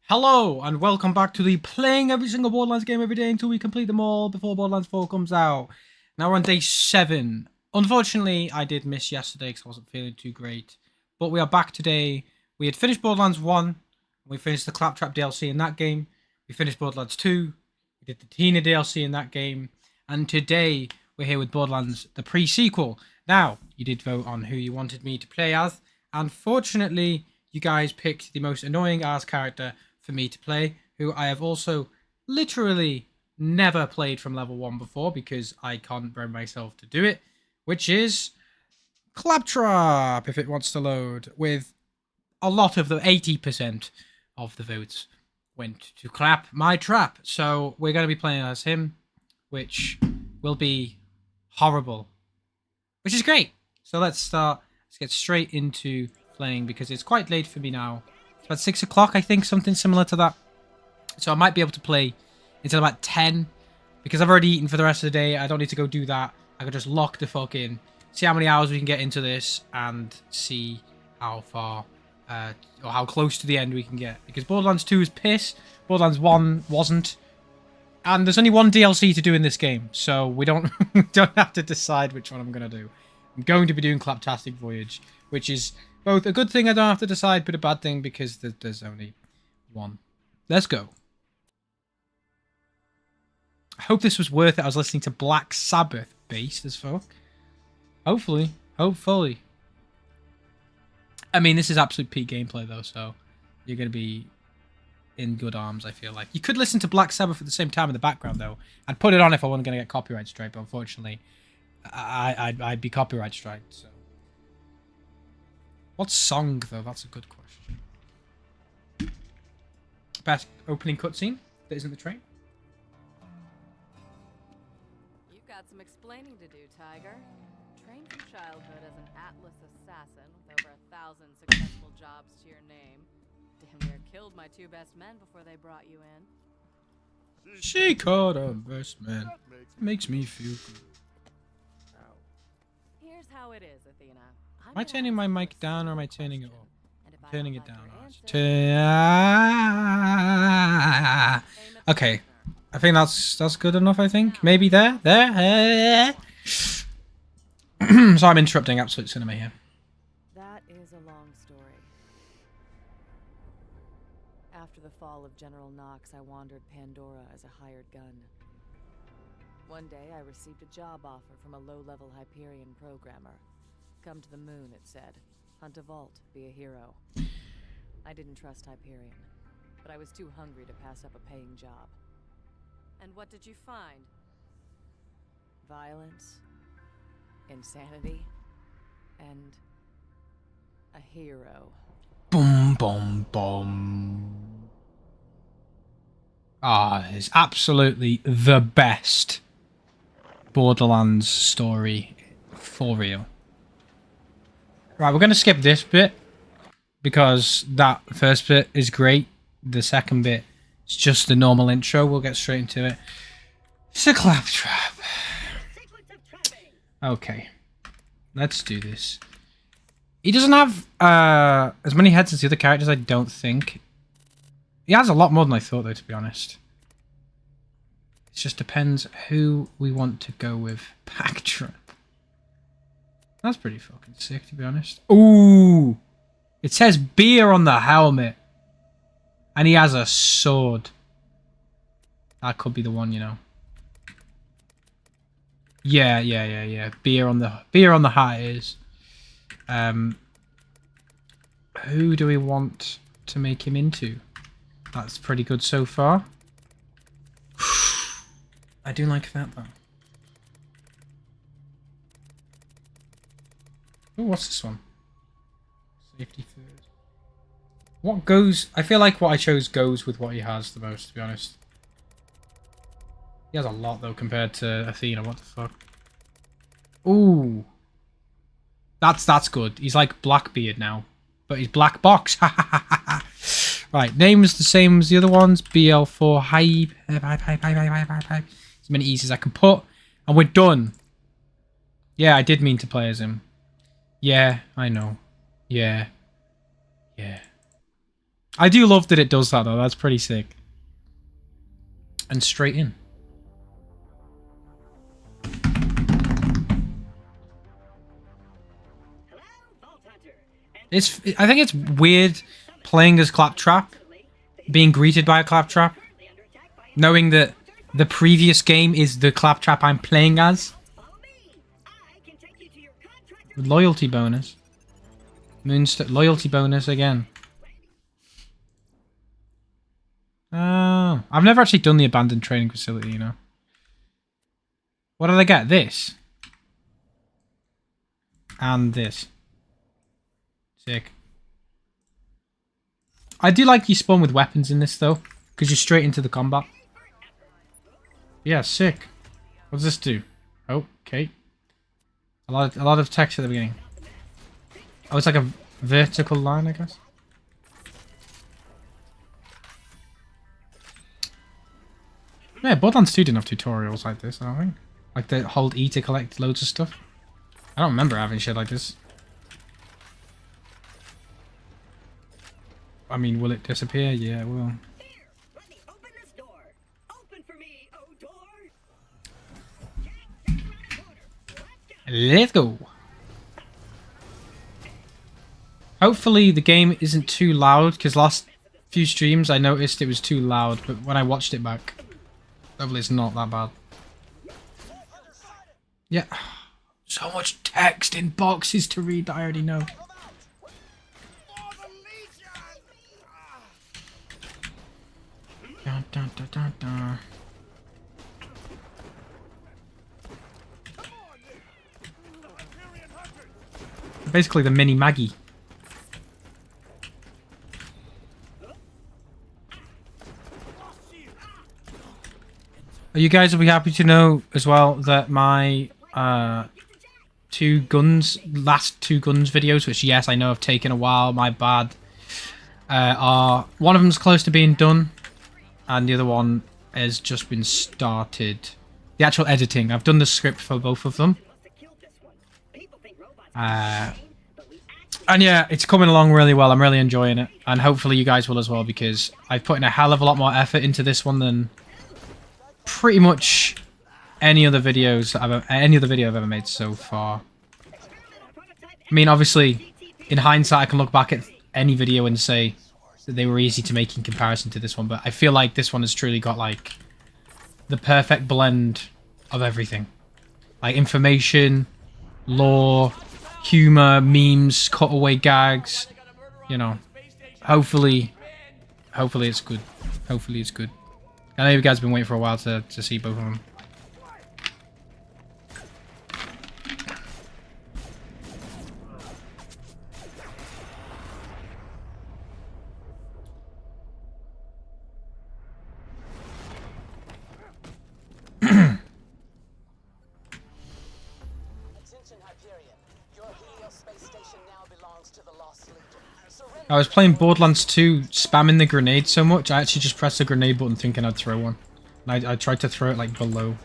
Hello and welcome back to the playing every single Borderlands game every day until we complete them all before Borderlands 4 comes out. Now we're on day 7. Unfortunately, I did miss yesterday because I wasn't feeling too great. But we are back today. We had finished Borderlands 1. We finished the Claptrap DLC in that game. We finished Borderlands 2. We did the Tina DLC in that game. And today we're here with Borderlands, the pre-sequel. Now, you did vote on who you wanted me to play as. And fortunately, you guys picked the most annoying ass character for me to play, who I have also literally never played from level 1 before because I can't bring myself to do it, which is Claptrap, if it wants to load, with a lot of the 80% of the votes went to Clap My Trap. So we're going to be playing as him, which will be horrible, which is great. So let's get straight into playing because it's quite late for me now. It's about 6 o'clock, I think, something similar to that. So I might be able to play until about 10 because I've already eaten for the rest of the day. I don't need to go do that. I could just lock the fuck in, see how many hours we can get into this, and see how far or how close to the end we can get. Because Borderlands 2 is piss, Borderlands 1 wasn't, and there's only one DLC to do in this game, so we don't we don't have to decide which one I'm gonna do. I'm going to be doing Claptastic Voyage, which is both a good thing I don't have to decide, but a bad thing because there's only one. Let's go. I hope this was worth it. I was listening to Black Sabbath, based as fuck. Hopefully. Hopefully. I mean, this is absolute peak gameplay, though, so you're going to be in good arms, I feel like. You could listen to Black Sabbath at the same time in the background, though. I'd put it on if I wasn't going to get copyright strike, but unfortunately, I'd be copyright striked, so. What song, though? That's a good question. Best opening cutscene that isn't the train? You've got some explaining to do, Tiger. Trained from childhood as an Atlas assassin with over 1,000 successful jobs to your name. Damn near killed my 2 best men before they brought you in. She caught a best man. Makes me feel good. Here's how it is, Athena. Am I turning my mic down or am I turning it up? I'm turning it down. Okay. I think that's good enough, I think. Maybe there. So I'm interrupting Absolute Cinema here. That is a long story. After the fall of General Knox, I wandered Pandora as a hired gun. One day, I received a job offer from a low-level Hyperion programmer. Come to the moon, it said. Hunt a vault, be a hero. I didn't trust Hyperion, but I was too hungry to pass up a paying job. And what did you find? Violence, insanity, and a hero. Boom, boom, boom. Ah, it's absolutely the best Borderlands story for real. Right, we're going to skip this bit because that first bit is great. The second bit is just the normal intro. We'll get straight into it. It's a Claptrap. Okay, let's do this. He doesn't have as many heads as the other characters, I don't think. He has a lot more than I thought, though, to be honest. It just depends who we want to go with. Backtrap. That's pretty fucking sick, to be honest. Ooh! It says beer on the helmet. And he has a sword. That could be the one, you know. Yeah. Beer on the hat it is. Who do we want to make him into? That's pretty good so far. I do like that, though. Oh, what's this one? Safety first. What goes... I feel like what I chose goes with what he has the most, to be honest. He has a lot, though, compared to Athena. What the fuck? Ooh. That's good. He's like Blackbeard now. But he's Black Box. Right, name's the same as the other ones. BL4 hype. As many E's as I can put. And we're done. Yeah, I did mean to play as him. Yeah, I know. Yeah. I do love that it does that though. That's pretty sick. And straight in. I think it's weird playing as Claptrap, being greeted by a Claptrap, knowing that the previous game is the Claptrap I'm playing as. Loyalty bonus. Loyalty bonus again. Oh, I've never actually done the abandoned training facility, you know. What did I get? This. And this. Sick. I do like you spawn with weapons in this though, because you're straight into the combat. Yeah, sick. What does this do? Oh, okay. A lot of text at the beginning. Oh, it's like a vertical line, I guess. Yeah, Borderlands 2 didn't have tutorials like this, I don't think. Like the hold E to collect loads of stuff. I don't remember having shit like this. I mean, will it disappear? Yeah, it will. Let's go. Hopefully the game isn't too loud, because last few streams I noticed it was too loud, but when I watched it back, hopefully it's not that bad. Yeah. So much text in boxes to read that I already know. Dun, dun, dun, dun, dun. Basically the mini Maggie. You guys will be happy to know as well that my last two guns videos, which yes I know have taken a while, my bad, are one of them's close to being done and the other one has just been started. The actual editing, I've done the script for both of them. And yeah, it's coming along really well. I'm really enjoying it, and hopefully you guys will as well, because I've put in a hell of a lot more effort into this one than pretty much any other video I've ever made so far. I mean, obviously, in hindsight, I can look back at any video and say that they were easy to make in comparison to this one, but I feel like this one has truly got like the perfect blend of everything, like information, lore, humor, memes, cutaway gags. You know, hopefully it's good. Hopefully it's good. I know you guys have been waiting for a while to see both of them. I was playing Borderlands 2, spamming the grenade so much, I actually just pressed the grenade button thinking I'd throw one. And I tried to throw it like below,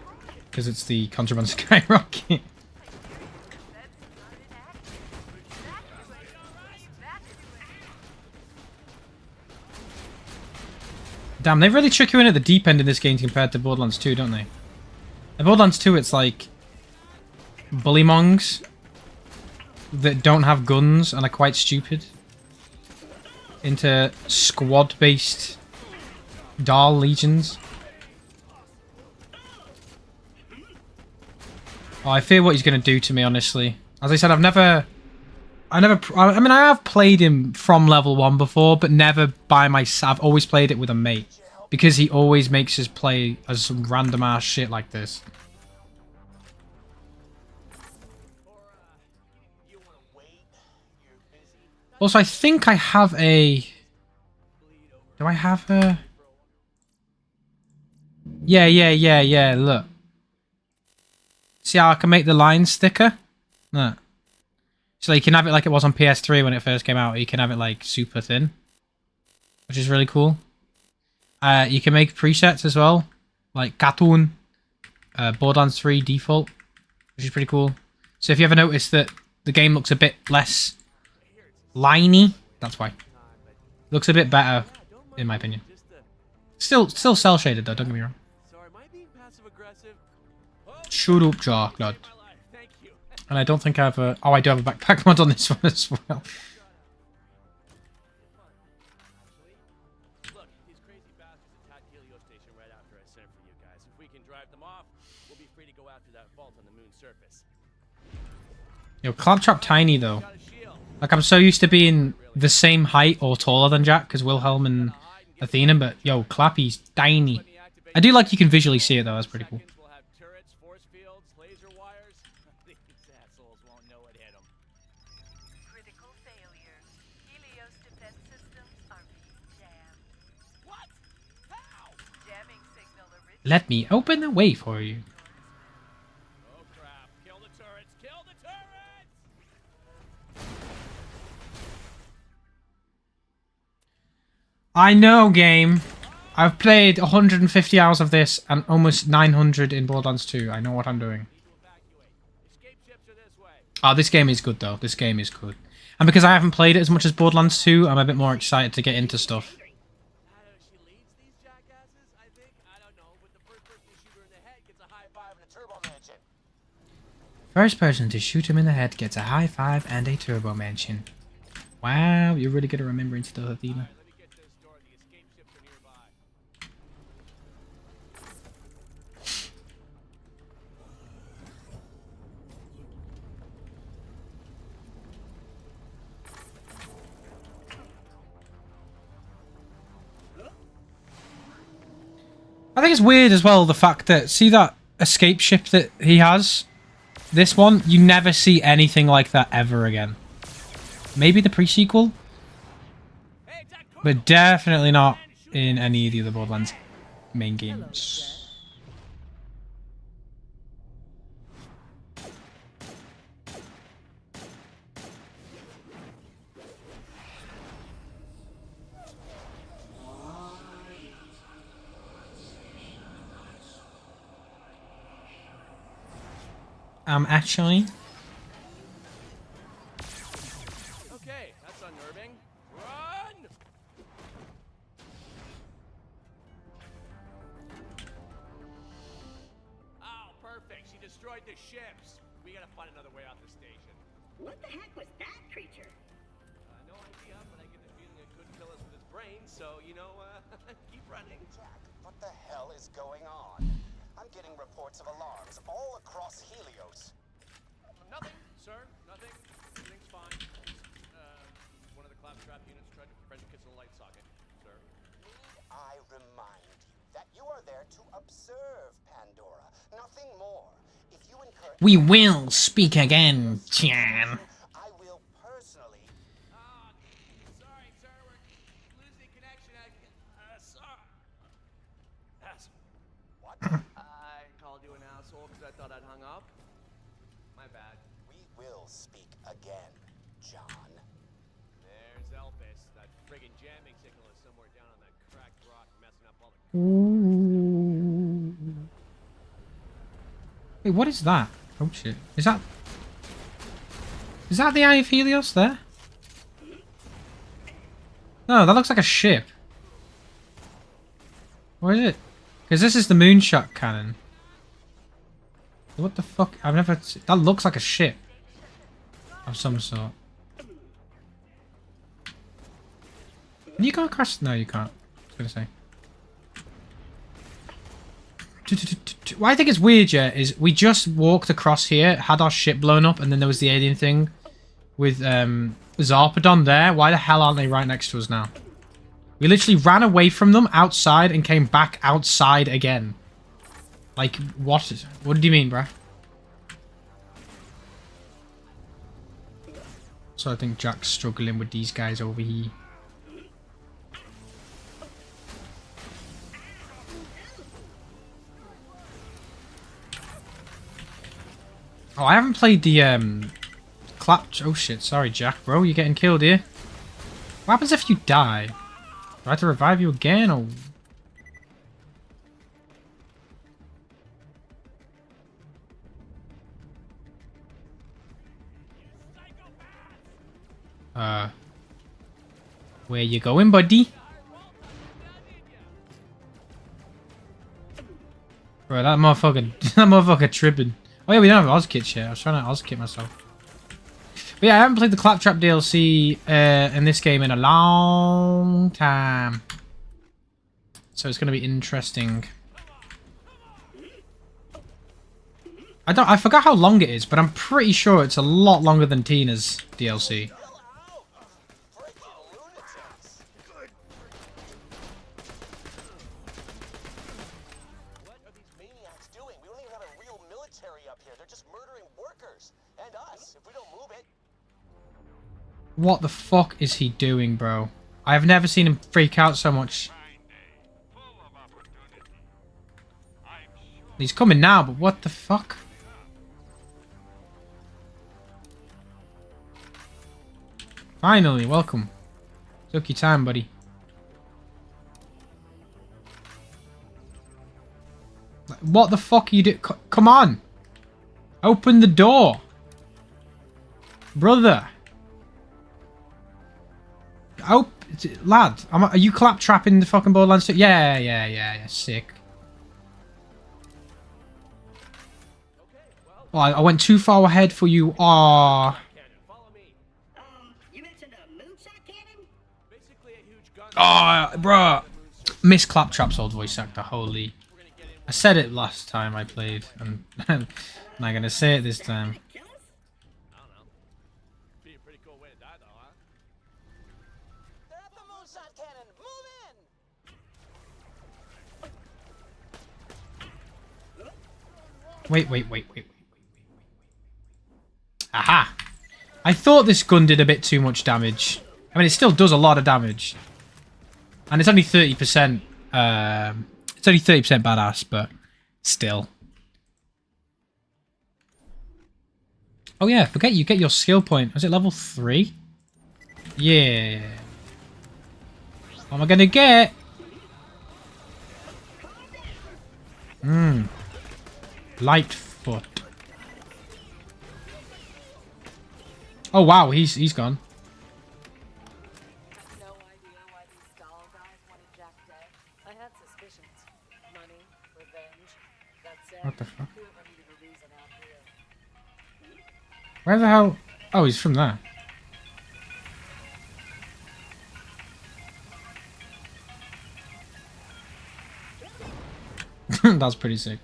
because it's the Contraband Skyrocket. Damn, they really trick you in at the deep end in this game compared to Borderlands 2, don't they? In Borderlands 2, it's like bullymongs that don't have guns and are quite stupid, into squad-based Dahl legions. Oh, I fear what he's going to do to me, honestly. As I said, I mean, I have played him from level 1 before, but never by myself. I've always played it with a mate, because he always makes us play as some random ass shit like this. Also, I think I have a... Do I have a... Yeah, look. See how I can make the lines thicker? Look. So you can have it like it was on PS3 when it first came out. You can have it like super thin, which is really cool. You can make presets as well, like cartoon, Borderlands 3 default, which is pretty cool. So if you ever notice that the game looks a bit less liney, that's why. Looks a bit better, in my opinion. Still cell shaded though. Don't get me wrong. Sorry, am I being passive aggressive? Shut up, Jock, lad. And I don't think I have a... Oh, I do have a backpack mod on this one as well. Look, these crazy bastards attacked Helio Station right after I sent for you guys. If we can drive them off, we'll be free to go after that vault on the moon's surface. Yo, Claptrap tiny though. Like, I'm so used to being the same height or taller than Jack, because Wilhelm and Athena, but yo, Clappy's tiny. I do like you can visually see it though, that's pretty cool. We'll have turrets, force fields, laser wires. These assholes won't know what hit them. Critical failure. Helios defense systems are being jammed. What? How? Jamming signal originates. Let me open the way for you. Oh crap. Kill the turrets! Kill the turrets! I know, game. I've played 150 hours of this and almost 900 in Borderlands 2. I know what I'm doing. Escape ships are this way. Oh, this game is good though. This game is good. And because I haven't played it as much as Borderlands 2, I'm a bit more excited to get into stuff. She leads these jackasses, I think. I don't know, but the first person to shoot her in the head gets a high five and a turbo mansion. First person to shoot him in the head gets a high five and a turbo mansion. Wow, you're really good at remembering stuff, Athena. Let me get to this door. The escape ships are nearby. I think it's weird as well, the fact that, see that escape ship that he has? This one, you never see anything like that ever again. Maybe the pre-sequel? Hey, Jack, But definitely not in any of the other Borderlands main games. Actually... Okay, that's unnerving. Run! Oh, perfect. She destroyed the ships. We gotta find another way out the station. What the heck was that creature? No idea, but I get the feeling it could kill us with its brain, so, you know, keep running. Jack, what the hell is going on? I'm getting reports of alarms all across Helios. Nothing, sir. Nothing. Everything's fine. One of the claptrap units tried to prevent kids in the light socket, sir. Need I remind you that you are there to observe Pandora, nothing more. If you incur... We will speak again, Chan. I will personally... Sorry, sir. We're losing connection. Sorry. What? I called you an asshole because I thought I'd hung up. My bad. We will speak again, John. There's Elvis. That friggin' jamming signal is somewhere down on that cracked rock messing up all the... Wait, what is that? Oh shit. Is that the Eye of Helios there? No, that looks like a ship. What is it? Because this is the moonshot cannon. What the fuck? I've never... That looks like a ship. Of some sort. Can you go across? No, you can't. I was gonna say. What I think is weird, yeah, is we just walked across here, had our ship blown up, and then there was the alien thing with Zarpedon there. Why the hell aren't they right next to us now? We literally ran away from them outside and came back outside again. Like, what? What did you mean, bruh? So I think Jack's struggling with these guys over here. Oh, I haven't played the oh shit, sorry Jack, bro, you're getting killed here. What happens if you die? Do I have to revive you again, or... Where you going, buddy? Bro, that motherfucker tripping. Oh yeah, we don't have Oz kits yet. I was trying to Oz kit myself. But yeah, I haven't played the Claptrap DLC in this game in a long time. So it's going to be interesting. I forgot how long it is, but I'm pretty sure it's a lot longer than Tina's DLC. What are these maniacs doing? We don't even have a real military up here. They're just murdering workers. And us, if we don't move it. What the fuck is he doing, bro? I have never seen him freak out so much. He's coming now, but what the fuck? Finally, welcome. Took your time, buddy. What the fuck are you doing? Come on! Open the door! Brother! Oh, lad, are you claptrapping the fucking Borderlands 2? Yeah, sick. Oh, I went too far ahead for you. Aww. You mentioned a moonshot cannon? Basically a huge gun. Oh, bruh. Miss Claptrap's old voice actor. Holy. I said it last time I played, and I'm not gonna say it this time. Kill us? I don't know. Be a pretty cool way to die, though, huh? They're at the moonshot cannon. Move in. Wait. Aha! I thought this gun did a bit too much damage. I mean, it still does a lot of damage. And it's only 30%, it's only 30% badass, but still. Oh yeah, forget you get your skill point. Was it level 3? Yeah. What am I gonna get? Lightfoot. Oh wow, he's gone. No idea why these doll guys wanted Jack dead. I had suspicions. Money, revenge. That's it. What the fuck? Whoever needed a reason out here. Where the hell? Oh, he's from there. That's pretty sick.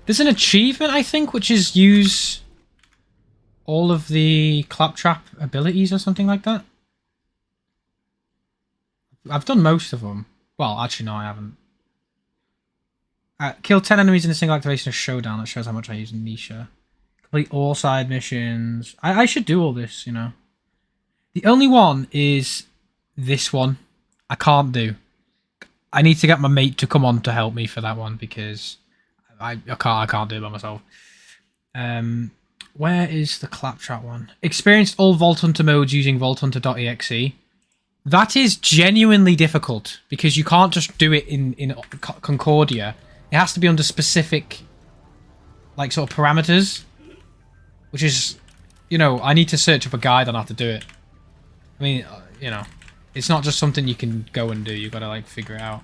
There's an achievement, I think, which is use all of the Claptrap abilities or something like that. I've done most of them. Well, actually, no, I haven't. Kill 10 enemies in a single activation of Showdown. That shows how much I use Nisha. Complete all side missions. I should do all this, you know. The only one is this one. I can't do. I need to get my mate to come on to help me for that one because I can't do it by myself. Where is the Claptrap one? Experienced all Vault Hunter modes using vaulthunter.exe. That is genuinely difficult because you can't just do it in Concordia. It has to be under specific, like, sort of parameters. Which is, you know, I need to search up a guide on how to do it. I mean, you know, it's not just something you can go and do. You've got to, like, figure it out.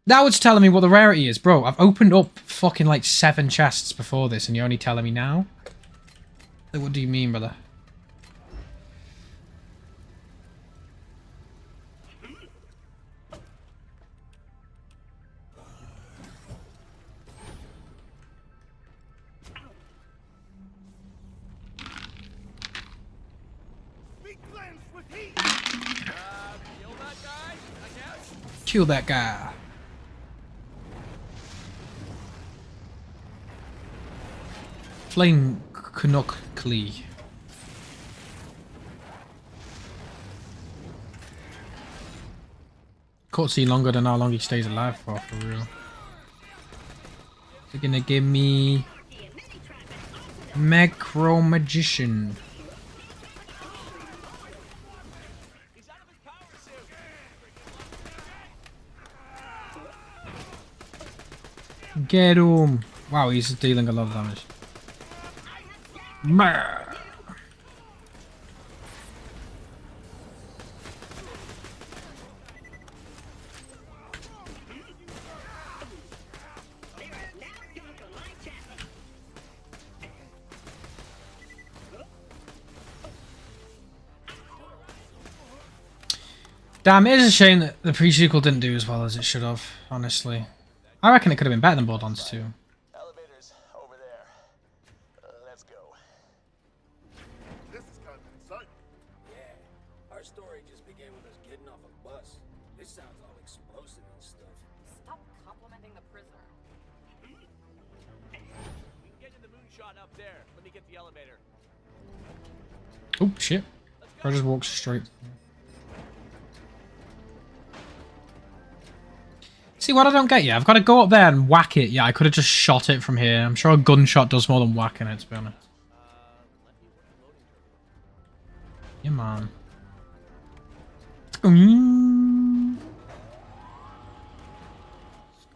Now it's telling me what the rarity is. Bro, I've opened up fucking, like, 7 chests before this, and you're only telling me now? Like, what do you mean, brother? Kill that guy, I guess? Kill that guy. Flame Canuck Clee. Cutscene longer than how long he stays alive for real. They're gonna give me Macro Magician. He's out of his power suit. Get him! Wow, he's dealing a lot of damage. Meh. Damn, it is a shame that the pre-sequel didn't do as well as it should have, honestly. I reckon it could have been better than Borderlands 2. Elevators over there. Let's go. This is kind of exciting. Yeah, our story just began with us getting off a bus. This sounds all explosive and stuff. Stop complimenting the prisoner. We can get to the moonshot up there. Let me get the elevator. Oh, shit. I just walked straight. See, what I don't get yet, I've got to go up there and whack it. Yeah, I could have just shot it from here. I'm sure a gunshot does more than whacking it, to be honest. Yeah, man.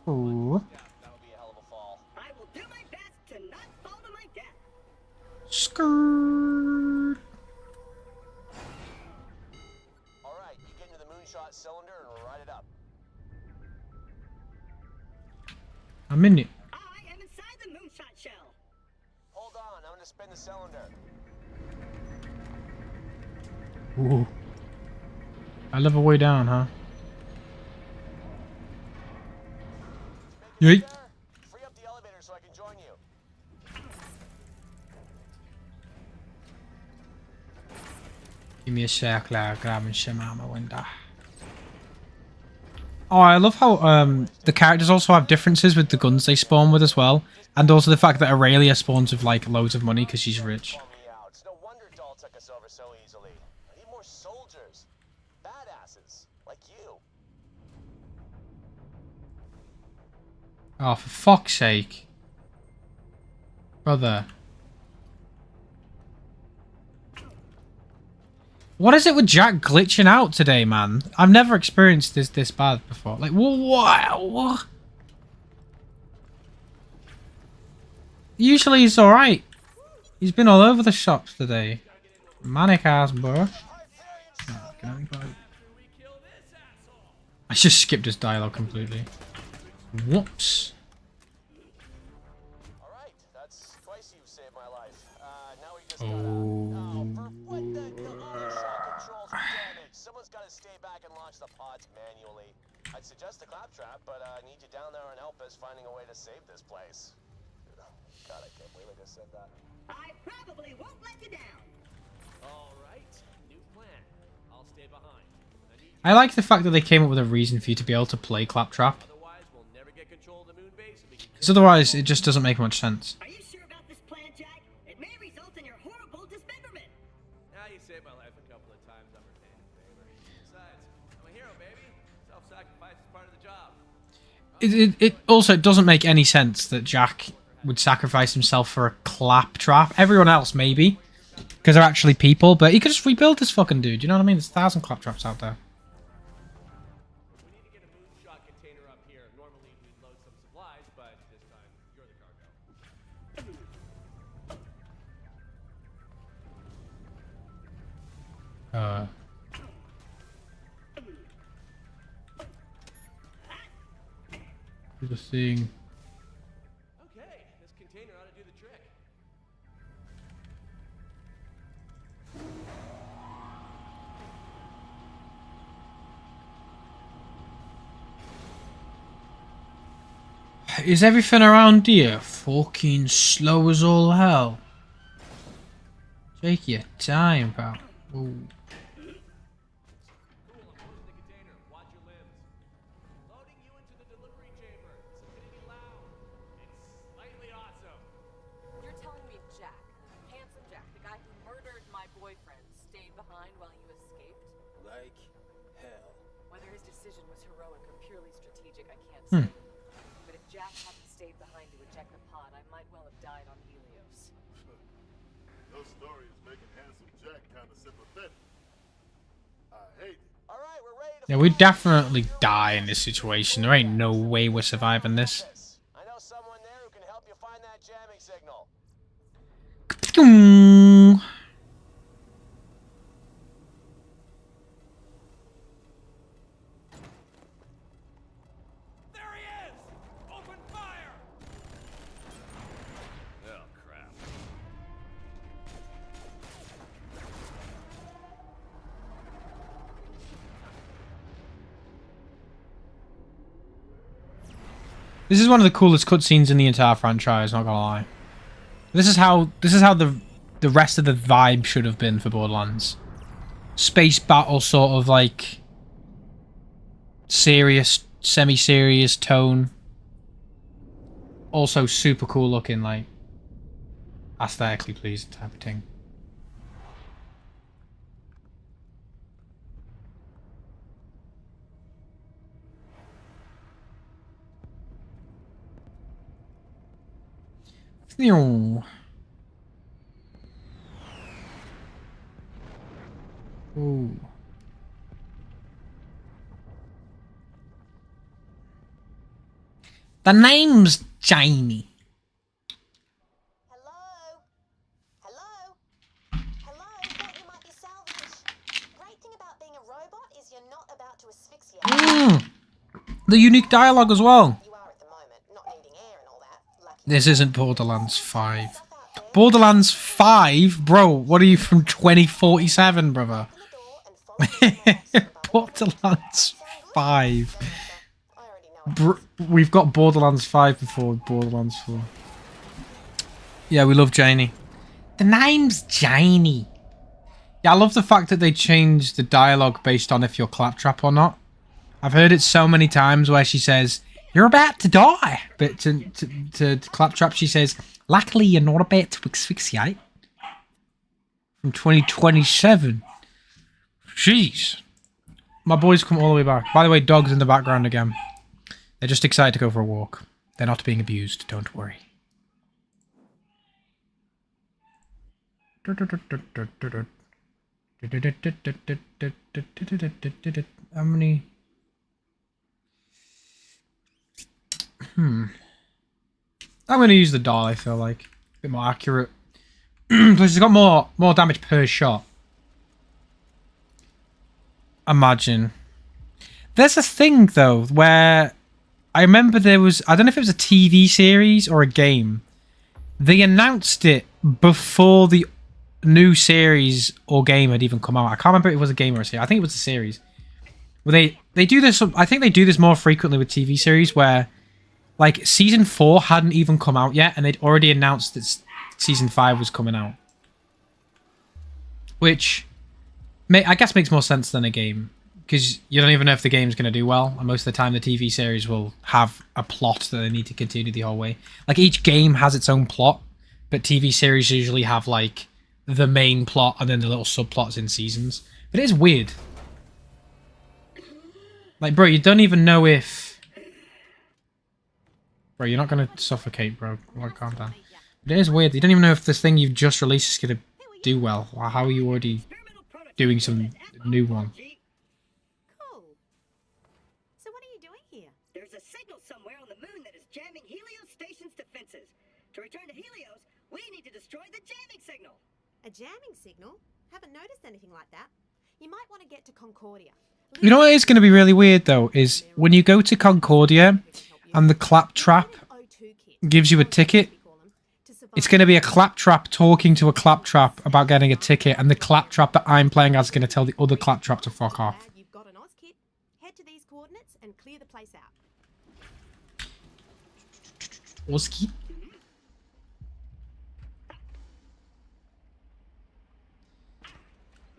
Oh. That would be a hell of a fall. I will do my best to not fall to my death. Skirt. All right, you get into the moonshot cylinder and ride it up. I'm in it. I am inside the moonshot shell. Hold on, I'm gonna spin the cylinder. Ooh. I live a way down, huh? Yeet. There, free up the elevator so I can join you. Give me a sec, like, grabbing shit out my window. Oh, I love how the characters also have differences with the guns they spawn with as well. And also the fact that Aurelia spawns with like loads of money because she's rich. Call me out. It's no wonder Dahl took us over so easily. I need more soldiers. Badasses. Like you. Oh, for fuck's sake. Brother. What is it with Jack glitching out today, man? I've never experienced this bad before. Like, what? Usually he's alright. He's been all over the shops today. Manic ass, bro. I just skipped his dialogue completely. Whoops. All right, that's twice you've saved my life. Now we just Oh. for what the controls are damaged. Someone's got to stay back and launch the pods manually. I'd suggest the claptrap, but I need you down there and help us finding a way to save this place. God, I can't believe I just said that. I probably won't let you down. All right, new plan. I'll stay behind. I need you, I like the fact that they came up with a reason for you to be able to play Claptrap. otherwise we'll never get control of the moon base and we can Because otherwise, it just doesn't make much sense. Are you sure about this plan, Jack? It may result in your horrible dismemberment. Now you saved my life a couple of times. I'm repaying the favor. Besides, I'm a hero, baby. Self-sacrifice is part of the job. It also doesn't make any sense that Jack would sacrifice himself for a Claptrap. Everyone else, maybe. Because they're actually people. But he could just rebuild this fucking dude. You know what I mean? There's 1,000 Claptraps out there. We need to get a moonshot container up here. Normally we'd load some supplies, but this time you're the cargo. Do the thing. Okay, this container ought to do the trick. Is everything around here fucking slow as all hell? Take your time, pal. Ooh. Cool, I'm closing the container. Watch your limbs. Loading you into the delivery chamber. It's infinity loud. It's slightly awesome. You're telling me Jack, handsome Jack, the guy who murdered my boyfriend, stayed behind while you escaped? Like hell. Whether his decision was heroic or purely strategic, I can't say. But if Jack hadn't stayed behind to eject the pod, I might well have died on Helios. Your story is making Handsome Jack kind of sympathetic. I hate it. All right, we're ready to Yeah, we definitely die in this situation. There ain't no way we're surviving this. I know someone there who can help you find that jamming signal. Phew. There he is! Open fire! Oh, crap. This is one of the coolest cutscenes in the entire franchise, not gonna lie. This is how the rest of the vibe should have been for Borderlands. Space battle sort of like serious, semi-serious tone. Also super cool looking, like aesthetically pleasing type of thing. Phew. Ooh. The name's Jamie. Hello? Hello? Hello? Thought you might be salvaged. Great thing about being a robot is you're not about to asphyxiate. The unique dialogue as well. You are at the moment, not needing air and all that. Lucky. This isn't Borderlands 5. Borderlands 5? Bro, what are you from 2047, brother? Borderlands 5. We've got Borderlands 5 before Borderlands 4. Yeah, we love Janie. The name's Janie. Yeah, I love the fact that they changed the dialogue based on if you're Claptrap or not. I've heard it so many times where she says, "You're about to die." But to Claptrap, she says, "Luckily, you're not about to asphyxiate." From 2027. Jeez. My boys come all the way back. By the way, dogs in the background again. They're just excited to go for a walk. They're not being abused, don't worry. How many? I'm going to use the doll, I feel like. A bit more accurate. Plus it's got more damage per shot. Imagine. There's a thing, though, where I remember there was, I don't know if it was a TV series or a game. They announced it before the new series or game had even come out. I can't remember if it was a game or a series. I think it was a series. Where they do this, I think they do this more frequently with TV series where, like, Season 4 hadn't even come out yet and they'd already announced that Season 5 was coming out. Which, I guess makes more sense than a game. Because you don't even know if the game's going to do well. And most of the time the TV series will have a plot that they need to continue the whole way. Like, each game has its own plot. But TV series usually have, like, the main plot and then the little subplots in seasons. But it is weird. Like, bro, you don't even know if... Bro, you're not going to suffocate, bro. Like, calm down. But it is weird. You don't even know if this thing you've just released is going to do well. Or how are you already doing some new one? Cool. So what are you doing here? There's a signal somewhere on the moon that is jamming Helios Station's defenses. To return to Helios, we need to destroy the jamming signal. A jamming signal? Haven't noticed anything like that. You might want to get to Concordia. You know what is going to be really weird, though, is when you go to Concordia and the Claptrap gives you a ticket, it's going to be a Claptrap talking to a Claptrap about getting a ticket, and the Claptrap that I'm playing as is going to tell the other Claptrap to fuck off. You've got an Oz kit. Head to these coordinates and clear the place out. Oski?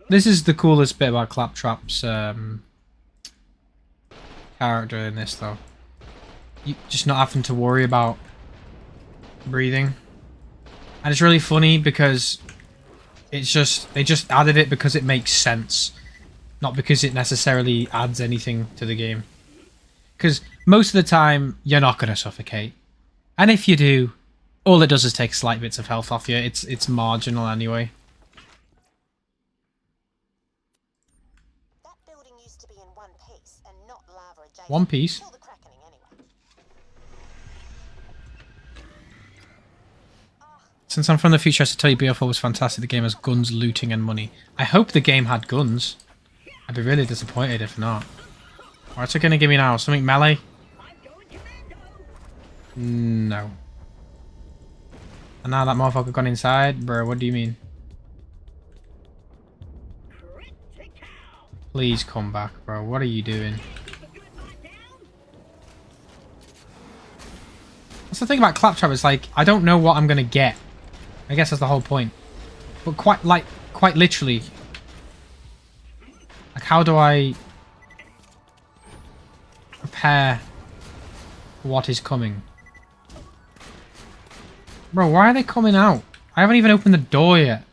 This is the coolest bit about Claptrap's character in this, though. You just not having to worry about breathing. And it's really funny because it's just, they just added it because it makes sense. Not because it necessarily adds anything to the game. Because most of the time, you're not going to suffocate. And if you do, all it does is take slight bits of health off you. It's marginal anyway. That building used to be in one piece and not lava adjacent. One piece? Kill the crackening anyway. Since I'm from the future, I should tell you BO4 was fantastic. The game has guns, looting, and money. I hope the game had guns. I'd be really disappointed if not. What's it gonna give me now? Something melee? No. And now that motherfucker gone inside? Bro, what do you mean? Please come back, bro. What are you doing? That's the thing about Claptrap, is like, I don't know what I'm gonna get. I guess that's the whole point. But quite literally. Like, how do I prepare for what is coming? Bro, why are they coming out? I haven't even opened the door yet.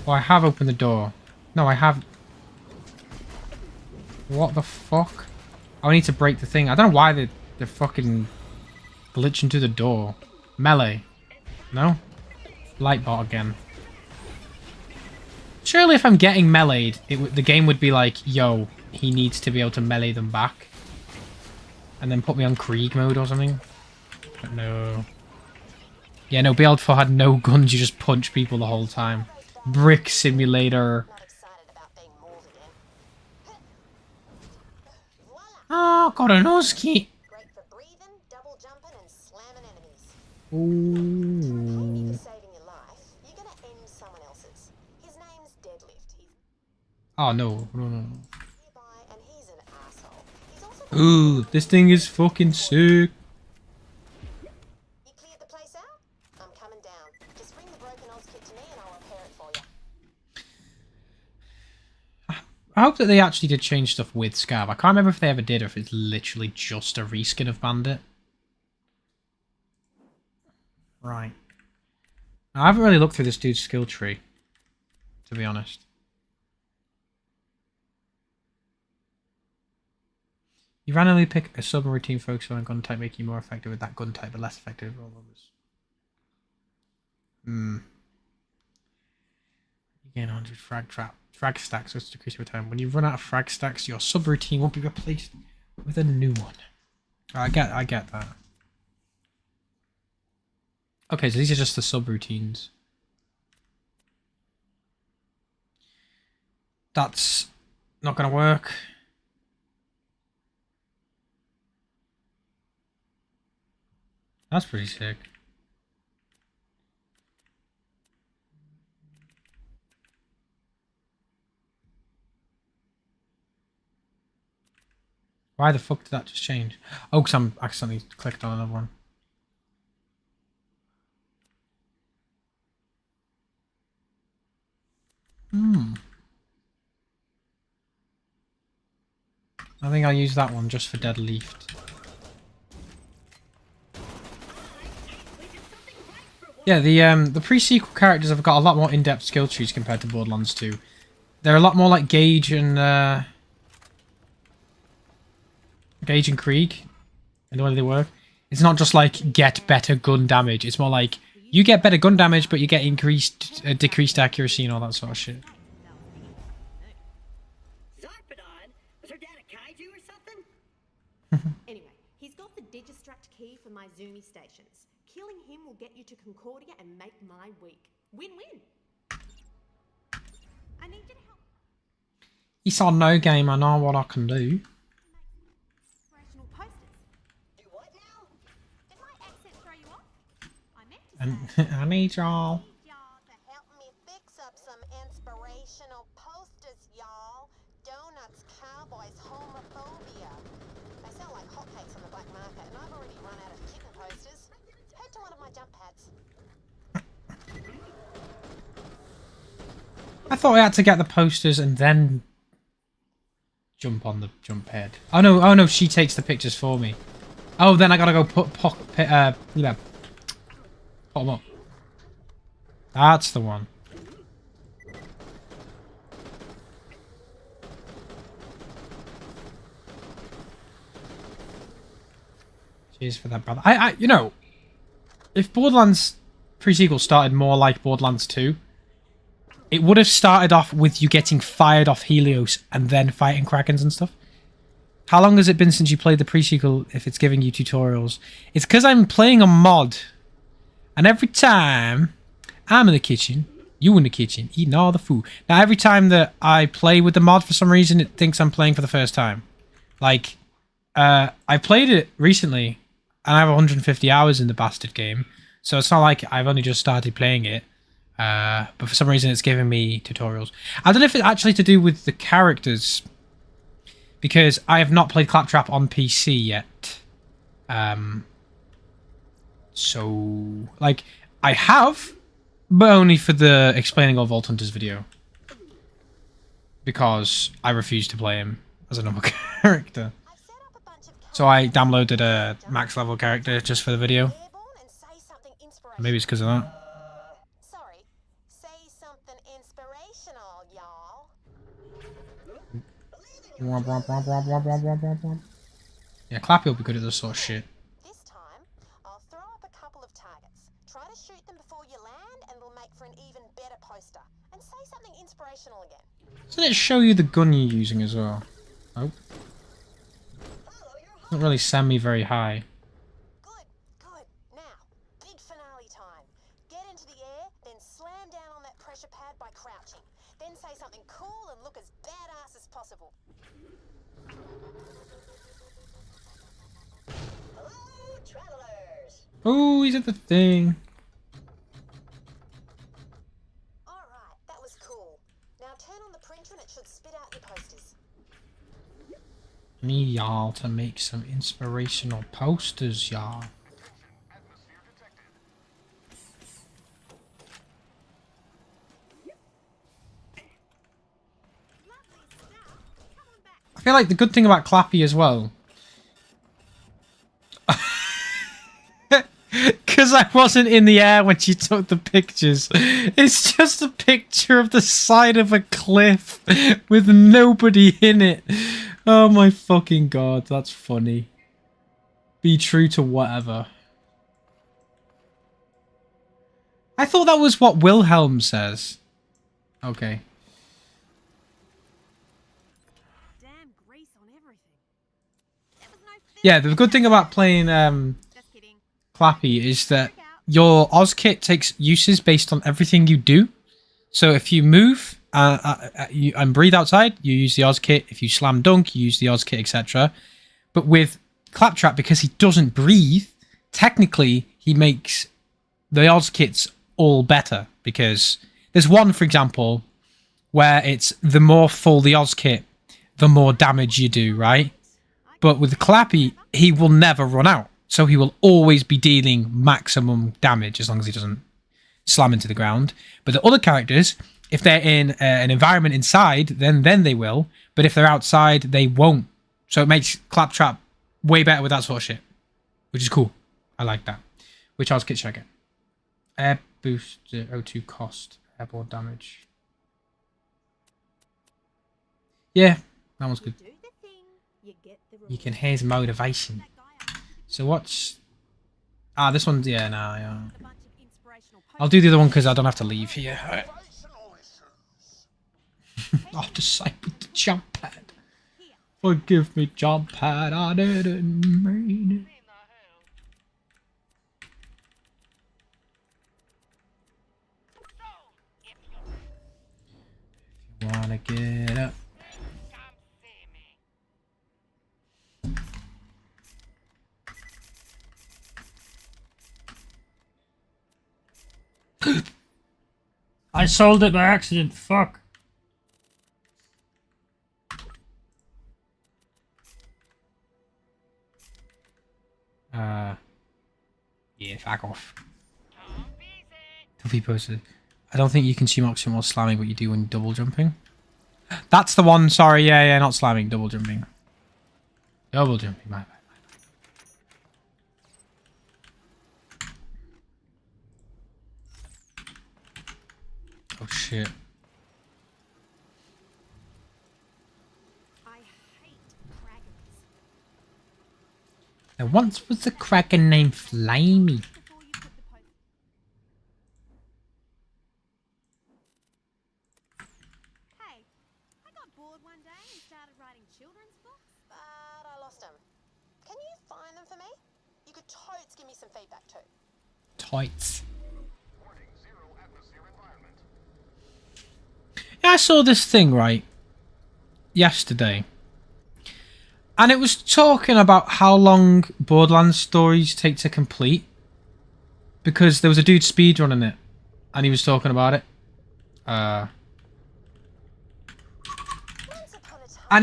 Oh, I have opened the door. No, I have. What the fuck? Oh, I need to break the thing. I don't know why they're fucking glitching through the door. Melee. No? Lightbot again. Surely if I'm getting meleeed, the game would be like, yo, he needs to be able to melee them back. And then put me on Krieg mode or something. But no. Yeah, no, BL4 had no guns, you just punch people the whole time. Brick Simulator. Oh, Koronoski. Great for breathing, double jumping, and slamming enemies. Ooh. For saving your life, you're gonna end someone else's. His name's Deadlift. He's Oh, no. nearby, and he's an asshole. He's also Ooh, this thing is fucking sick. You cleared the place out? I'm coming down. Just bring the broken odds kit to me, and I'll repair it for you. I hope that they actually did change stuff with Scav. I can't remember if they ever did or if it's literally just a reskin of Bandit. Right. Now, I haven't really looked through this dude's skill tree, to be honest. You randomly pick a subroutine focus on a gun type, making you more effective with that gun type, but less effective with all others. You gain 100 frag stacks, so it's decreasing over time. When you run out of frag stacks, your subroutine won't be replaced with a new one. I get that. Okay, so these are just the subroutines. That's not gonna work. That's pretty sick. Why the fuck did that just change? Oh, because I'm accidentally clicked on another one. I think I'll use that one just for Deadlift. Yeah, the pre-sequel characters have got a lot more in-depth skill trees compared to Borderlands 2. They're a lot more like Gage and Krieg in the way they work. It's not just like get better gun damage. It's more like you get better gun damage, but you get decreased accuracy and all that sort of shit. Zarpedon? Was her dad a kaiju or something? Anyway, he's got the Digistruct key for my Zoomy stations. Killing him will get you to Concordia and make my week. Win-win. I need you to help. It's on no game, I know what I can do. Inspirational posters. Do what now? Did my accent throw you off? I meant to And say, I need y'all. Y'all to help me fix up some inspirational posters, y'all. Donuts, cowboys, homophobia. They sell like hotcakes on the black market, and I've already run out of kitten posters. Head to one of my jump pads. I thought I had to get the posters and then jump on the jump head. Oh no, she takes the pictures for me. Oh, then I gotta go put them up. That's the one. Cheers for that, brother. You know, if Borderlands pre-sequel started more like Borderlands 2, it would have started off with you getting fired off Helios and then fighting Krakens and stuff. How long has it been since you played the pre-sequel if it's giving you tutorials? It's because I'm playing a mod And every time I'm in the kitchen, you in the kitchen, eating all the food. Now, every time that I play with the mod, for some reason, it thinks I'm playing for the first time. Like, I played it recently, and I have 150 hours in the bastard game. So it's not like I've only just started playing it. But for some reason, it's giving me tutorials. I don't know if it's actually to do with the characters, because I have not played Claptrap on PC yet. So, like, I have, but only for the explaining all Vault Hunters video. Because I refuse to play him as a normal character. So I downloaded a max level character just for the video. Maybe it's because of that. Sorry, say something inspirational, y'all. Yeah, Clappy will be good at this sort of shit. This time, I'll throw up a couple of targets. Try to shoot them before you land, and it'll make for an even better poster. And say something inspirational again. Doesn't it show you the gun you're using as well? Oh. Doesn't really send me very high. Good, good. Now, big finale time. Get into the air, then slam down on that pressure pad by crouching. Then say something cool and look as badass as possible. Hello, travelers. Oh, he's at the thing. Alright, that was cool. Now turn on the printer and it should spit out your posters. I need y'all to make some inspirational posters, y'all. I feel like the good thing about Clappy as well, because I wasn't in the air when she took the pictures, it's just a picture of the side of a cliff with nobody in it. Oh my fucking god, that's funny. Be true to whatever. I thought that was what Wilhelm says. Okay. Damn grease on everything. There was no Yeah, the good thing about playing Just kidding. Clappy is that your Oz kit takes uses based on everything you do. So if you move and breathe outside, you use the Oz kit. If you slam dunk, you use the Oz kit, etc. But with Claptrap, because he doesn't breathe, technically he makes the Oz kits all better. Because there's one, for example, where it's the more full the Oz kit, the more damage you do, right? But with Clappy, he will never run out. So he will always be dealing maximum damage as long as he doesn't slam into the ground. But the other characters, if they're in an environment inside, then they will. But if they're outside, they won't. So it makes Claptrap way better with that sort of shit. Which is cool. I like that. Which Oz kit should I get? Air boost, O2 cost, airborne damage. Yeah, that one's good. Do the thing, you get the You can hear his motivation. So what's... Ah, this one's... Yeah, nah, yeah. I'll do the other one because I don't have to leave here. Right. I'll decide with the jump pad. Forgive me, jump pad. I didn't mean it. If you wanna get up. I sold it by accident. Fuck. Yeah, fuck off. Tuffy posted. I don't think you consume oxygen while slamming, but you do when double jumping. That's the one. Sorry, yeah, not slamming, double jumping. Double jumping, my bad. Oh shit. I hate dragons. There once was a kraken named Flamey. Before you put the post. Hey, I got bored one day and started writing children's books. But I lost them. Can you find them for me? You could totes give me some feedback too. Tights. I saw this thing, right, yesterday, and it was talking about how long Borderlands stories take to complete, because there was a dude speedrunning it, and he was talking about it. And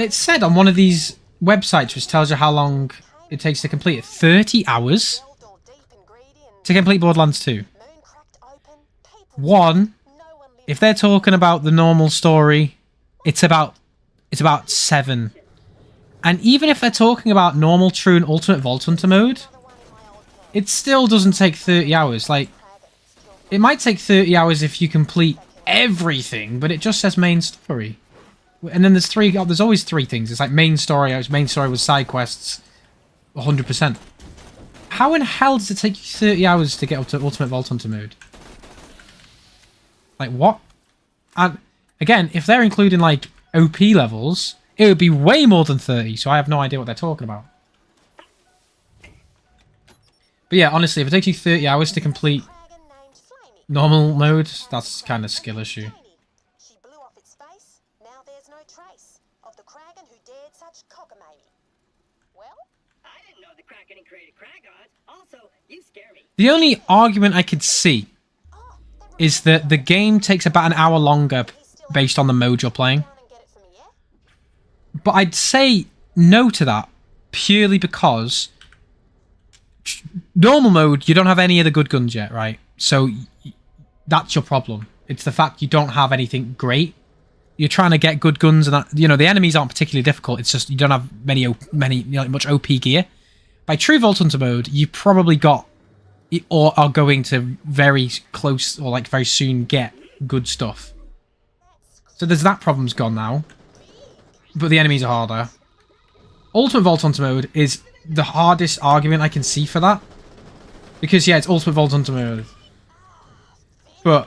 it said on one of these websites, which tells you how long it takes to complete it, 30 hours to complete Borderlands 2. One, if they're talking about the normal story, it's about 7. And even if they're talking about normal, true, and ultimate Vault Hunter mode, it still doesn't take 30 hours. Like, it might take 30 hours if you complete everything, but it just says main story. And then there's always 3 things. It's like main story with side quests, 100%. How in hell does it take you 30 hours to get up to Ultimate Vault Hunter mode? Like, what? And again, if they're including like OP levels, it would be way more than 30, so I have no idea what they're talking about. But yeah, honestly, if it takes you 30 hours to complete normal mode, that's kind of skill issue. The only argument I could see is that the game takes about an hour longer based on the mode you're playing. But I'd say no to that purely because normal mode, you don't have any of the good guns yet, right? So that's your problem. It's the fact you don't have anything great. You're trying to get good guns, and that, you know, the enemies aren't particularly difficult. It's just you don't have much OP gear. By true Vault Hunter mode, you probably got or are going to very close or like very soon get good stuff. So there's that problem's gone now. But the enemies are harder. Ultimate Vault Hunter mode is the hardest argument I can see for that. Because yeah, it's Ultimate Vault Hunter mode. But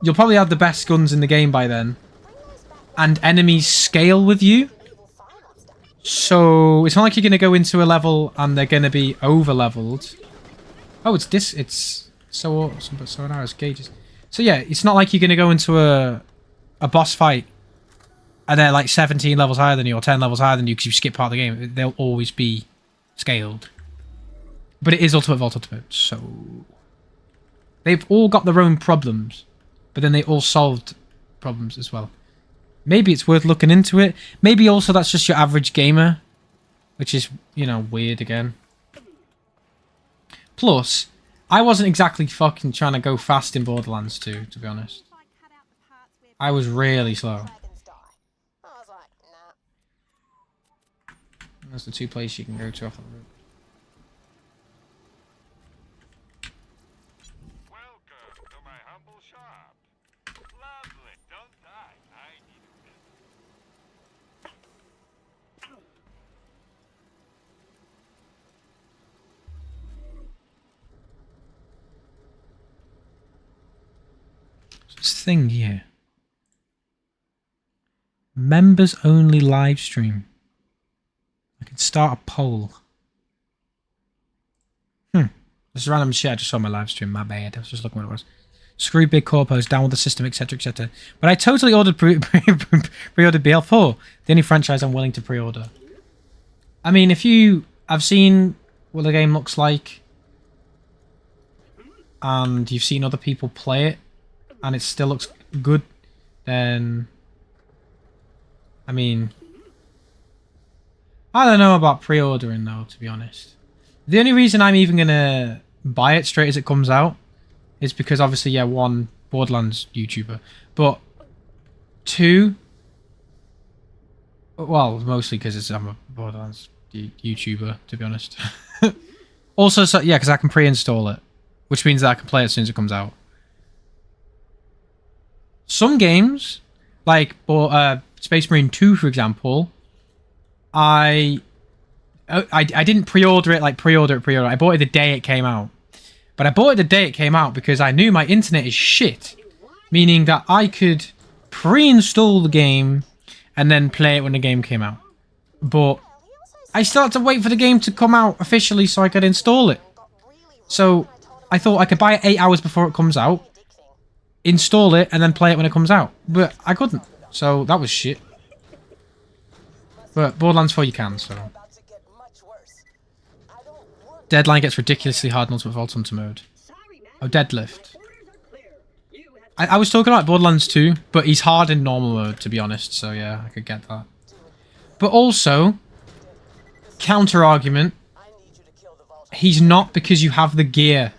you'll probably have the best guns in the game by then. And enemies scale with you. So it's not like you're going to go into a level and they're going to be over-leveled. Oh, it's so awesome, but so narrow gauges. So yeah, it's not like you're going to go into a boss fight and they're like 17 levels higher than you or 10 levels higher than you because you skip part of the game. They'll always be scaled. But it is Ultimate Vault Hunter mode, so they've all got their own problems, but then they all solved problems as well. Maybe it's worth looking into it. Maybe also that's just your average gamer, which is, you know, weird again. Plus, I wasn't exactly fucking trying to go fast in Borderlands 2, to be honest. I was really slow. That's the 2 places you can go to off the route. Welcome to my humble shop. Lovely, don't die. I need This thing here. Members only live stream. I can start a poll. This is random shit. I just saw my live stream. My bad. I was just looking what it was. Screw big corpos, down with the system, etc., etc. But I totally ordered pre-ordered BL4. The only franchise I'm willing to pre-order. I mean, I've seen what the game looks like, and you've seen other people play it, and it still looks good, then, I mean, I don't know about pre-ordering though, to be honest. The only reason I'm even gonna buy it straight as it comes out is because obviously, yeah, 1, Borderlands YouTuber, but 2, well, mostly because I'm a Borderlands YouTuber, to be honest. Also, so, yeah, because I can pre-install it, which means that I can play it as soon as it comes out. Some games, like Space Marine 2, for example, I didn't pre-order it like pre-order. I bought it the day it came out. But I bought it the day it came out because I knew my internet is shit. Meaning that I could pre-install the game and then play it when the game came out. But I still had to wait for the game to come out officially so I could install it. So I thought I could buy it 8 hours before it comes out, install it, and then play it when it comes out. But I couldn't. So that was shit. But Borderlands 4 you can, so. Deadline gets ridiculously hard in Ultimate Vault Hunter mode. Oh, deadlift. I was talking about Borderlands 2, but he's hard in normal mode, to be honest. So yeah, I could get that. But also, counter-argument, he's not because you have the gear.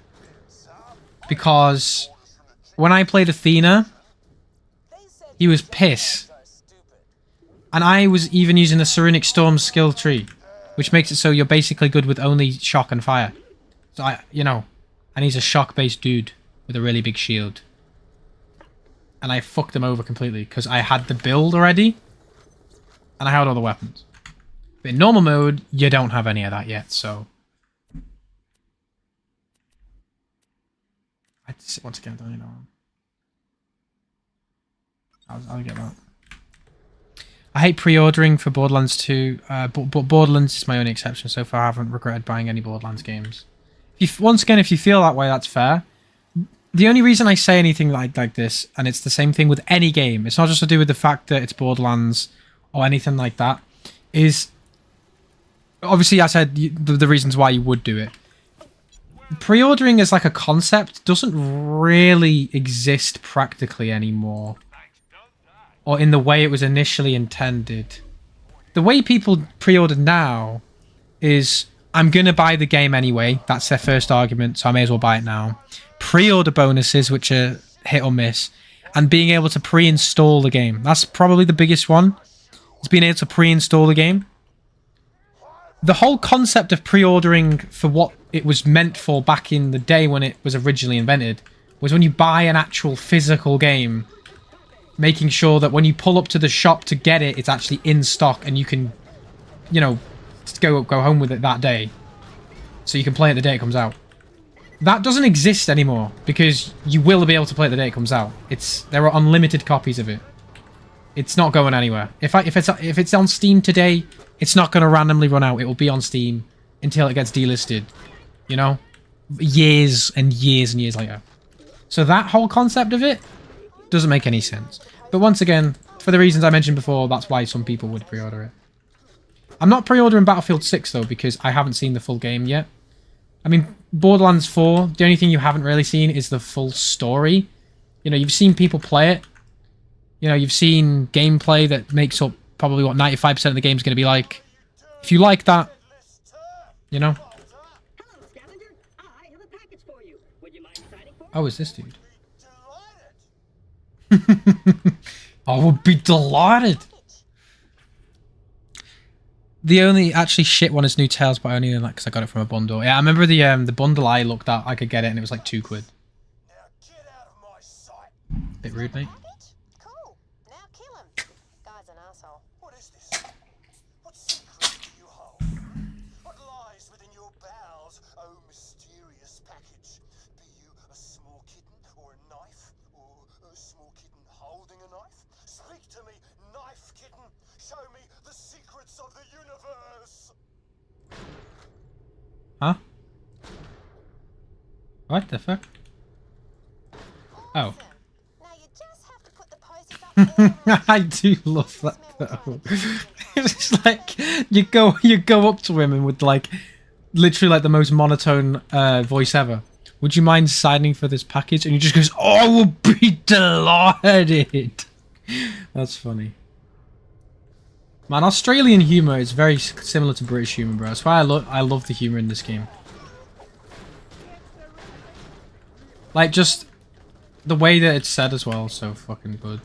Because when I played Athena, he was piss. And I was even using the Serenic Storm skill tree, which makes it so you're basically good with only shock and fire. So you know, and he's a shock-based dude with a really big shield. And I fucked him over completely because I had the build already. And I had all the weapons. But in normal mode, you don't have any of that yet, so... Once again, don't you know? I'll get that. I hate pre-ordering for Borderlands 2, but Borderlands is my only exception. So far, I haven't regretted buying any Borderlands games. Once again, if you feel that way, that's fair. The only reason I say anything like this, and it's the same thing with any game, it's not just to do with the fact that it's Borderlands or anything like that, is... Obviously, I said the reasons why you would do it. Pre-ordering as like a concept doesn't really exist practically anymore. Or in the way it was initially intended. The way people pre-order now is, I'm going to buy the game anyway. That's their first argument, so I may as well buy it now. Pre-order bonuses, which are hit or miss. And being able to pre-install the game. That's probably the biggest one. Is being able to pre-install the game. The whole concept of pre-ordering for what it was meant for back in the day when it was originally invented was when you buy an actual physical game, making sure that when you pull up to the shop to get it, it's actually in stock and you can, you know, go home with it that day. So you can play it the day it comes out. That doesn't exist anymore because you will be able to play it the day it comes out. There are unlimited copies of it. It's not going anywhere. If it's on Steam today, it's not going to randomly run out. It will be on Steam until it gets delisted. You know? Years and years and years later. So that whole concept of it doesn't make any sense. But once again, for the reasons I mentioned before, that's why some people would pre-order it. I'm not pre-ordering Battlefield 6 though, because I haven't seen the full game yet. I mean, Borderlands 4, the only thing you haven't really seen is the full story. You know, you've seen people play it. You know, you've seen gameplay that makes up probably what 95% of the game's going to be like. If you like that, you know. Oh, is this dude? I would be delighted. The only actually shit one is New Tales, but only like because I got it from a bundle. Yeah, I remember the bundle I looked at. I could get it, and it was like £2. Bit rude, mate. Cool. Now kill him. Guy's an asshole. What is this? What secret do you hold? What lies within your bowels, oh mysterious package? Be you a small kitten or a knife? Or a small kitten holding a knife? Speak to me, knife kitten. Show me the secrets of the universe. Huh? What the fuck? Oh. I do love that though. It's like you go up to him and with like literally like the most monotone voice ever. Would you mind signing for this package? And he just goes, "Oh, I will be delighted." That's funny. Man, Australian humor is very similar to British humor, bro. That's why I love the humor in this game. Like just the way that it's said as well, so fucking good.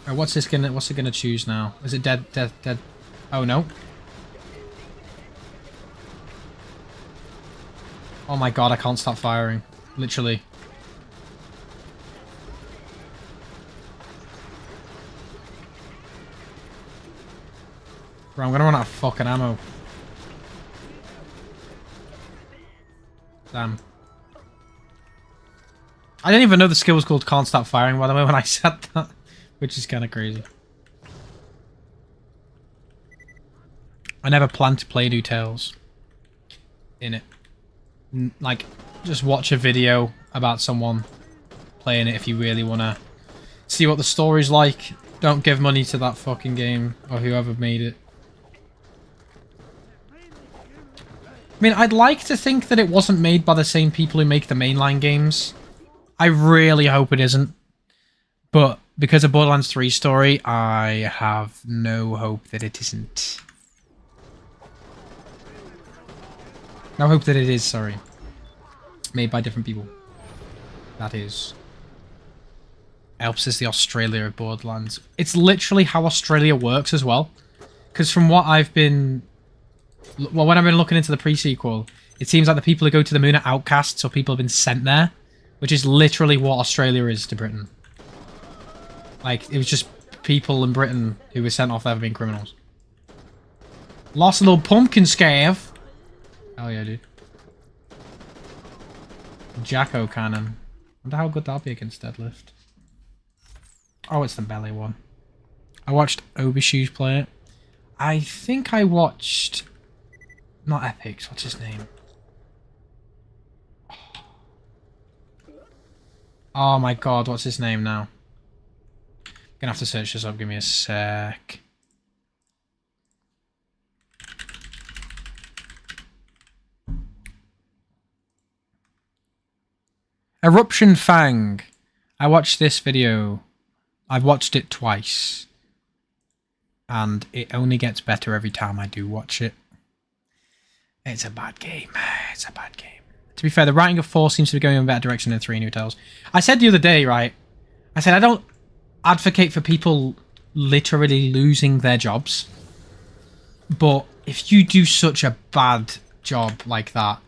Right, what's it gonna choose now? Is it dead? Oh no. Oh my god, I can't stop firing. Literally. Bro, I'm gonna run out of fucking ammo. Damn. I didn't even know the skill was called Can't Stop Firing, by the way, when I said that. Which is kind of crazy. I never planned to play New Tales in it. Like, just watch a video about someone playing it if you really want to see what the story's like. Don't give money to that fucking game or whoever made it. I mean, I'd like to think that it wasn't made by the same people who make the mainline games. I really hope it isn't. But because of Borderlands 3 story, I have no hope that it isn't. No hope that it is, sorry. Made by different people. That is. Alps is the Australia of Borderlands. It's literally how Australia works as well. Because from what I've been... Well, when I've been looking into the pre-sequel, it seems like the people who go to the moon are outcasts or people have been sent there. Which is literally what Australia is to Britain. Like, it was just people in Britain who were sent off there for being criminals. Lost a little pumpkin scav. Hell yeah, dude. Jacko cannon. Wonder how good that'll be against deadlift. Oh, it's the melee one. I watched Obishoes play it. I think I watched... Not Epics, what's his name? Oh my god, what's his name now? Gonna have to search this up, give me a sec. Eruption Fang. I watched this video. I've watched it twice. And it only gets better every time I do watch it. It's a bad game. It's a bad game. To be fair, the writing of 4 seems to be going in a better direction than 3 New Tales. I said the other day, right? I said I don't advocate for people literally losing their jobs. But if you do such a bad job like that,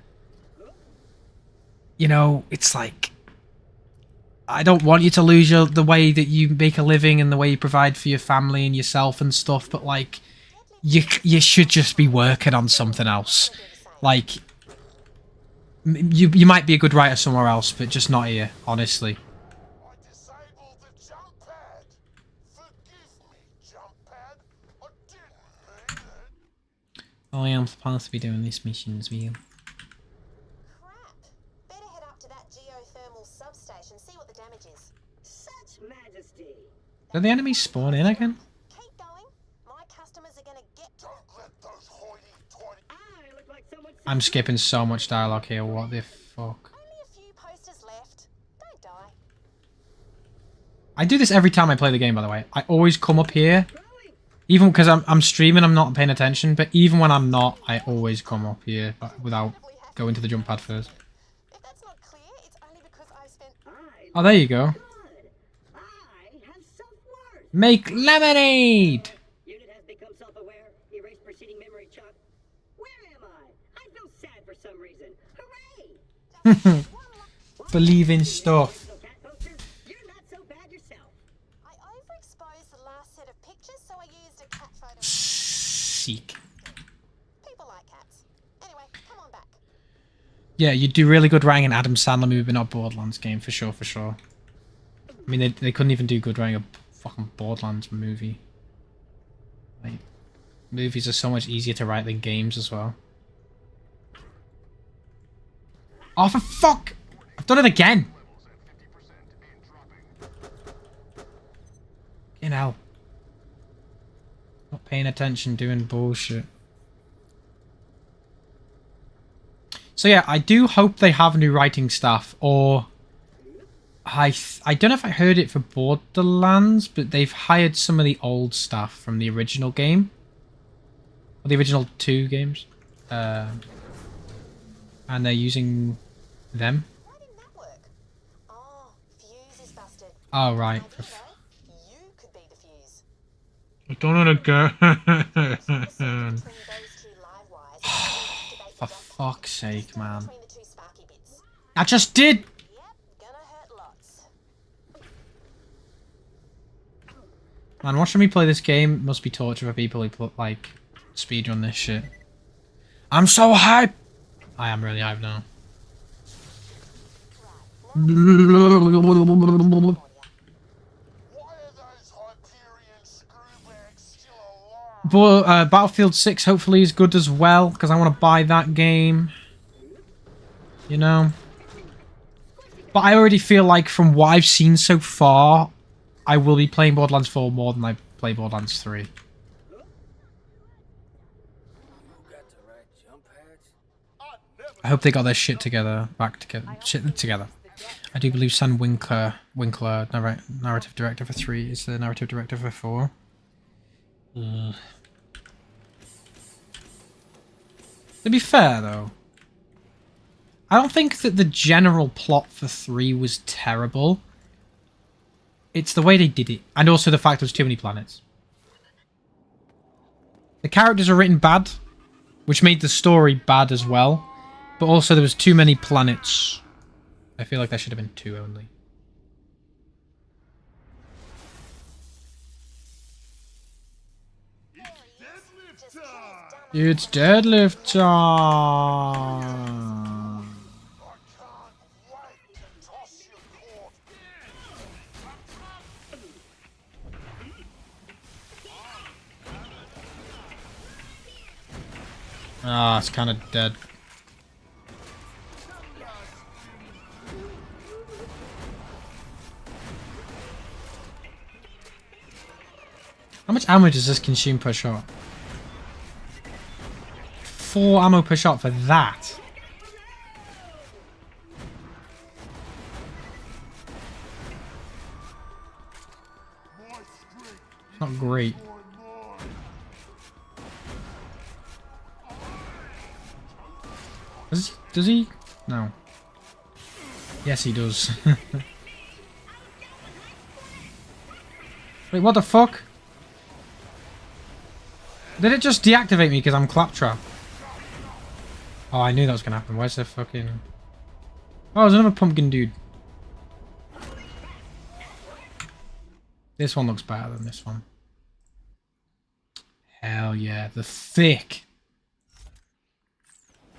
you know, it's like... I don't want you to lose the way that you make a living and the way you provide for your family and yourself and stuff, but like, you should just be working on something else. Like, you might be a good writer somewhere else, but just not here, honestly. I disabled the jump pad. Forgive me, jump pad. I didn't mean it. Oh yeah, I'm supposed to be doing these missions with you. Crap. Better head up to that geothermal substation, see what the damage is. Such majesty. Did the enemies spawn in again? Keep going. My customers are gonna get... Don't let those hoity-toity... I look like someone... I'm skipping so much dialogue here, what the fuck? Only a few posters left. Don't die. I do this every time I play the game, by the way. I always come up here. Even because I'm streaming, I'm not paying attention, but even when I'm not, I always come up here without going to the jump pad first. If that's not clear, it's only because I've spent... Oh, there you go. I have self-worth. Make lemonade! Unit has become self-aware. Erase preceding memory chunk. Where am I? I feel sad for some reason. Hooray! Believe in stuff. Cat posters, you're not so bad yourself. I overexposed the last set of pictures, so I used a cat photo. Seek. People like cats. Anyway, come on back. Yeah, you do really good writing an Adam Sandler movie, but not Borderlands game, for sure, for sure. I mean, they couldn't even do good writing a fucking Borderlands movie. Like, movies are so much easier to write than games as well. Oh, for fuck! I've done it again! You know. Not paying attention, doing bullshit. So yeah, I do hope they have new writing staff, or... I don't know if I heard it for Borderlands, but they've hired some of the old staff from the original game. Or the original 2 games. And they're using them. Why didn't that work? Oh, fuse is busted. Oh, right. You could be the fuse. I've done it again. Between those two live wires, For fuck's sake, man. between the two sparky bits. I just did! Yep, gonna hurt lots. Man, watching me play this game must be torture for people who put, like, speedrun this shit. I'm so hyped! I am really hyped now. Why are those Hyperion screwbags still alive? But Battlefield 6 hopefully is good as well, because I want to buy that game. You know? But I already feel like from what I've seen so far, I will be playing Borderlands 4 more than I play Borderlands 3. I hope they got their shit together, shit together. I do believe Sam Winkler, narrative director for 3, is the narrative director for 4. To be fair, though, I don't think that the general plot for 3 was terrible. It's the way they did it, and also the fact there was too many planets. The characters are written bad, which made the story bad as well, but also there was too many planets. I feel like there should have been 2 only. It's deadlift time! Ah, it's kind of dead. How much ammo does this consume per shot? 4 ammo per shot for that. Not great. Does he? No. Yes, he does. Wait, what the fuck? Did it just deactivate me because I'm claptrap? Oh, I knew that was gonna happen. Where's the fucking... Oh, there's another pumpkin dude. This one looks better than this one. Hell yeah, the thick.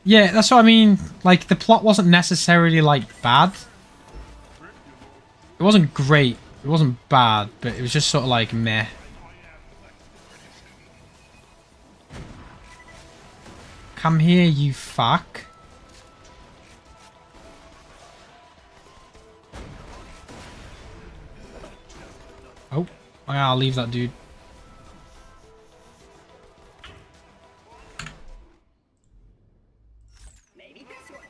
Yeah, that's what I mean. Like, the plot wasn't necessarily, like, bad. It wasn't great. It wasn't bad, but it was just sort of like meh. Come here, you fuck. Oh, yeah, I'll leave that dude. Maybe this one.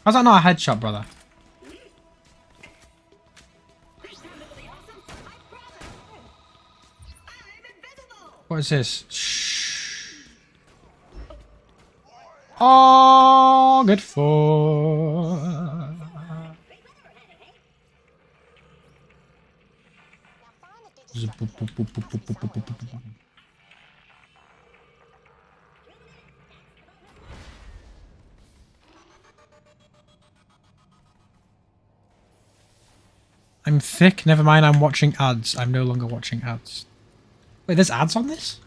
How's that not a headshot, brother? What is this? Shh. Oh, good for. I'm thick. Never mind. I'm watching ads. I'm no longer watching ads. Wait, there's ads on this?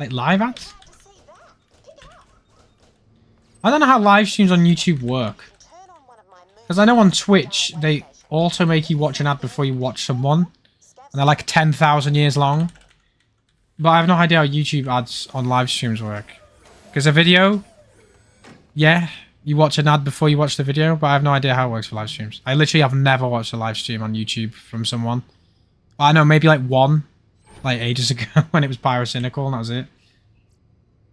Like live ads? I don't know how live streams on YouTube work. Because I know on Twitch, they also make you watch an ad before you watch someone. And they're like 10,000 years long. But I have no idea how YouTube ads on live streams work. Because a video, yeah, you watch an ad before you watch the video. But I have no idea how it works for live streams. I literally have never watched a live stream on YouTube from someone. I know, maybe like one. Like ages ago when it was Pyrocynical and that was it.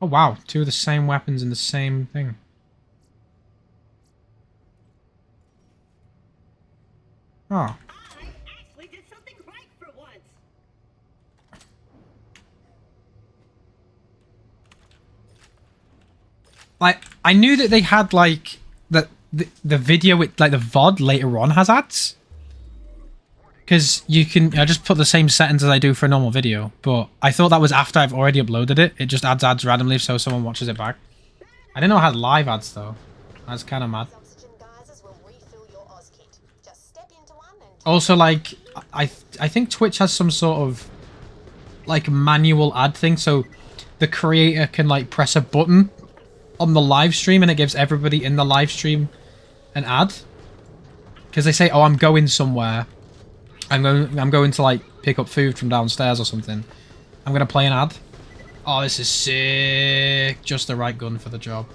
Oh wow, 2 of the same weapons in the same thing. Oh. I actually did something right for once. Like, I knew that they had like the video with like the VOD later on has ads. Because you can, I just put the same settings as I do for a normal video, but I thought that was after I've already uploaded it. It just adds ads randomly so someone watches it back. I didn't know it had live ads though. That's kind of mad. Also, like, I think Twitch has some sort of like manual ad thing, so the creator can like press a button on the live stream and it gives everybody in the live stream an ad. Because they say, oh, I'm going somewhere. I'm going to like pick up food from downstairs or something. I'm going to play an ad. Oh, this is sick. Just the right gun for the job.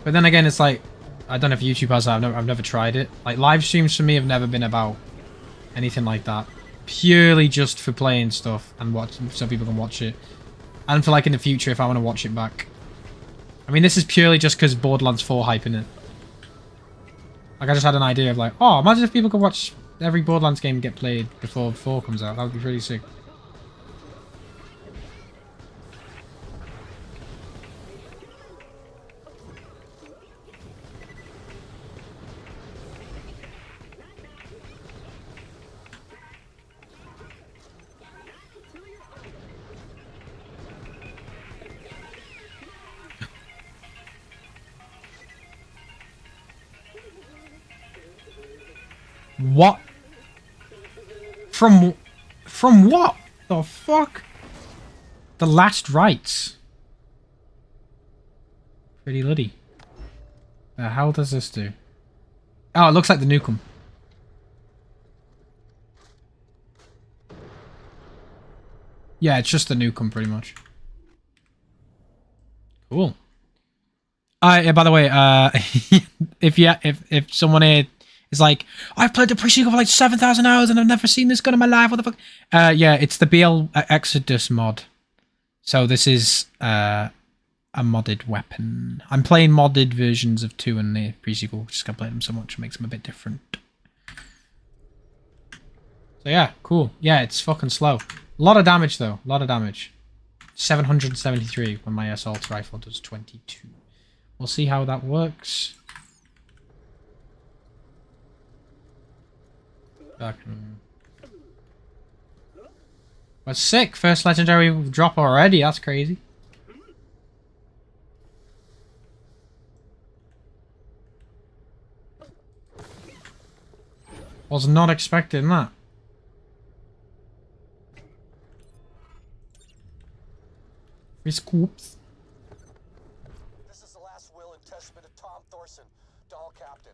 But then again, it's like, I don't know if YouTube has that. I've never tried it. Like, live streams for me have never been about anything like that. Purely just for playing stuff and watch, so people can watch it. And for like in the future if I want to watch it back. I mean, this is purely just because Borderlands 4 hyping it. Like, I just had an idea of like, oh, imagine if people could watch every Borderlands game get played before 4 comes out. That would be pretty sick. What? From what? The fuck? The last rites. Pretty Liddy. The hell does this do? Oh, it looks like the Nukem. Yeah, it's just the Nukem pretty much. Cool. Yeah, by the way, if someone here is like, I've played the pre-sequel for like 7,000 hours and I've never seen this gun in my life, what the fuck? Yeah, it's the BL Exodus mod. So this is a modded weapon. I'm playing modded versions of 2 and the pre-sequel, just gonna play them so much, it makes them a bit different. So yeah, cool. Yeah, it's fucking slow. A lot of damage though, a lot of damage. 773 when my assault rifle does 22. We'll see how that works. Well, sick. First legendary drop already. That's crazy. Was not expecting that. Free scoops. This is the last will and testament of Tom Thorson, Doll Captain.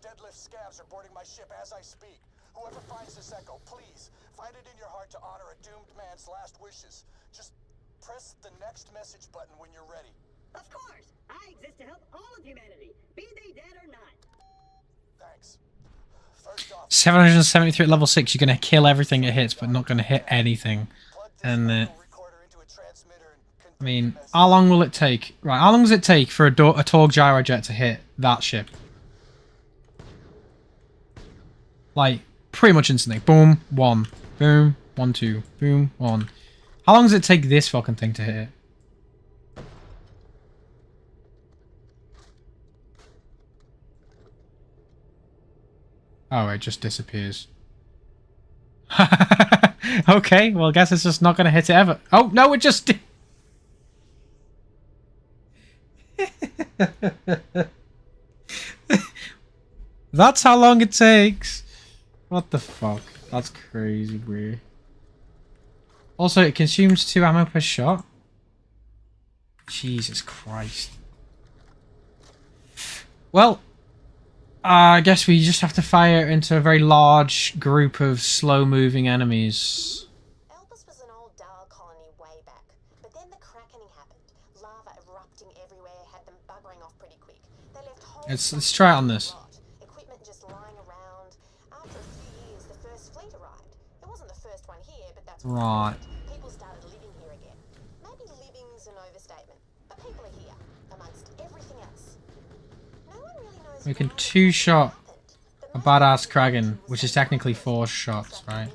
Deadlift scavs are boarding my ship as I speak. Whoever finds this echo, please, find it in your heart to honor a doomed man's last wishes. Just press the next message button when you're ready. Of course! I exist to help all of humanity, be they dead or not. Thanks. First off, 773 at level 6. You're going to kill everything it hits, but not going to hit anything. And I mean, how long will it take? Right, how long does it take for a Torg gyrojet to hit that ship? Like, pretty much instantly. Boom, 1. Boom, 1, 2. Boom, 1. How long does it take this fucking thing to hit it? Oh, it just disappears. Okay, well, I guess it's just not going to hit it ever. Oh, no, it just did. That's how long it takes. What the fuck? That's crazy, bro. Also, it consumes 2 ammo per shot. Jesus Christ. Well, I guess we just have to fire into a very large group of slow-moving enemies. Elpis was an old Dahl colony way back, but then the crackening happened. Lava erupting everywhere had them buggering off pretty quick. They left whole Let's try it on this. equipment just lying around. After a few years, the first fleet arrived. It wasn't the first one here, but that's Right. people started living here again. Maybe living's an overstatement, but people are here amongst everything else. No one really knows. We can 2-shot a badass Kraken, which is technically 4 shots, right?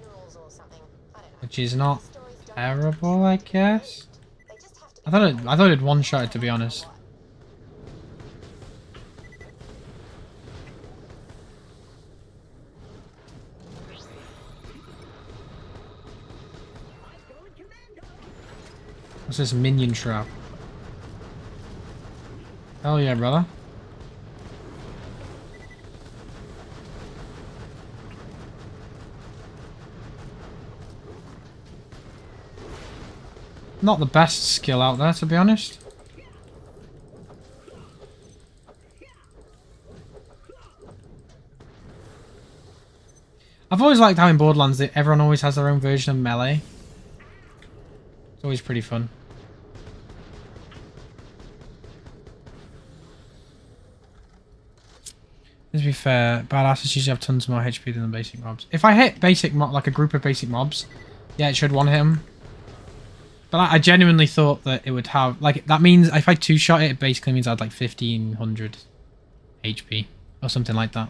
Which is not terrible, I guess. I thought it'd 1-shot it, to be honest. What's this minion trap? Hell yeah, brother. Not the best skill out there, to be honest. I've always liked how in Borderlands that everyone always has their own version of melee. It's always pretty fun. To be fair, badasses usually have tons more HP than the basic mobs. If I hit basic like a group of basic mobs, yeah, it should one-hit them. But I genuinely thought that it would have... Like, that means if I two-shot it, it basically means I had like 1500 HP. Or something like that.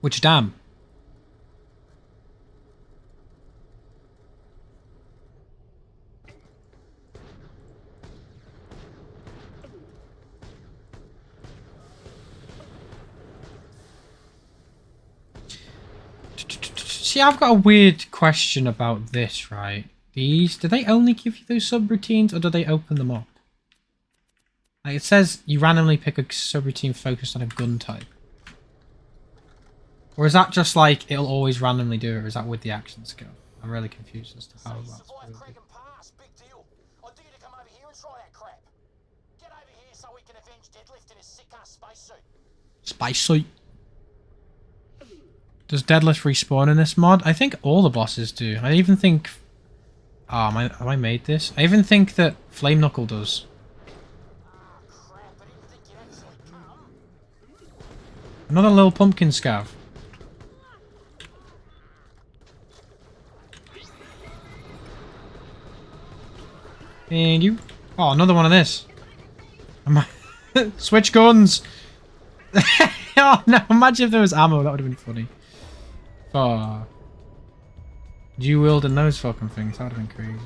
Which, damn. See, I've got a weird question about this, right? These, do they only give you those subroutines, or do they open them up? Like, it says you randomly pick a subroutine focused on a gun type. Or is that just like, it'll always randomly do it, or is that with the action skill? I'm really confused as to how that's working. Big deal. I do you to come over here and try that crap. Get over here so we can avenge Deadlift in his sick-ass spacesuit. Spacesuit. Does Deadlift respawn in this mod? I think all the bosses do. I even think... Oh, have I made this? I even think that Flame Knuckle does. Another little pumpkin scav. And you. Oh, another one of this. Switch guns. Oh no! Imagine if there was ammo. That would have been funny. Oh. Dual wielding those fucking things. That would have been crazy.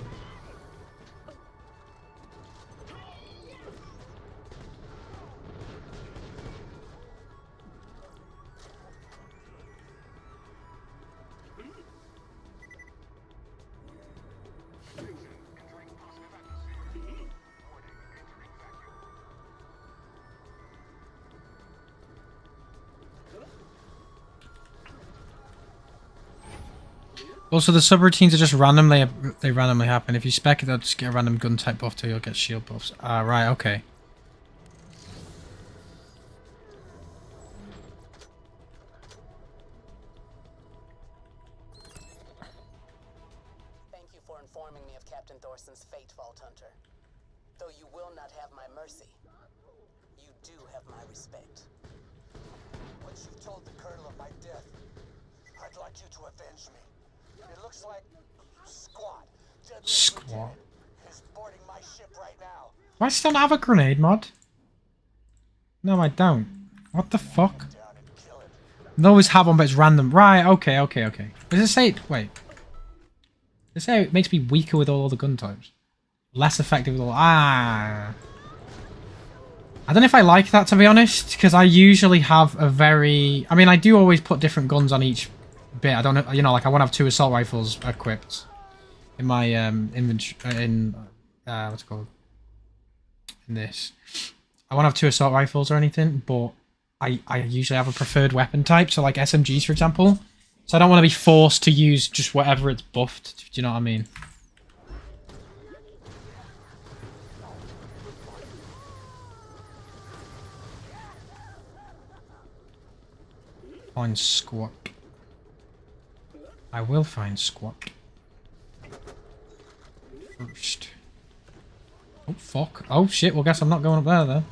Also, the subroutines are just randomly happen. If you spec it, they'll just get a random gun type buff till you'll get shield buffs. Ah, right, okay. Thank you for informing me of Captain Thorson's fate, Vault Hunter. Though you will not have my mercy, you do have my respect. Once you've told the Colonel of my death, I'd like you to avenge me. It looks like Squad. is boarding my ship right now. Do I still have a grenade mod? No, I don't. What the fuck? I always have one, but it's random. Right, okay. Does it say... Wait. Does it say it makes me weaker with all the gun types? Less effective with all... Ah. I don't know if I like that, to be honest, because I usually have a very... I mean, I do always put different guns on each bit. I don't know, you know, like I want to have 2 assault rifles equipped in my inventory, what's it called? In this. I want to have 2 assault rifles or anything, but I usually have a preferred weapon type, so like SMGs, for example. So I don't want to be forced to use just whatever it's buffed. Do you know what I mean? Find squat. I will find squat. First. Oh fuck. Oh shit, well guess I'm not going up there then.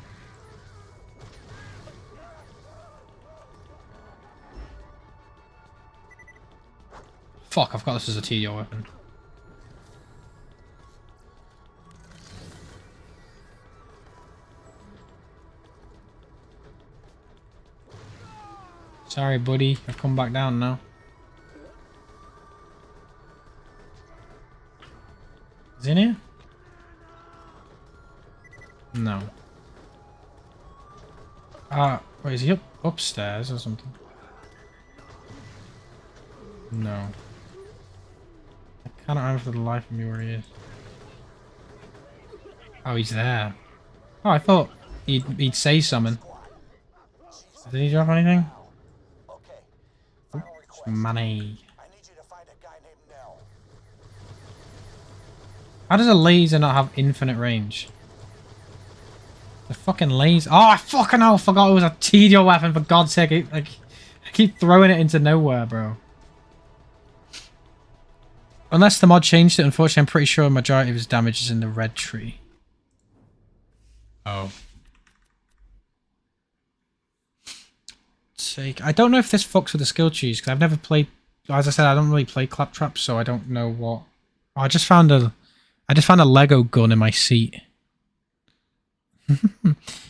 Fuck, I've got this as a TDO weapon. Sorry buddy, I've come back down now. Is he in here? No. Wait, is he upstairs or something? No. I cannot remember for the life of me where he is. Oh, he's there. Oh, I thought he'd say something. Did he drop anything? Oops, money. How does a laser not have infinite range? The fucking laser. Oh, I fucking hell forgot it was a TDO weapon, for God's sake. I keep throwing it into nowhere, bro. Unless the mod changed it, unfortunately, I'm pretty sure a majority of his damage is in the red tree. Oh. Sake. I don't know if this fucks with the skill trees, because I've never played... As I said, I don't really play Claptrap, so I don't know what... Oh, I just found a Lego gun in my seat.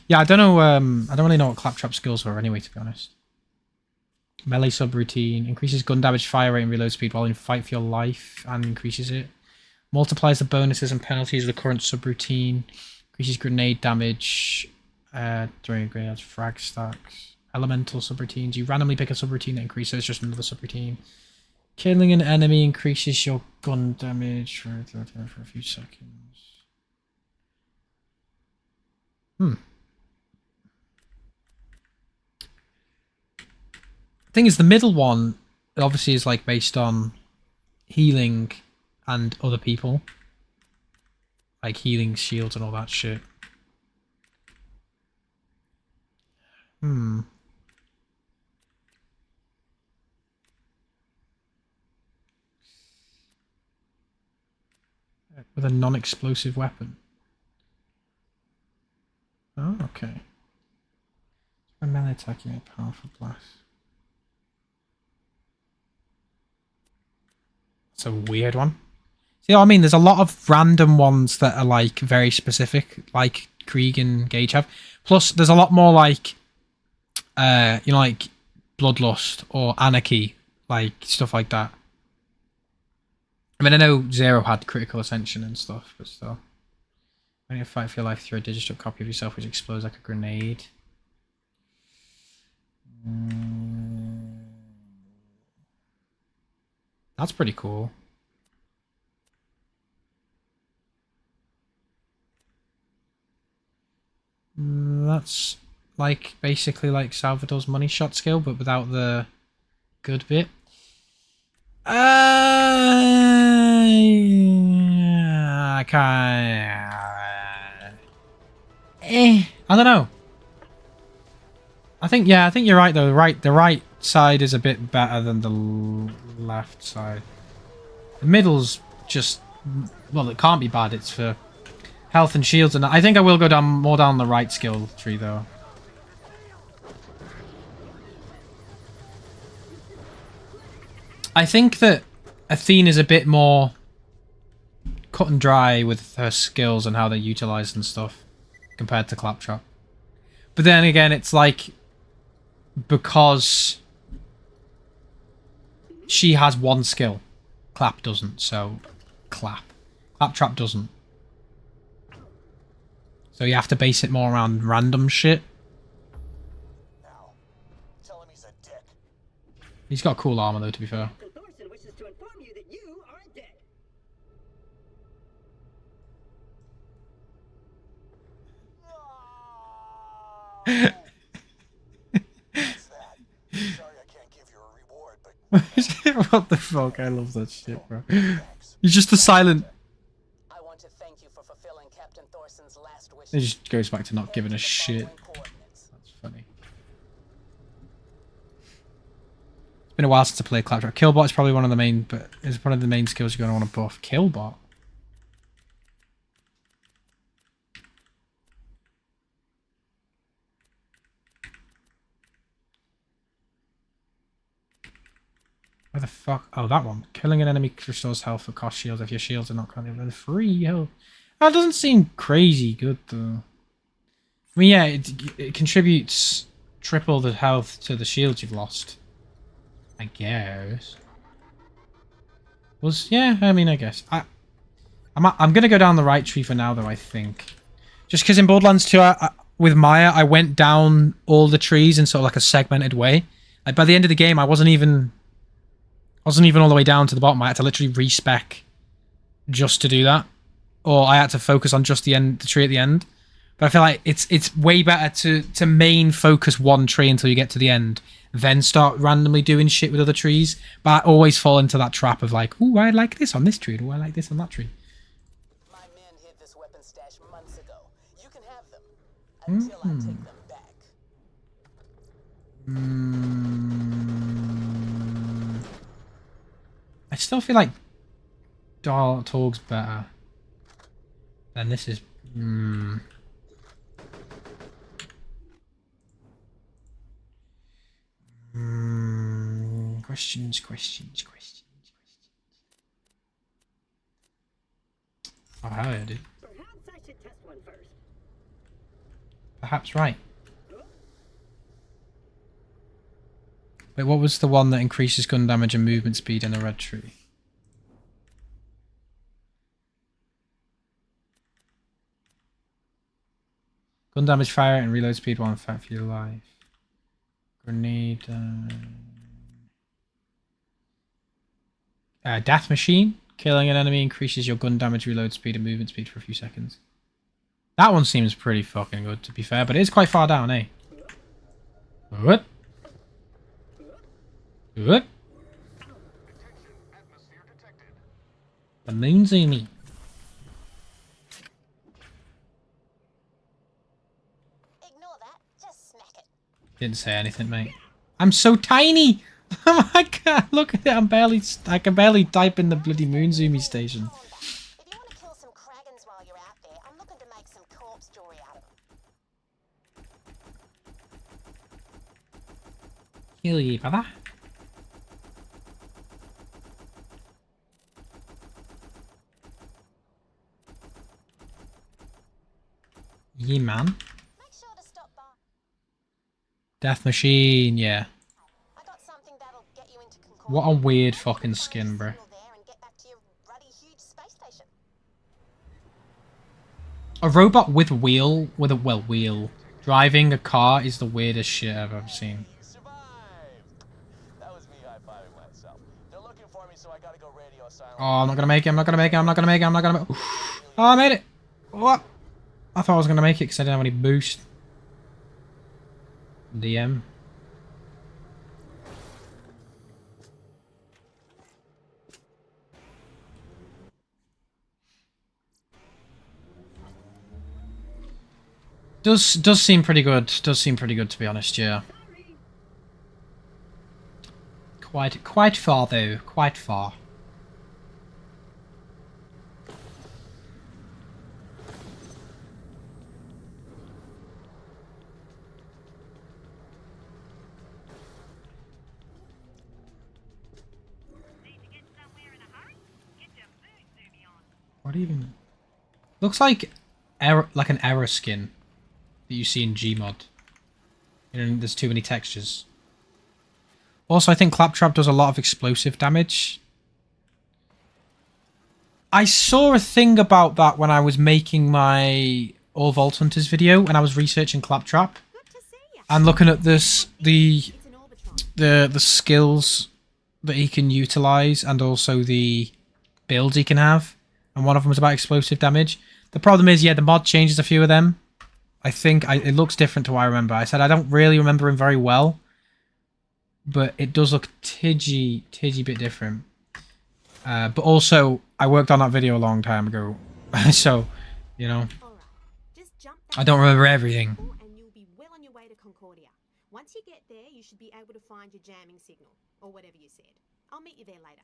Yeah, I don't know, I don't really know what Claptrap skills were anyway, to be honest. Melee subroutine. Increases gun damage, fire rate, and reload speed while in fight for your life, and increases it. Multiplies the bonuses and penalties of the current subroutine. Increases grenade damage. During grenades, frag stacks. Elemental subroutines. You randomly pick a subroutine that increases, so it's just another subroutine. Killing an enemy increases your gun damage for a few seconds. Thing is, the middle one obviously is like based on healing and other people, like healing shields and all that shit. With a non-explosive weapon. Oh, okay. A melee attack, you a powerful blast. It's a weird one. See what I mean? There's a lot of random ones that are like very specific, like Krieg and Gage have. Plus, there's a lot more like, you know, like Bloodlust or Anarchy, like stuff like that. I mean, I know Zero had critical ascension and stuff, but still. When you fight for your life through a digital copy of yourself which explodes like a grenade. That's pretty cool. That's like basically like Salvador's money shot skill, but without the good bit. I can't. I don't know. I think you're right though. The right side is a bit better than the left side. The middle's just, well, it can't be bad. It's for health and shields, and I think I will go more down the right skill tree though. I think that Athene is a bit more cut and dry with her skills and how they're utilized and stuff compared to Claptrap. But then again, it's like because she has one skill, Clap doesn't, so Claptrap doesn't. So you have to base it more around random shit. Now, tell him he's a dick. He's got cool armor though, to be fair. Thorson wishes to inform you that you are a dead. What's that? Sorry I can't give you a reward, but What the fuck? I love that shit, bro. He's just a silent. I want to thank you for fulfilling Captain Thorson's last wish. He just goes back to not giving a shit. That's funny. It's been a while since I played Claptrap. Killbot is probably one of the main, but is one of the main skills you're going to want to buff. Killbot. Where the fuck? Oh, that one. Killing an enemy restores health for cost shields if your shields are not currently free health. That doesn't seem crazy good though. I mean, yeah, it contributes triple the health to the shields you've lost. I guess. Yeah, I mean, I guess. I'm gonna go down the right tree for now though, I think. Just because in Borderlands 2, with Maya, I went down all the trees in sort of like a segmented way. Like by the end of the game, I wasn't even all the way down to the bottom. I had to literally respec just to do that. Or I had to focus on just the tree at the end. But I feel like it's way better to main focus one tree until you get to the end, then start randomly doing shit with other trees. But I always fall into that trap of like, ooh, I like this on this tree, ooh, I like this on that tree. My men hid this weapon stash months ago. You can have them until I take them back. I still feel like Torg's better. Then this is... Questions. Oh, hell yeah, dude. Perhaps I should test one first. Perhaps right. Wait, what was the one that increases gun damage and movement speed in the red tree? Gun damage, fire, and reload speed while fight for your life. Grenade. Death machine. Killing an enemy increases your gun damage, reload speed, and movement speed for a few seconds. That one seems pretty fucking good, to be fair, but it is quite far down, eh? What? What? The moon's me. Ignore that. Just smack it. Didn't say anything, mate. I'm so tiny! Oh my god, look at it, I can barely type in the bloody moon zoomy station. If you want to kill some Kragans while you're out there, I'm looking to make some corpse jewelry out of them. Kill ye, brother. Ye, man. Make sure to stop by. Death machine, yeah. I got something that'll get you into Concordia. What a weird fucking skin, bro. There and get back to your ruddy huge space station. A robot with wheel driving a car is the weirdest shit I've ever seen. Survived. That was me high-fiving myself. They're looking for me, so I gotta go radio silent. Oh, I'm not gonna make it. Oh, I made it. What? I thought I was gonna make it because I didn't have any boost. DM. Does seem pretty good. Does seem pretty good, to be honest. Yeah. Quite far though. Quite far. What even? Looks like an error skin that you see in Gmod. You know, there's too many textures. Also, I think Claptrap does a lot of explosive damage. I saw a thing about that when I was making my All Vault Hunters video, when I was researching Claptrap and looking at this, the skills that he can utilize and also the builds he can have. And one of them was about explosive damage. The problem is, yeah, the mod changes a few of them. I think it looks different to what I remember. I said I don't really remember him very well. But it does look tidgy bit different. But also, I worked on that video a long time ago. So, you know, I don't remember everything. And you'll be well on your way to Concordia. Once you get there, you should be able to find your jamming signal, or whatever you said. I'll meet you there later.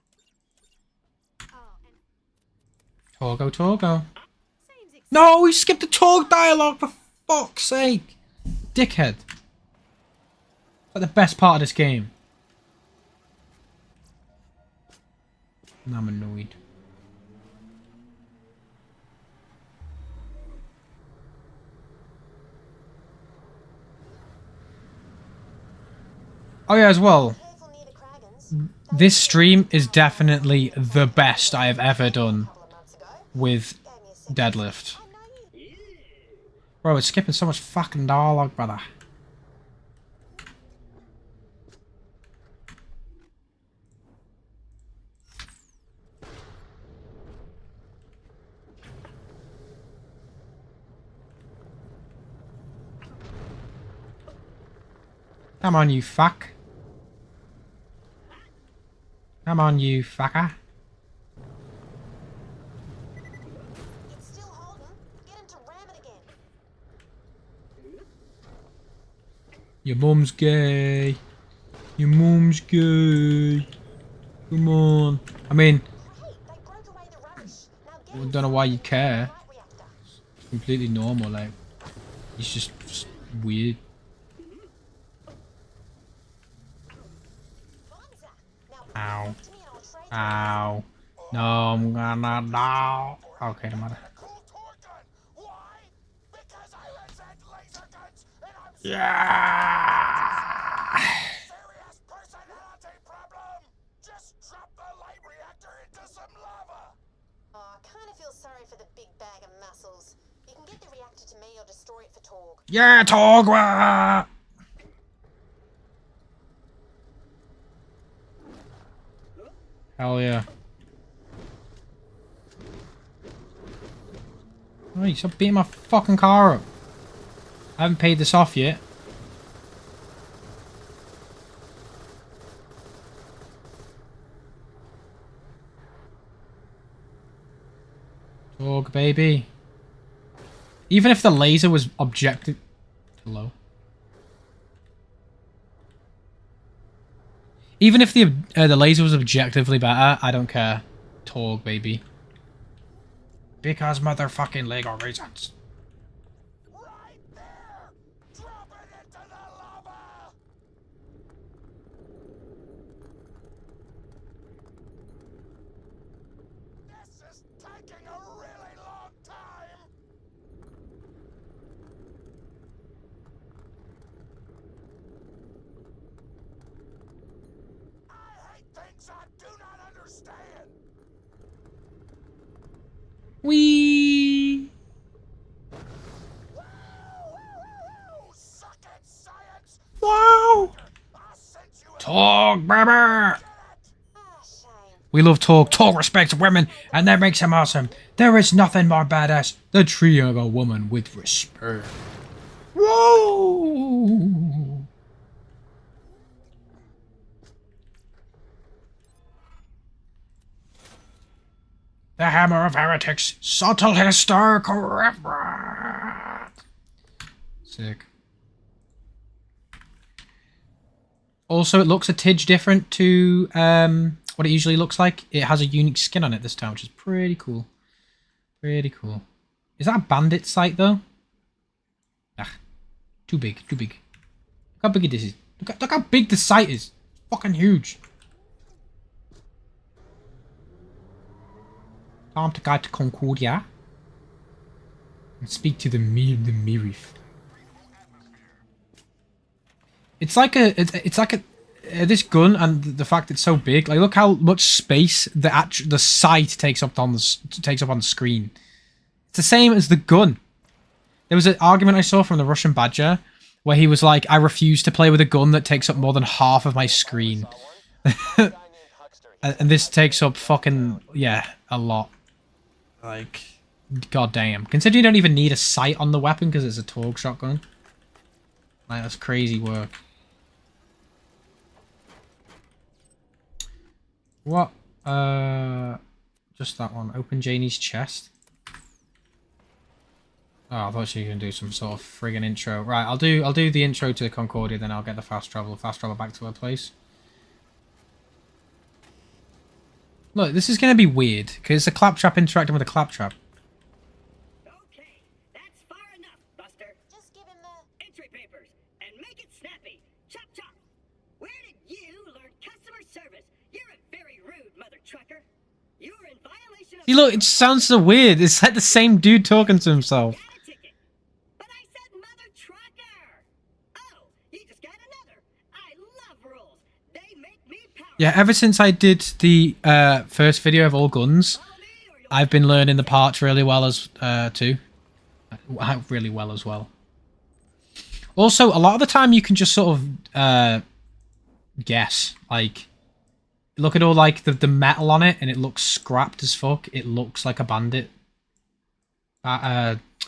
Oh, and Torgo. No, he skipped the Torg dialogue, for fuck's sake. Dickhead. Like the best part of this game. And I'm annoyed. Oh yeah, as well. This stream is definitely the best I have ever done with deadlift. Bro, it's skipping so much fucking dialogue, brother. Come on, you fuck. Come on, you fucker. It's still holding. Get him to ram it again. Your mum's gay. Your mum's gay. Come on. I mean, I don't know why you care. It's completely normal, like. It's just weird. Ow. Ow. No, I'm gonna die. Okay, no matter. Yeah. Oh, I kind of feel sorry for the big bag of muscles. You can get the reactor to me or destroy it for Torg. Yeah, Torg. Hell yeah. Hey, stop beating my fucking car up. I haven't paid this off yet. Torg, baby. Even if the laser was objective... Hello? Even if the laser was objectively better, I don't care. Torg, baby. Because motherfucking Lego reasons. Right there! Drop it into the lava! This is taking a really long time! I hate things I do not understand! Whee! Wow! Talk, baby! We love talk. Talk respects women, and that makes him awesome. There is nothing more badass than treating a woman with respect. Whoa! The Hammer of Heretics. Subtle historical reference. Sick. Also, it looks a tidge different to what it usually looks like. It has a unique skin on it this time, which is pretty cool. Pretty cool. Is that a bandit site, though? Ah, too big, too big. Look how big this is. Look how big the site is. Fucking huge. Time to go to Concordia and speak to the Mirif. It's like this gun, and the fact it's so big. Like, look how much space the sight takes up on the screen. It's the same as the gun. There was an argument I saw from the Russian Badger where he was like, "I refuse to play with a gun that takes up more than half of my screen," and this takes up fucking a lot. Like, goddamn. Considering you don't even need a sight on the weapon because it's a Torg shotgun. Like, that's crazy work. What? Just that one. Open Janie's chest. Oh, I thought she was gonna do some sort of friggin' intro. Right, I'll do the intro to the Concordia, then I'll get the fast travel back to her place. Look, this is gonna be weird because it's a claptrap interacting with a claptrap. Okay, that's far enough, Buster. Just give him the entry papers and make it snappy. Chop chop. Where did you learn customer service? You're a very rude mother trucker. You're in violation of... See, look, it sounds so weird. It's like the same dude talking to himself. But I said mother trucker. Oh, you just got another. I love rules. They make me powerful. Yeah, ever since I did the first video of all guns, I've been learning the parts really well as too. Really well as well. Also, a lot of the time you can just sort of guess. Like, look at all like the metal on it, and it looks scrapped as fuck. It looks like a bandit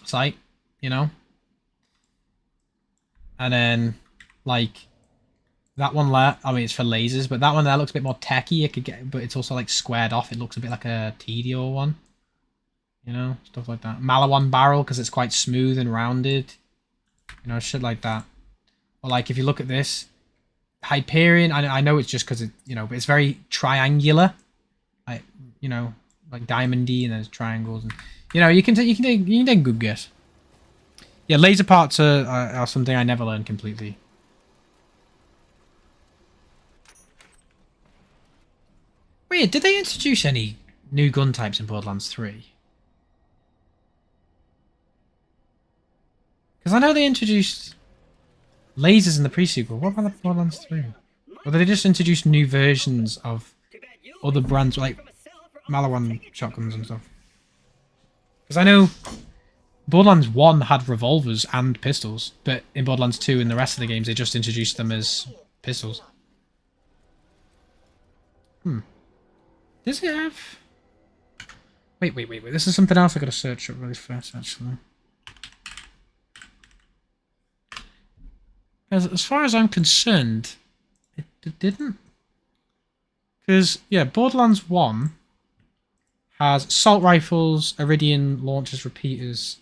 site, you know. And then like that one there, I mean, it's for lasers, but that one there looks a bit more techy. It could get, but it's also like squared off. It looks a bit like a TDO one, you know, stuff like that. Malawan barrel because it's quite smooth and rounded, you know, shit like that. Or like if you look at this Hyperion, I know it's just because it, you know, but it's very triangular. You know, like diamondy, and there's triangles, and you can take a good guess. Yeah, laser parts are something I never learned completely. Weird, did they introduce any new gun types in Borderlands 3? Because I know they introduced lasers in the pre-sequel. What about the Borderlands 3? Or did they just introduce new versions of other brands, like Malawan shotguns and stuff? Because I know Borderlands 1 had revolvers and pistols, but in Borderlands 2 and the rest of the games, they just introduced them as pistols. Does it have... Wait. This is something else I gotta search up really fast, actually. As far as I'm concerned, it didn't. Because, yeah, Borderlands 1 has assault rifles, Iridian launchers, repeaters,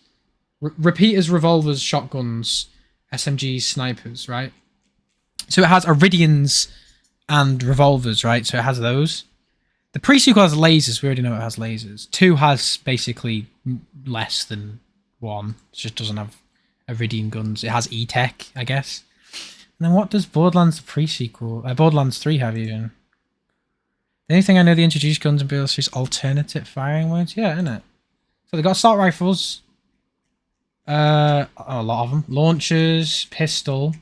revolvers, shotguns, SMGs, snipers, right? So it has Iridians and revolvers, right? So it has those. The pre-sequel has lasers. We already know it has lasers. 2 has basically less than 1. It just doesn't have Iridian guns. It has E-Tech, I guess. And then what does Borderlands pre-sequel... Borderlands 3 have even? The only thing I know they introduced guns and builds is alternative firing modes. Yeah, isn't it? So they got assault rifles. A lot of them. Launchers, pistol.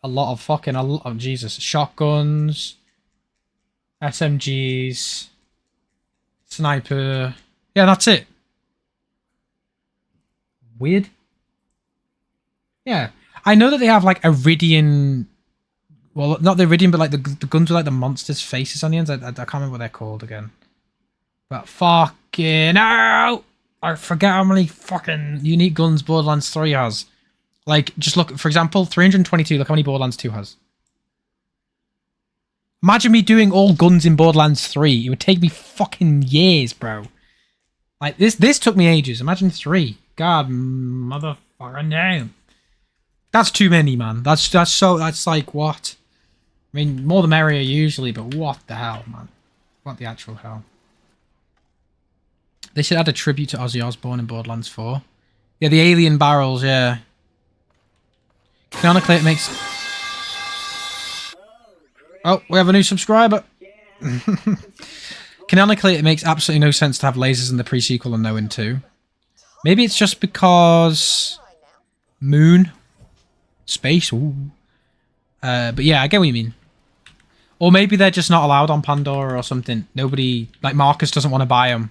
A lot of fucking... Oh, Jesus. Shotguns. SMGs. Sniper. Yeah, that's it. Weird. Yeah. I know that they have like Iridian... Well, not the Iridian, but like the guns with like the monsters' faces on the ends. I can't remember what they're called again. But fucking hell! I forget how many fucking unique guns Borderlands 3 has. Like, just look, for example, 322. Look how many Borderlands 2 has. Imagine me doing all guns in Borderlands 3. It would take me fucking years, bro. Like, this took me ages. Imagine 3. God, motherfucking damn. That's too many, man. That's like, what? I mean, more the merrier usually, but what the hell, man? What the actual hell? They should add a tribute to Ozzy Osbourne in Borderlands 4. Yeah, the alien barrels, yeah. Canonically, it makes... Oh, we have a new subscriber. Canonically, it makes absolutely no sense to have lasers in the pre-sequel and no in 2. Maybe it's just because... Moon. Space, ooh. But yeah, I get what you mean. Or maybe they're just not allowed on Pandora or something. Nobody... Like, Marcus doesn't want to buy them.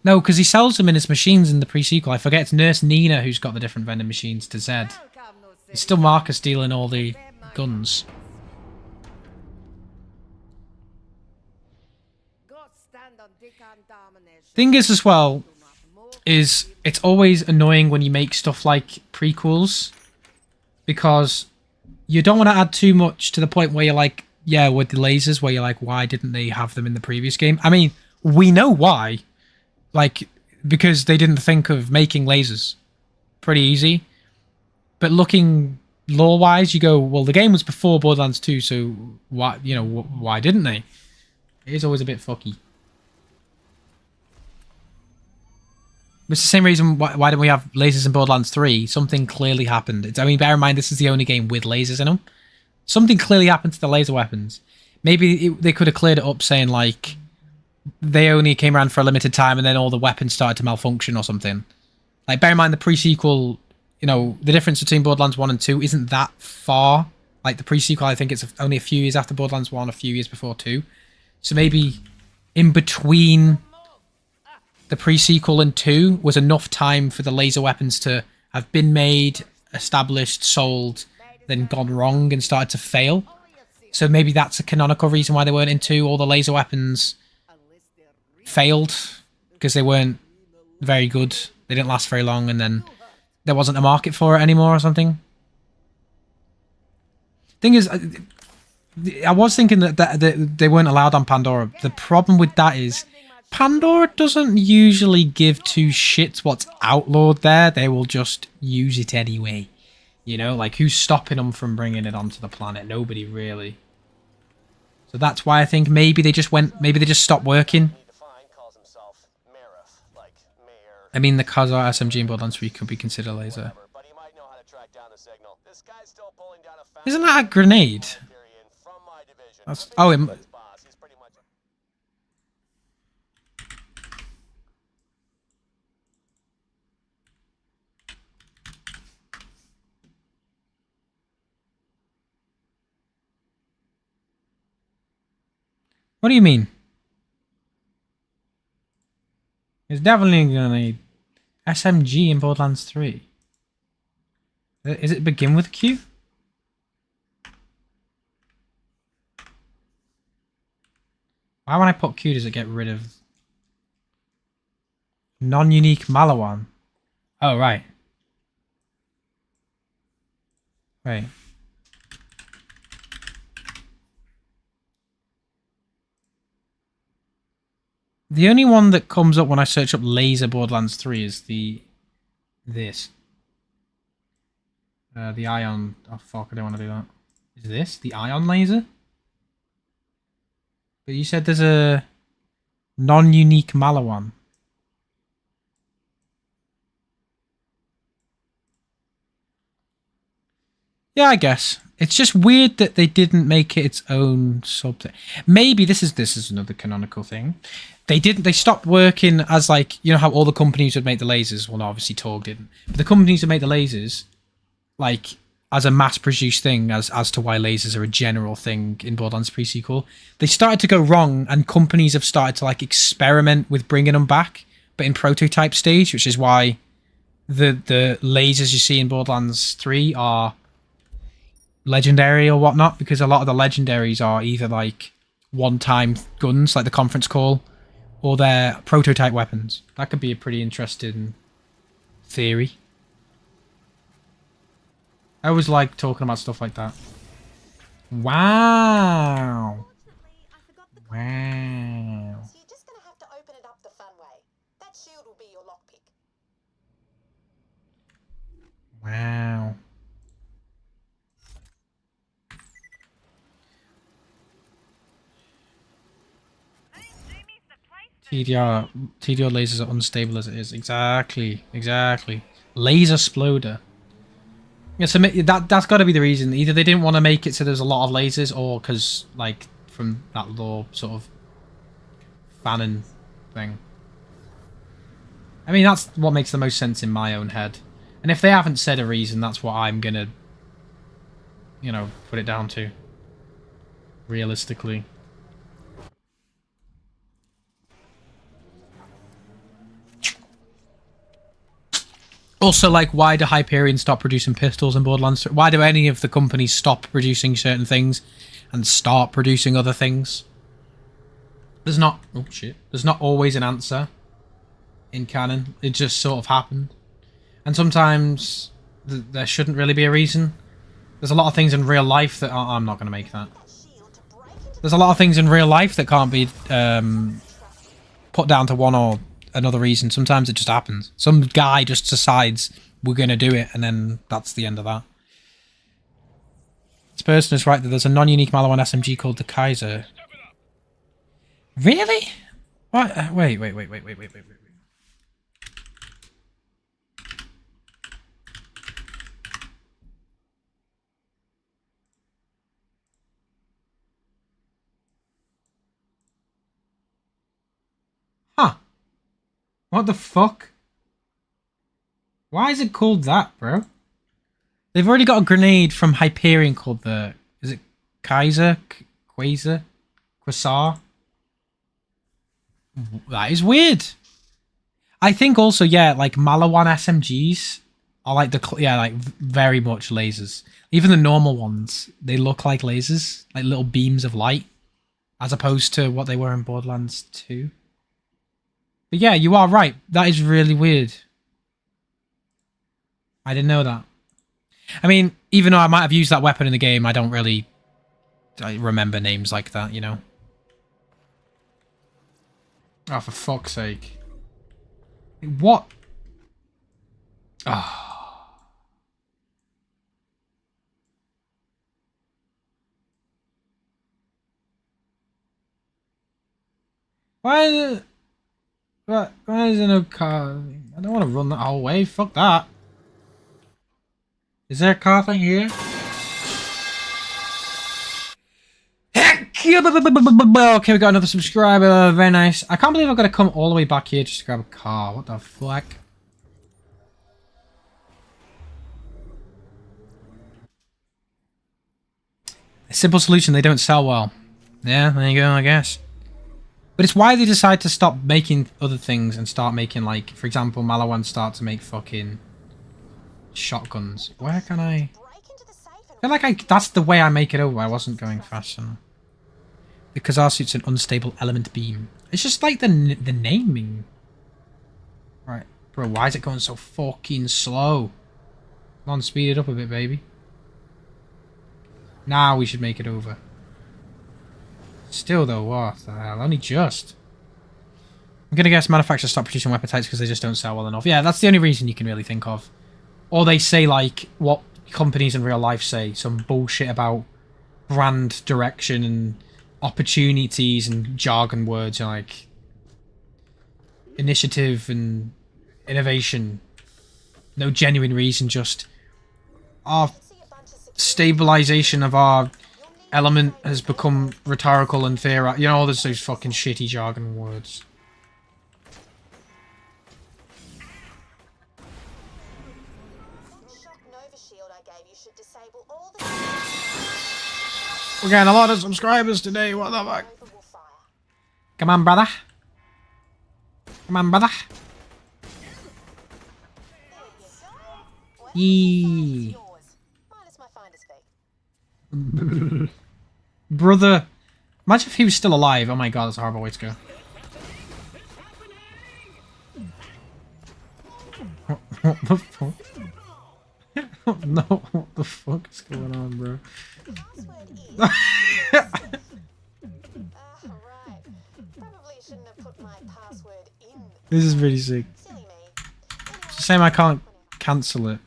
No, because he sells them in his machines in the pre-sequel. I forget it's Nurse Nina who's got the different vending machines to Zed. It's still Marcus dealing all the guns. Thing is, as well, is it's always annoying when you make stuff like prequels. Because you don't want to add too much to the point where you're like, yeah, with the lasers, where you're like, why didn't they have them in the previous game? I mean, we know why. Like, because they didn't think of making lasers. Pretty easy. But looking lore-wise, you go, well, the game was before Borderlands 2, so why, why didn't they? It is always a bit fucky. It's the same reason why don't we have lasers in Borderlands 3? Something clearly happened. I mean, bear in mind, this is the only game with lasers in them. Something clearly happened to the laser weapons. Maybe they could have cleared it up saying, like, they only came around for a limited time and then all the weapons started to malfunction or something. Like, bear in mind, the pre-sequel, the difference between Borderlands 1 and 2 isn't that far. Like, the pre-sequel, I think it's only a few years after Borderlands 1, a few years before 2. So maybe in between the pre-sequel and 2 was enough time for the laser weapons to have been made, established, sold, then gone wrong and started to fail. So maybe that's a canonical reason why they weren't in 2. All the laser weapons failed because they weren't very good. They didn't last very long, and then there wasn't a market for it anymore or something. Thing is, I was thinking that they weren't allowed on Pandora. The problem with that is Pandora doesn't usually give two shits what's outlawed there. They will just use it anyway. Like, who's stopping them from bringing it onto the planet? Nobody, really. So that's why I think maybe they just stopped working. I mean, the Khazar SMG in Borderlands 3 could be considered a laser. Whatever, but he might know how to track down the signal. This guy's still pulling down a Isn't that a grenade? Hyperion from my division. That's, But oh, maybe it, his boss. He's pretty much what do you mean? It's definitely a grenade. SMG in Borderlands 3. Is it begin with Q? Why when I put Q does it get rid of non-unique Malawan? Oh, right. Right. The only one that comes up when I search up laser Borderlands 3 is this. The ion. Oh fuck! I don't want to do that. Is this the ion laser? But you said there's a non-unique Malawan. Yeah, I guess it's just weird that they didn't make it its own subthing. Maybe this is another canonical thing. They stopped working as, like, you know how all the companies would make the lasers. Well, no, obviously Torg didn't, but the companies that make the lasers, like, as a mass-produced thing, as to why lasers are a general thing in Borderlands pre-sequel, they started to go wrong, and companies have started to, like, experiment with bringing them back, but in prototype stage, which is why the lasers you see in Borderlands 3 are legendary or whatnot, because a lot of the legendaries are either, like, one-time guns, like the conference call, or they're prototype weapons. That could be a pretty interesting theory. I always like talking about stuff like that. Wow. Wow. So you're just gonna have to open it up the fun way. That shield will be your lockpick. Wow. TDR lasers are unstable as it is. Exactly. Laser Sploder. Yeah, so that's got to be the reason. Either they didn't want to make it so there's a lot of lasers, or because, like, from that lore sort of fanon thing. I mean, that's what makes the most sense in my own head. And if they haven't said a reason, that's what I'm gonna, you know, put it down to. Realistically. Also, like, why do Hyperion stop producing pistols in Borderlands 3? Why do any of the companies stop producing certain things and start producing other things? There's not... Oh, shit. There's not always an answer in canon. It just sort of happened. And sometimes there shouldn't really be a reason. There's a lot of things in real life that... I'm not going to make that. There's a lot of things in real life that can't be put down to one or another reason. Sometimes it just happens. Some guy just decides we're going to do it, and then that's the end of that. This person is right that there's a non-unique Malawan SMG called the Kaiser. Really? What? Wait. Huh. What the fuck? Why is it called that, bro? They've already got a grenade from Hyperion called the... Is it Kaiser? Quasar? Quasar? That is weird. I think also, yeah, like, Malawan SMGs are like like very much lasers. Even the normal ones, they look like lasers. Like little beams of light. As opposed to what they were in Borderlands 2. But yeah, you are right. That is really weird. I didn't know that. I mean, even though I might have used that weapon in the game, I don't really remember names like that, you know? Oh, for fuck's sake. What? Oh. Why is it... Why is there no car? don't want to run that whole way. Fuck that. Is there a car thing here? Okay, we got another subscriber. Very nice. I can't believe I've got to come all the way back here just to grab a car. What the fuck? A simple solution, they don't sell well. Yeah, there you go, I guess. But it's why they decide to stop making other things and start making, like, for example, Malawan start to make fucking shotguns. Where can I feel like that's the way I make it over. I wasn't going fast enough. Because our suit's an unstable element beam. It's just like the naming. Right. Bro, why is it going so fucking slow? Come on, speed it up a bit, baby. Now we should make it over. Still though, what the hell? Only just. I'm gonna guess manufacturers stop producing weapon types because they just don't sell well enough. Yeah, that's the only reason you can really think of. Or they say like what companies in real life say. Some bullshit about brand direction and opportunities and jargon words like initiative and innovation. No genuine reason, just our stabilization of our element has become rhetorical and theoretical. You know, all those fucking shitty jargon words. We're getting a lot of subscribers today, what the fuck? Come on, brother. Come on, brother. Yee. Brother. Imagine if he was still alive. Oh my god, that's a horrible way to go. What the fuck? No, what the fuck is going on, bro? This is really sick. It's the same, I can't cancel it.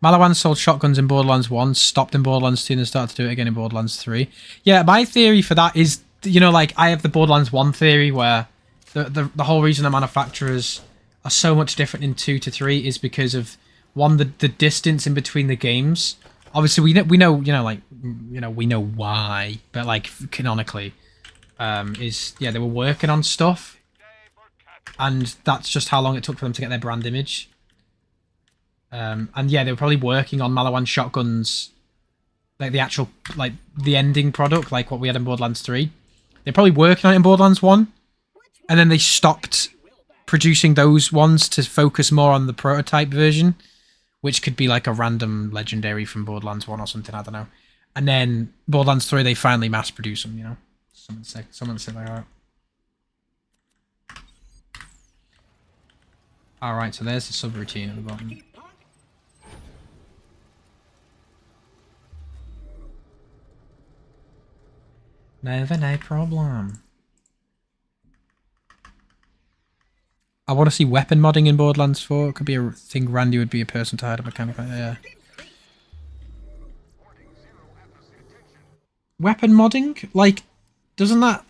Malawan sold shotguns in Borderlands 1, stopped in Borderlands 2, and then started to do it again in Borderlands 3. Yeah, my theory for that is, you know, like, I have the Borderlands 1 theory where the whole reason the manufacturers are so much different in 2 to 3 is because of, one, the distance in between the games. Obviously, we know, you know, like, you know, we know why, but, like, canonically, is, yeah, they were working on stuff, and that's just how long it took for them to get their brand image. And yeah, they were probably working on Malawan shotguns, like the actual, like the ending product, like what we had in Borderlands 3. They're probably working on it in Borderlands 1, and then they stopped producing those ones to focus more on the prototype version, which could be like a random legendary from Borderlands 1 or something, I don't know. And then Borderlands 3, they finally mass produce them, you know? Someone said like that. Alright, so there's the subroutine at the bottom. Never no problem. I want to see weapon modding in Borderlands 4. It could be a thing. Randy would be a person to hide a mechanic. Yeah. Weapon modding? Like, doesn't that...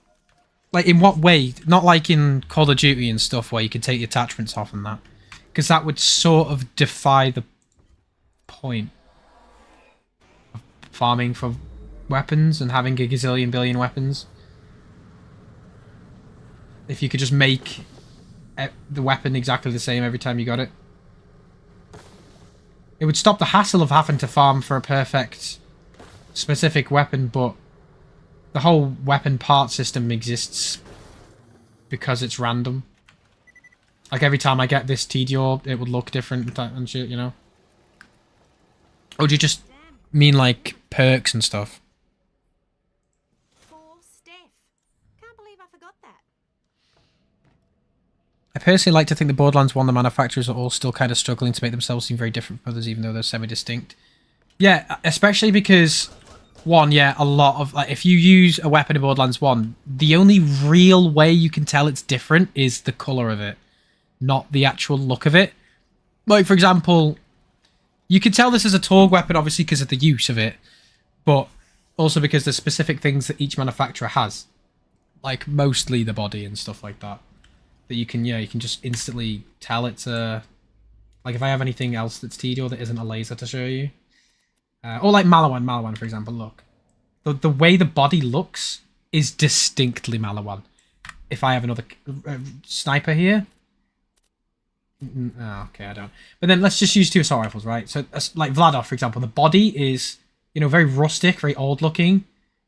Like, in what way? Not like in Call of Duty and stuff where you can take the attachments off and that. Because that would sort of defy the point of farming for weapons and having a gazillion billion weapons. If you could just make the weapon exactly the same every time you got it. It would stop the hassle of having to farm for a perfect specific weapon, but the whole weapon part system exists because it's random. Like every time I get this TDO, it would look different and shit, you know? Or do you just mean like perks and stuff? I personally like to think the Borderlands 1, the manufacturers are all still kind of struggling to make themselves seem very different from others, even though they're semi-distinct. Yeah, especially because, one, yeah, a lot of... like, if you use a weapon in Borderlands 1, the only real way you can tell it's different is the colour of it, not the actual look of it. Like, for example, you can tell this is a Torg weapon, obviously, because of the use of it, but also because there's specific things that each manufacturer has. Like, mostly the body and stuff like that. that you can, you can just instantly tell it's a... Like, if I have anything else that's TDO that isn't a laser to show you. Or like Malawan, for example, look. The way the body looks is distinctly Malawan. If I have another sniper here... Oh, okay, I don't. But then let's just use 2 assault rifles, right? So, like Vladov, for example, the body is, very rustic, very old-looking.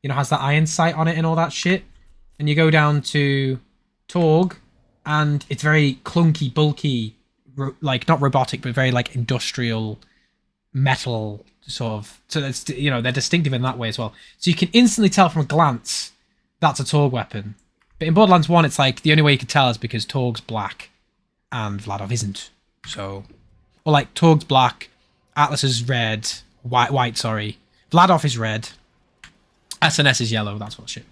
Has that iron sight on it and all that shit. And you go down to Torg, and it's very clunky, bulky, like, not robotic, but very, like, industrial metal sort of. So that's, they're distinctive in that way as well. So you can instantly tell from a glance that's a Torg weapon. But in Borderlands 1, it's like the only way you can tell is because Torg's black and Vladov isn't. So, or like Torg's black, Atlas is red, white, sorry. Vladov is red. SNS is yellow, that sort of shit.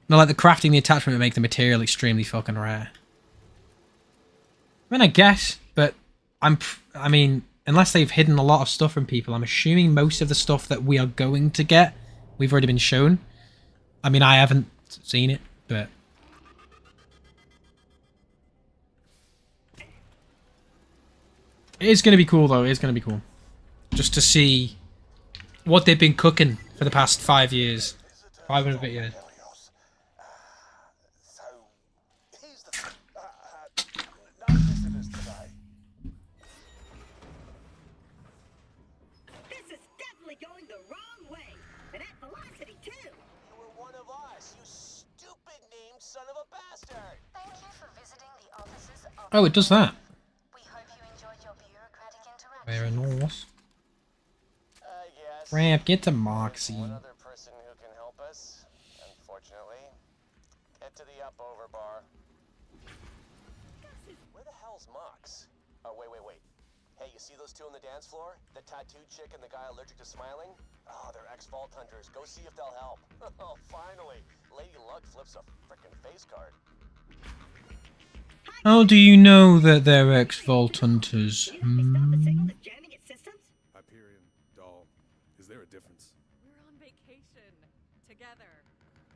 No, like the crafting, the attachment would make the material extremely fucking rare. I mean, I guess, but I mean, unless they've hidden a lot of stuff from people, I'm assuming most of the stuff that we are going to get, we've already been shown. I mean, I haven't seen it, but... It is going to be cool, though. It is going to be cool. Just to see what they've been cooking for the past 5 years. 5 and a bit years. Oh, it does that. Very nice. Ramp, get to Moxie. One other person who can help us, unfortunately. Head to the up over bar. Where the hell's Mox? Oh, wait. Hey, you see those two on the dance floor? The tattooed chick and the guy allergic to smiling? Oh, they're ex-Vault Hunters. Go see if they'll help. Oh, finally. Lady Luck flips a frickin' face card. How do you know that they're ex-Vault Hunters? Hyperion, doll. Is there a difference? We're on vacation. Together.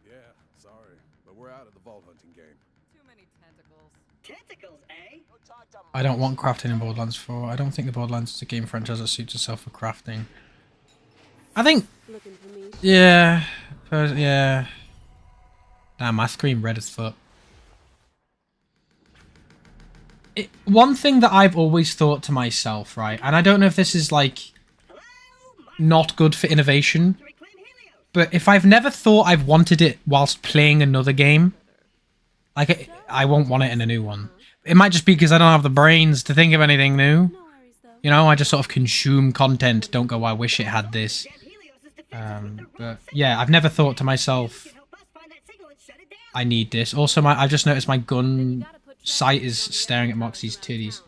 Yeah, sorry. But we're out of the vault hunting game. Too many tentacles. Tentacles, eh? I don't want crafting in Borderlands 4. I don't think the Borderlands is a game franchise that suits itself for crafting. I think... Yeah. Yeah. Damn, my screen red as fuck. One thing that I've always thought to myself, right, and I don't know if this is, like, not good for innovation, but if I've never thought I've wanted it whilst playing another game, like, I won't want it in a new one. It might just be because I don't have the brains to think of anything new. I just sort of consume content, don't go, I wish it had this. But, yeah, I've never thought to myself, I need this. Also, I've just noticed my gun... sight is staring at Moxie's titties.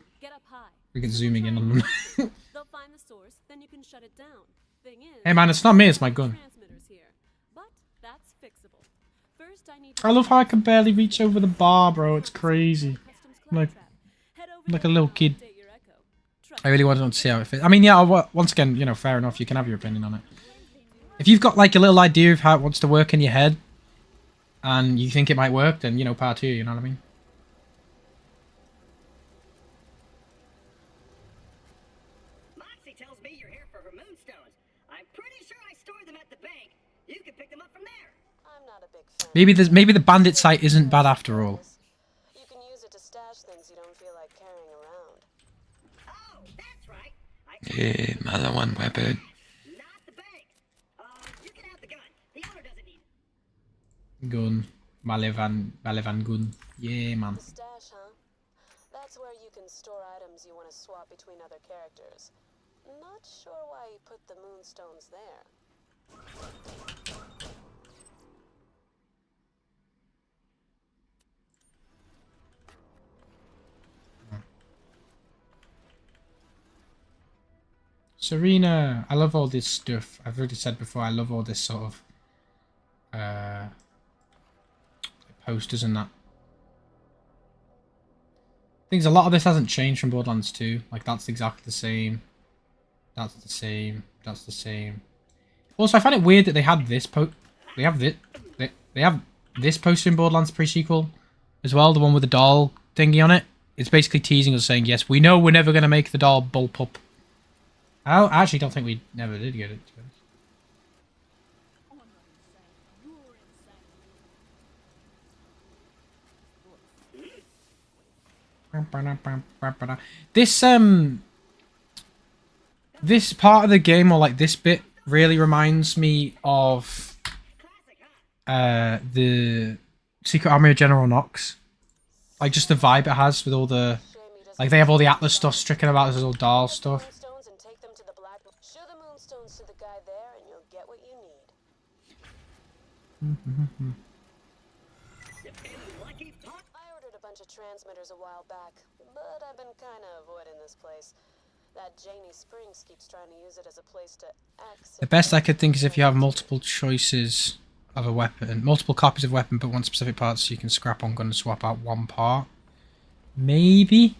We can zooming in on them. Hey man, it's not me, it's my gun. I love how I can barely reach over the bar, bro. It's crazy. I'm like a little kid. I really want to see how it fits. I mean, yeah, once again, fair enough. You can have your opinion on it. If you've got like a little idea of how it wants to work in your head, and you think it might work, then, part 2, you know what I mean? Maybe the bandit site isn't bad after all. You can use it to stash things you don't feel like carrying around. Oh, that's right. Yeah, another one weapon. Not the bank. You can have the gun. The owner doesn't need it. Gun. Malevan gun. Yeah, man. The stash, huh? That's where you can store items you want to swap between other characters. Not sure why you put the moonstones there. Serena, I love all this stuff. I've already said before, I love all this sort of posters and that. Things, a lot of this hasn't changed from Borderlands 2. Like, that's exactly the same. That's the same. That's the same. Also, I find it weird that they had this they have this poster in Borderlands pre-sequel, as well, the one with the doll thingy on it. It's basically teasing us, saying, yes, we know we're never going to make the doll bulk up. I actually don't think we never did get it. This part of the game, or like this bit, really reminds me of the Secret Army of General Knox. Like just the vibe it has with all the, like they have all the Atlas stuff stricken about this little doll stuff. Show the moonstones to the guy there, and you'll get what you need. I ordered a bunch of transmitters a while back, but I've been kind of avoiding this place. That Janie Springs keeps trying to use it as a place to access. The best I could think is if you have multiple choices of a weapon, multiple copies of weapon, but one specific part, so you can scrap one gun and swap out one part. Maybe?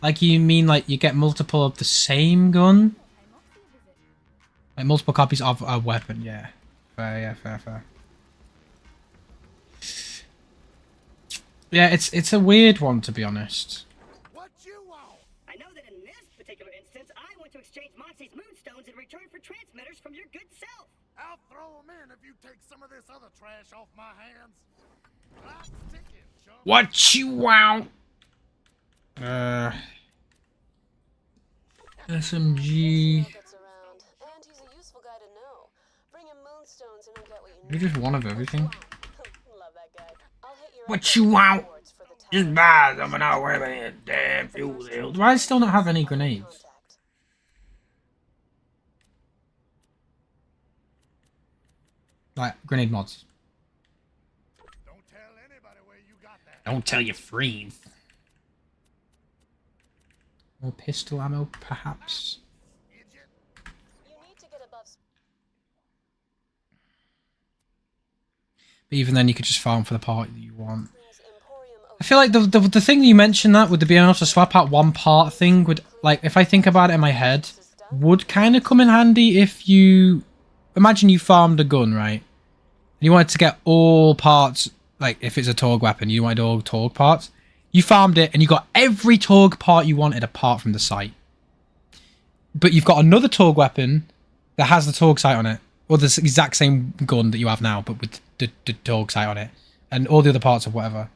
Like you mean like you get multiple of the same gun? Like multiple copies of a weapon, yeah. Fair, yeah, fair. Yeah, it's a weird one, to be honest. What you want? I know that in this particular instance, I want to exchange Moxie's moonstones in return for transmitters from your good self. I'll throw them in if you take some of this other trash off my hands. Clock's ticking, chum. What you want? SMG. You're just one of everything. What you want? Just buy them and I'll wear any damn fuel hills. Why does it still not have any grenades? Like, grenade mods. Don't tell your friends. More pistol ammo, perhaps? But even then, you could just farm for the part that you want. I feel like the thing that you mentioned that, with the being able to swap out one part thing, would, like, if I think about it in my head, would kind of come in handy if you... Imagine you farmed a gun, right? And you wanted to get all parts, like, if it's a Torg weapon, you wanted all Torg parts. You farmed it, and you got every Torg part you wanted apart from the sight. But you've got another Torg weapon that has the Torg sight on it. Or the exact same gun that you have now, but with the Torg sight on it. And all the other parts of whatever.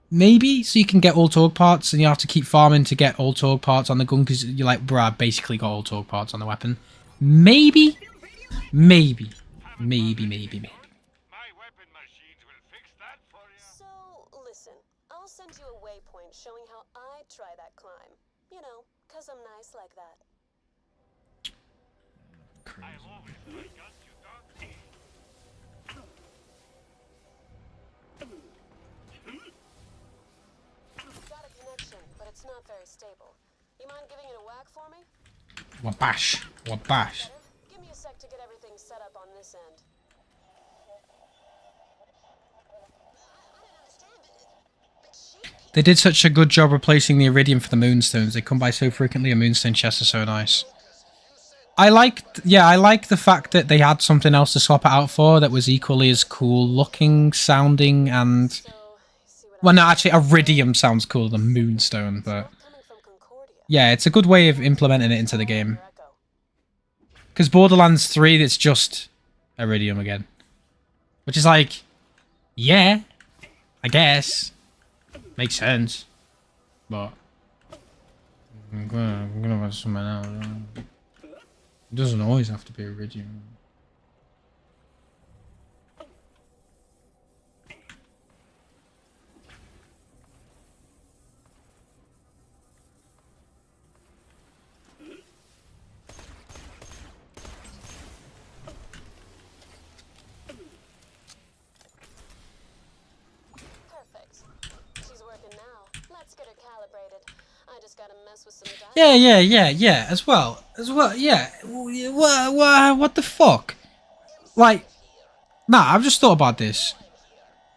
Maybe, so you can get all Torg parts, and you have to keep farming to get all Torg parts on the gun, because you're like, bruh, I basically got all Torg parts on the weapon. Maybe? Maybe. Maybe. So, listen, I'll send you a waypoint showing how I try that climb. You know, 'cause I'm nice like that. Got a connection, but it's not very stable. You mind giving it a whack for me? Wabash. Wabash. Give me a sec to get everything set up on this end. They did such a good job replacing the iridium for the moonstones. They come by so frequently, and moonstone chests are so nice. I like the fact that they had something else to swap it out for that was equally as cool looking, sounding, and... Well, no, actually, iridium sounds cooler than moonstone, but... Yeah, it's a good way of implementing it into the game. Because Borderlands 3, it's just iridium again. Which is like... Yeah, I guess. Makes sense. But... I'm gonna watch something else. It doesn't always have to be iridium. Perfect. She's working now. Let's get her calibrated. I just gotta mess with some dials. Yeah, as well, yeah. What the fuck? Like, nah, I've just thought about this.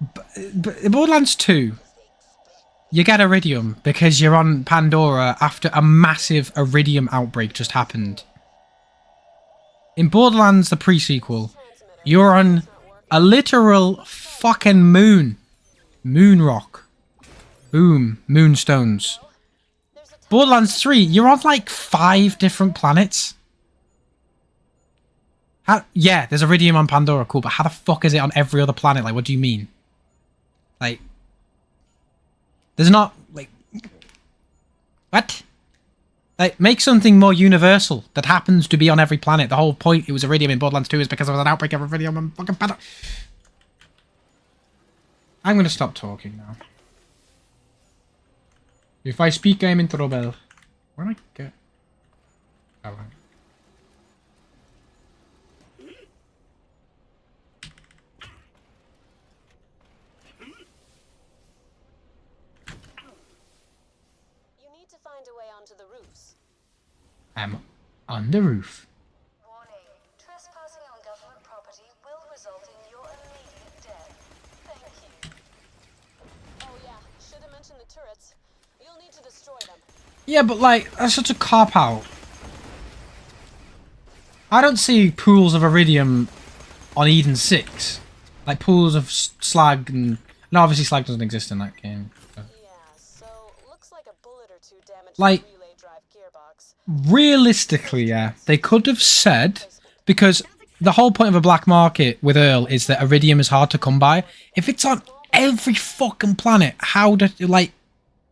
But Borderlands 2, you get iridium because you're on Pandora after a massive iridium outbreak just happened. In Borderlands, the pre-sequel, you're on a literal fucking moon Moon rock. Boom. Moonstones. Borderlands 3, you're on like 5 different planets. Yeah, there's iridium on Pandora, cool, but how the fuck is it on every other planet? Like, what do you mean? Like, there's not, like, what? Like, make something more universal that happens to be on every planet. The whole point it was iridium in Borderlands 2 is because there was an outbreak of iridium on fucking Pandora. I'm gonna stop talking now. If I speak, I'm in trouble. Where did I get? Oh, right. Find a way onto the roofs. I'm on the roof. Warning. Trespassing on government property will result in your immediate death. Thank you. Oh yeah, should have mentioned the turrets. You'll need to destroy them. Yeah, but like, that's such a cop-out. I don't see pools of iridium on Eden 6. Like pools of slag and... No, obviously slag doesn't exist in that game. But... Yeah, so looks like a bullet or two damaged like, the relay drive gearbox. Realistically, yeah, they could have said, because the whole point of a black market with Earl is that iridium is hard to come by. If it's on every fucking planet, how do, like,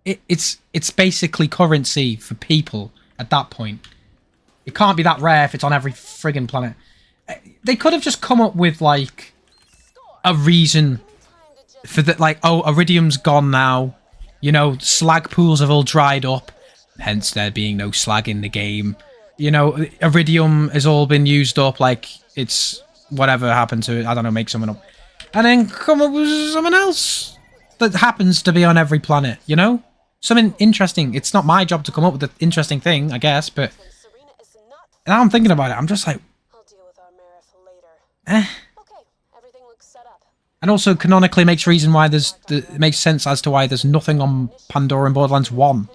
it's basically currency for people at that point. It can't be that rare if it's on every friggin' planet. They could have just come up with, like, a reason for that, like, oh, iridium's gone now. You know, slag pools have all dried up, hence there being no slag in the game. You know, iridium has all been used up, like, it's whatever happened to it. I don't know, make something up. And then come up with something else that happens to be on every planet, you know? Something interesting. It's not my job to come up with the interesting thing, I guess, but... Now I'm thinking about it, I'm just like... Eh. And also canonically makes reason why there's... It makes sense as to why there's nothing on Pandora in Borderlands 1.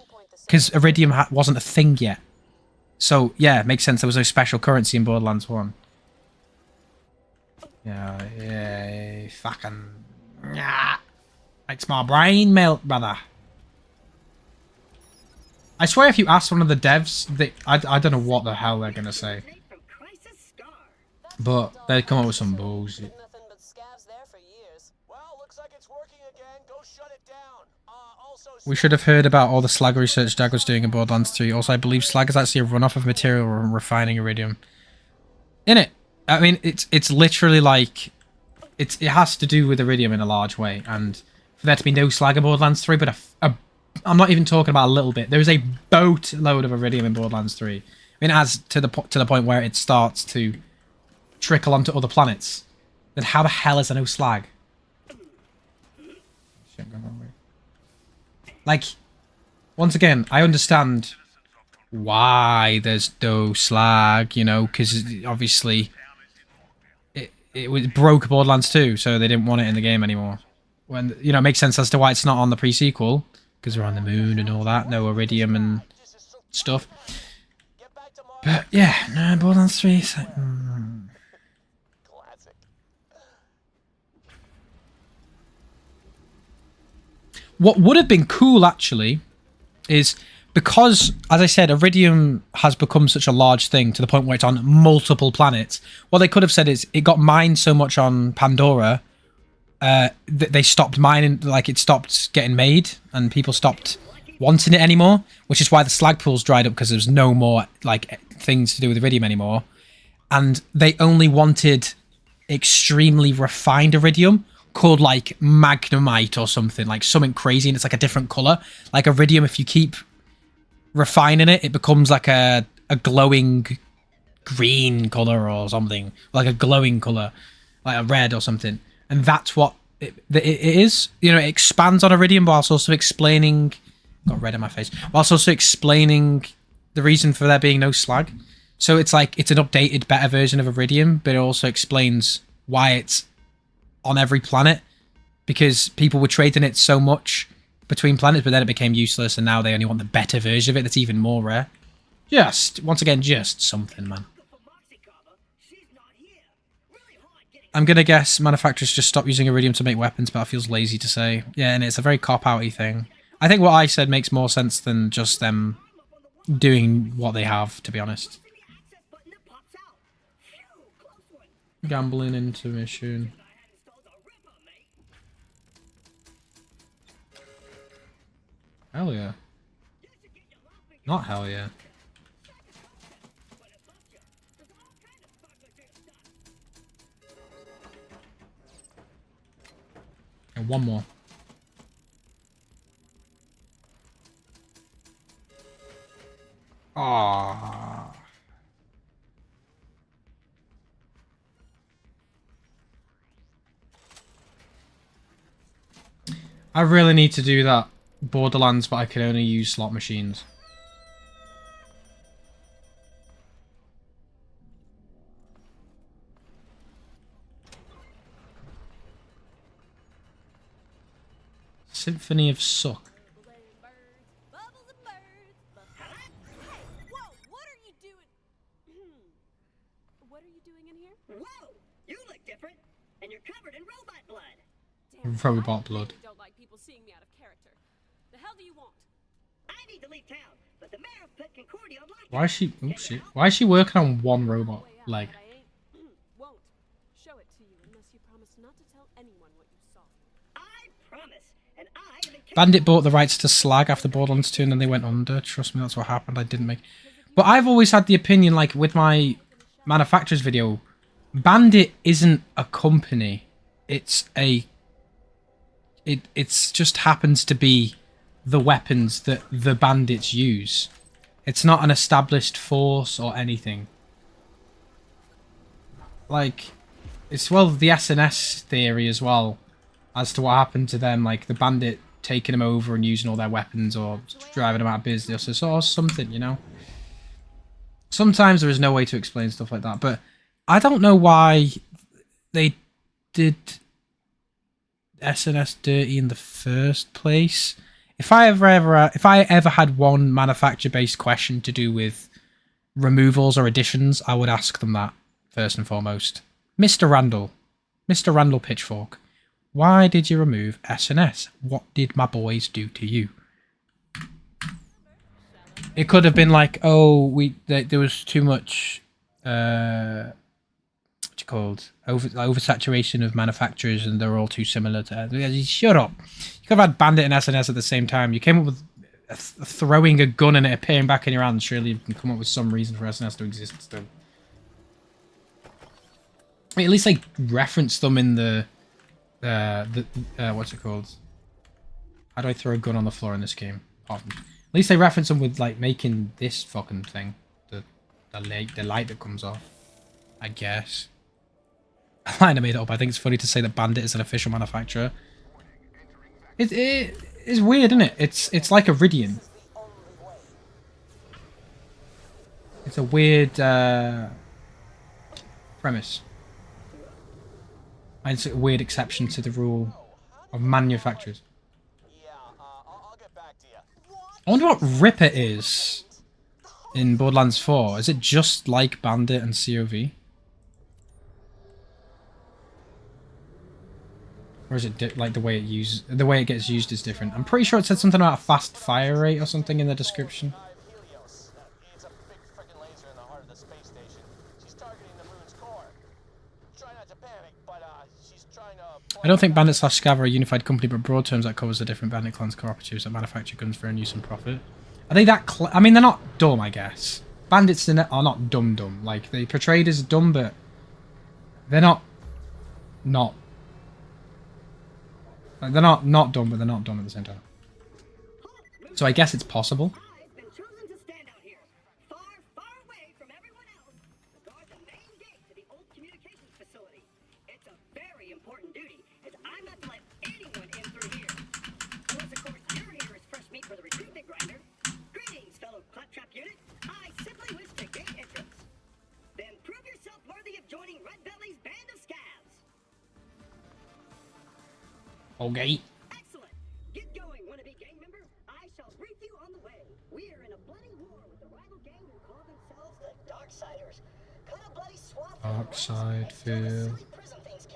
Because iridium wasn't a thing yet. So, yeah, it makes sense there was no special currency in Borderlands 1. Yeah, fucking... Yeah. Makes my brain melt, brother. I swear if you ask one of the devs, I don't know what the hell they're going to say. But they come up with some bullshit. We should have heard about all the slag research Jag was doing in Borderlands 3. Also, I believe slag is actually a runoff of material from refining iridium. In it. I mean, it's literally like... It has to do with iridium in a large way. And for there to be no slag in Borderlands 3, but I'm not even talking about a little bit. There is a boatload of iridium in Borderlands 3. I mean, as to the point where it starts to trickle onto other planets. Then how the hell is there no slag? Shit, go wrong way. Like, once again, I understand why there's no slag, you know, because obviously it broke Borderlands 2, so they didn't want it in the game anymore. When, you know, it makes sense as to why it's not on the pre-sequel, because we're on the moon and all that, no iridium and stuff. But yeah, no, Borderlands 3 is like, What would have been cool, actually, is because, as I said, iridium has become such a large thing to the point where it's on multiple planets. What they could have said is it got mined so much on Pandora that they stopped mining, like it stopped getting made and people stopped wanting it anymore, which is why the slag pools dried up, because there's no more like things to do with iridium anymore. And they only wanted extremely refined iridium, called like magnemite or something, like something crazy, and it's like a different color. Like iridium, if you keep refining it, it becomes like a glowing green color or something, like a glowing color, like a red or something. And that's what it is. You know, it expands on iridium whilst also explaining... Got red in my face. Whilst also explaining the reason for there being no slag. So it's like, it's an updated, better version of iridium, but it also explains why it's on every planet, because people were trading it so much between planets, but then it became useless, and now they only want the better version of it that's even more rare. Just, once again, just something, man. I'm gonna guess manufacturers just stop using iridium to make weapons, but that feels lazy to say. Yeah, and it's a very cop-outy thing. I think what I said makes more sense than just them doing what they have, to be honest. Gambling intermission. Hell yeah. Not hell yeah. And one more. Ah. I really need to do that Borderlands, but I can only use slot machines. Symphony of Suck. Robot blood. Don't like people seeing me out of character. The hell do you want? I need to leave town, but the mayor put Concordia on lockdown. Why is she? Oh shit! Why is she working on one robot leg? Won't show it to you unless you promise not to tell anyone what you saw. I promise, and Bandit bought the rights to Slag after Borderlands 2, and then they went under. Trust me, that's what happened. I didn't make. But I've always had the opinion, like with my manufacturers video, Bandit isn't a company. It's a. It's just happens to be the weapons that the bandits use. It's not an established force or anything. Like, it's, well, the SNS theory as well, as to what happened to them, like the bandit taking them over and using all their weapons or driving them out of business or something, you know? Sometimes there is no way to explain stuff like that, but I don't know why they did SNS dirty in the first place. If I ever had one manufacturer-based question to do with removals or additions, I would ask them that first and foremost. Mr. Randall Pitchfork, why did you remove SNS? What did my boys do to you? It could have been like, oh, there was too much oversaturation of manufacturers and they're all too similar to. Shut up. You could have had Bandit and SNS at the same time. You came up with throwing a gun and it appearing back in your hand. Surely you can come up with some reason for SNS to exist still. I mean, at least like reference them in the what's it called? How do I throw a gun on the floor in this game? At least they reference them with like making this fucking thing, the light that comes off. I guess. I might have made it up. I think it's funny to say that Bandit is an official manufacturer. It is weird, isn't it? It's like Iridium. It's a weird premise. And it's a weird exception to the rule of manufacturers. I wonder what Ripper is in Borderlands 4. Is it just like Bandit and COV? Or is it like the way it gets used is different? I'm pretty sure it said something about a fast fire rate or something in the description. I don't think Bandit / Scav are a unified company, but broad terms that covers the different Bandit clans cooperatives that manufacture guns for own use and profit. Are they that I mean, they're not dumb, I guess. Bandits are not dumb. Like, they portrayed as dumb, but they're not like, they're not dumb, but they're not dumb at the same time. So I guess it's possible. I've been chosen to stand out here, far, far away from everyone else, to guard the main gate to the old communications facility. It's a very important duty, as I'm not to let anyone in through here. Unless, of course, you're here as fresh meat for the recruitment grinder. Greetings, fellow claptrap unit. I simply wish to gain entrance. Then prove yourself worthy of joining Red Belly's band of scabs. Okay. Excellent. Get going, wannabe gang member. I shall brief you on the way. We're in a bloody war with the rival gang who call themselves the Darksiders. Cut a bloody swath. Darkside feel. Prison things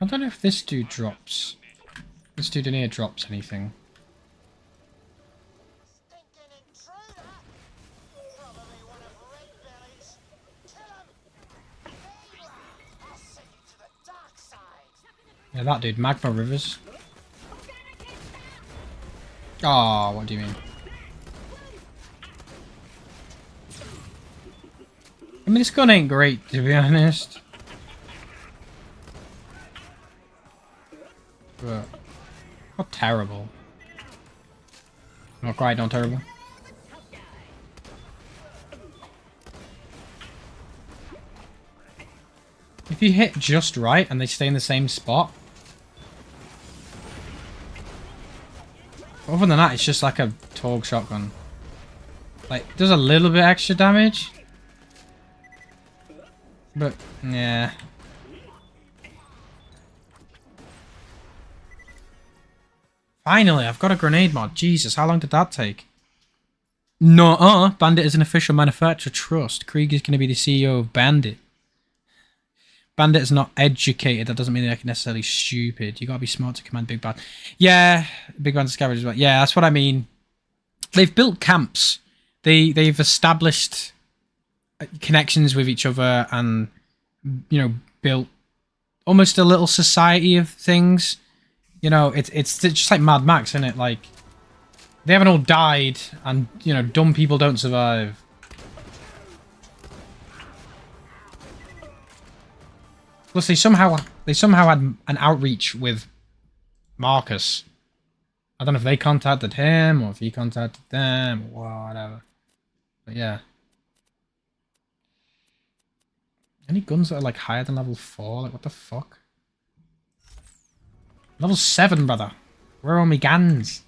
I don't know if this dude drops. This dude in here drops anything. Yeah, that dude, Magma Rivers. Oh, what do you mean? I mean, this gun ain't great, to be honest. But, not terrible. Not quite, not terrible. If you hit just right and they stay in the same spot. Other than that, it's just like a Torgue shotgun. Like, does a little bit extra damage. But, yeah. Finally, I've got a grenade mod. Jesus, how long did that take? No, Bandit is an official manufacturer. Trust. Krieg is going to be the CEO of Bandit. Bandit is not educated. That doesn't mean they're necessarily stupid. You got to be smart to command Big Bad. Yeah, Big Bad scavengers. Well. Yeah, that's what I mean. They've built camps. They've established connections with each other, and you know, built almost a little society of things. You know, it's just like Mad Max, isn't it? Like, they haven't all died, and you know, dumb people don't survive. Plus, they somehow had an outreach with Marcus. I don't know if they contacted him or if he contacted them or whatever. But yeah. Any guns that are like higher than level 4? Like, what the fuck? Level 7, brother. Where are my guns?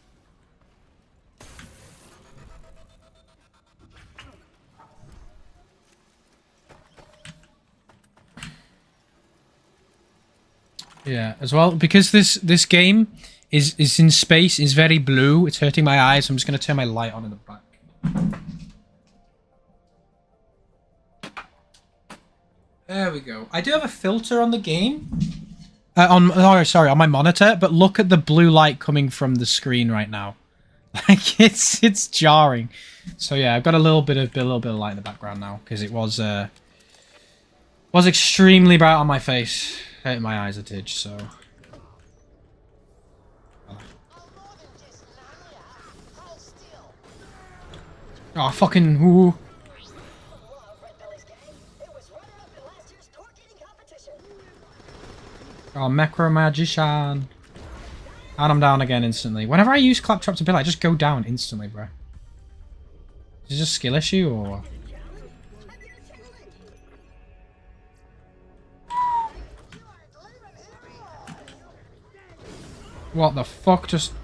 Yeah, as well, because this game is in space, is very blue. It's hurting my eyes. So I'm just gonna turn my light on in the back. There we go. I do have a filter on the game. On my monitor, but look at the blue light coming from the screen right now. Like, it's jarring. So yeah, I've got a little bit of light in the background now because it was extremely bright on my face. Hurting my eyes a tidge, so. Oh, fucking who? Oh, Macro Magician. And I'm down again instantly. Whenever I use Claptrap's ability, I just go down instantly, bro. Is this a skill issue, or...? What the fuck just...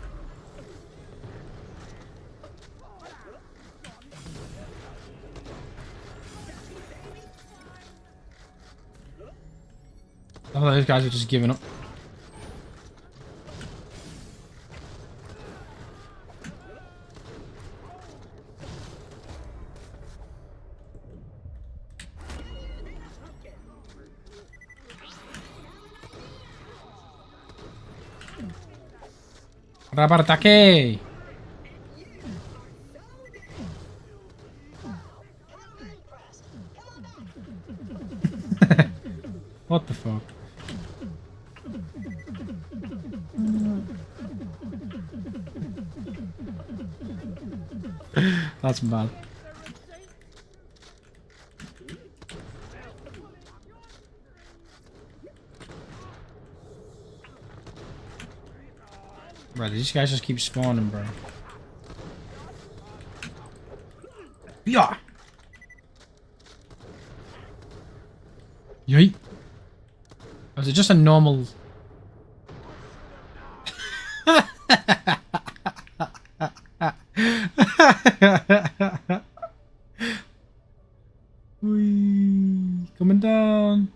Oh, those guys are just giving up. Rabartake! What the fuck? That's bad. Bro, these guys just keep spawning, bro. Yeah. Yeet. Or is it just a normal... Whee, coming down.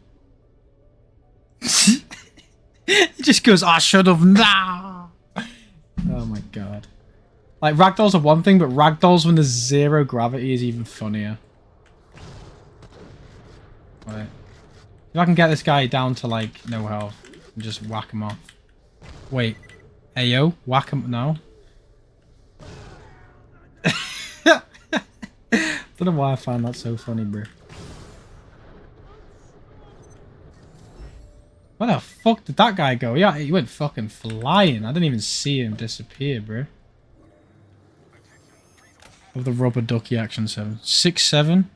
It just goes, I should have. Nah. Oh my god. Like, ragdolls are one thing, but ragdolls when there's zero gravity is even funnier. Right. If I can get this guy down to, like, no health. and just whack him off. Wait. Hey, yo. Whack him. No. Don't know why I find that so funny, bro. Where the fuck did that guy go? Yeah, he went fucking flying. I didn't even see him disappear, bro. Of the rubber ducky action 7. 6-7.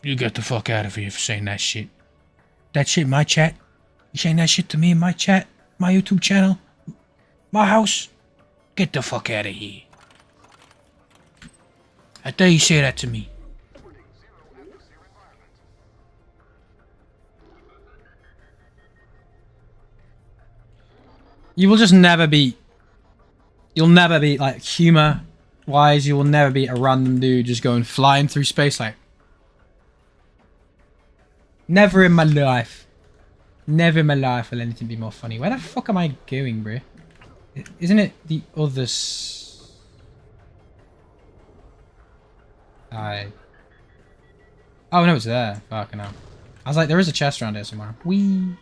You get the fuck out of here for saying that shit. That shit in my chat? You saying that shit to me in my chat? My YouTube channel? My house? Get the fuck out of here. I dare you say that to me. You will just never beat... You'll never beat, like, humor-wise, you will never beat a random dude just going flying through space, like... Never in my life. Never in my life will anything be more funny. Where the fuck am I going, bro? Isn't it the other side? Oh, no, it's there. Fucking hell. I was like, there is a chest around here somewhere. Whee!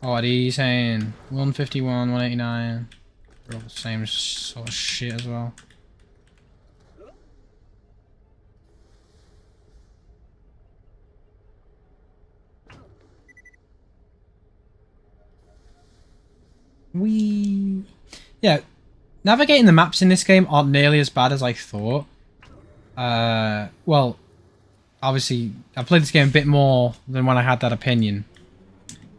Oh, what are you saying? 151, 189. They're all the same sort of shit as well. Yeah, navigating the maps in this game aren't nearly as bad as I thought. Well, obviously, I've played this game a bit more than when I had that opinion.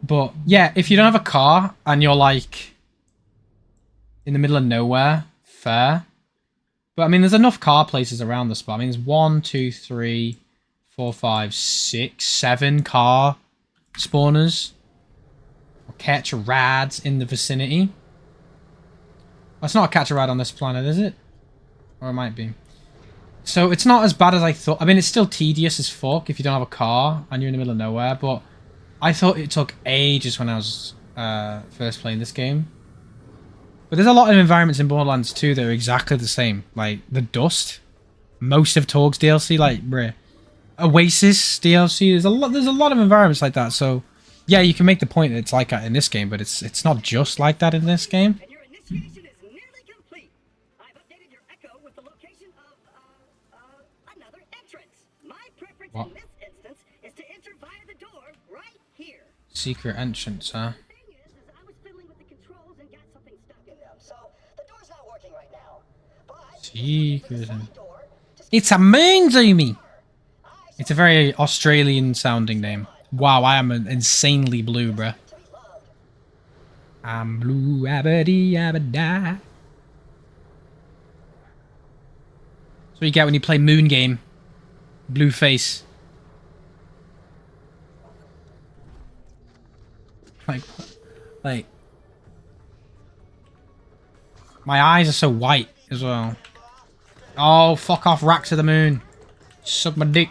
But, yeah, if you don't have a car and you're, like, in the middle of nowhere, fair. But, I mean, there's enough car places around the spot. I mean, there's 1, 2, 3, 4, 5, 6, 7 car spawners. Or catch rads in the vicinity. That's not a catch a rad on this planet, is it? Or it might be. So, it's not as bad as I thought. I mean, it's still tedious as fuck if you don't have a car and you're in the middle of nowhere, but... I thought it took ages when I was first playing this game. But there's a lot of environments in Borderlands 2 that are exactly the same. Like, the dust. Most of Torg's DLC, like, bruh. Oasis DLC. There's a lot of environments like that, so... Yeah, you can make the point that it's like that in this game, but it's not just like that in this game. And your initiation is nearly complete. I've updated your echo with the location of another entrance. My preference in this instance is to enter via the door right here. Secret entrance, huh? The thing is I was fiddling with the controls and got something stuck in them, so the door's not working right now. But Secret. It's a moon zoomy. It's a very Australian sounding name. Wow, I am insanely blue, bruh. I'm blue, abadi, abada. That's what you get when you play Moon Game. Blue face. Like. My eyes are so white as well. Oh, fuck off, rack to the moon. Suck my dick.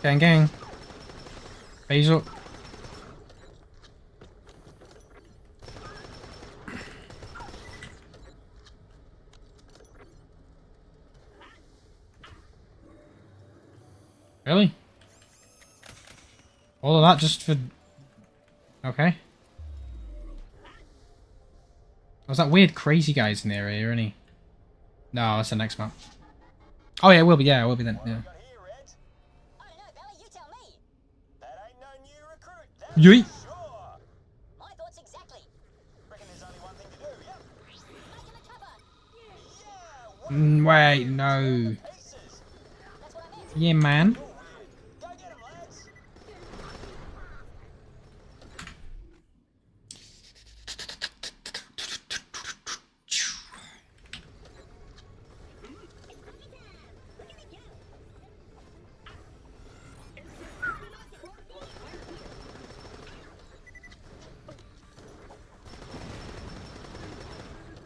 Gang, gang. Phase up. Really? All of that just for... Okay. Was that weird crazy guys in the area, isn't he? No, that's the next map. Oh yeah, it will be. Yeah, it will be then. Yeah. Yeet. Wait, no. Yeah, man.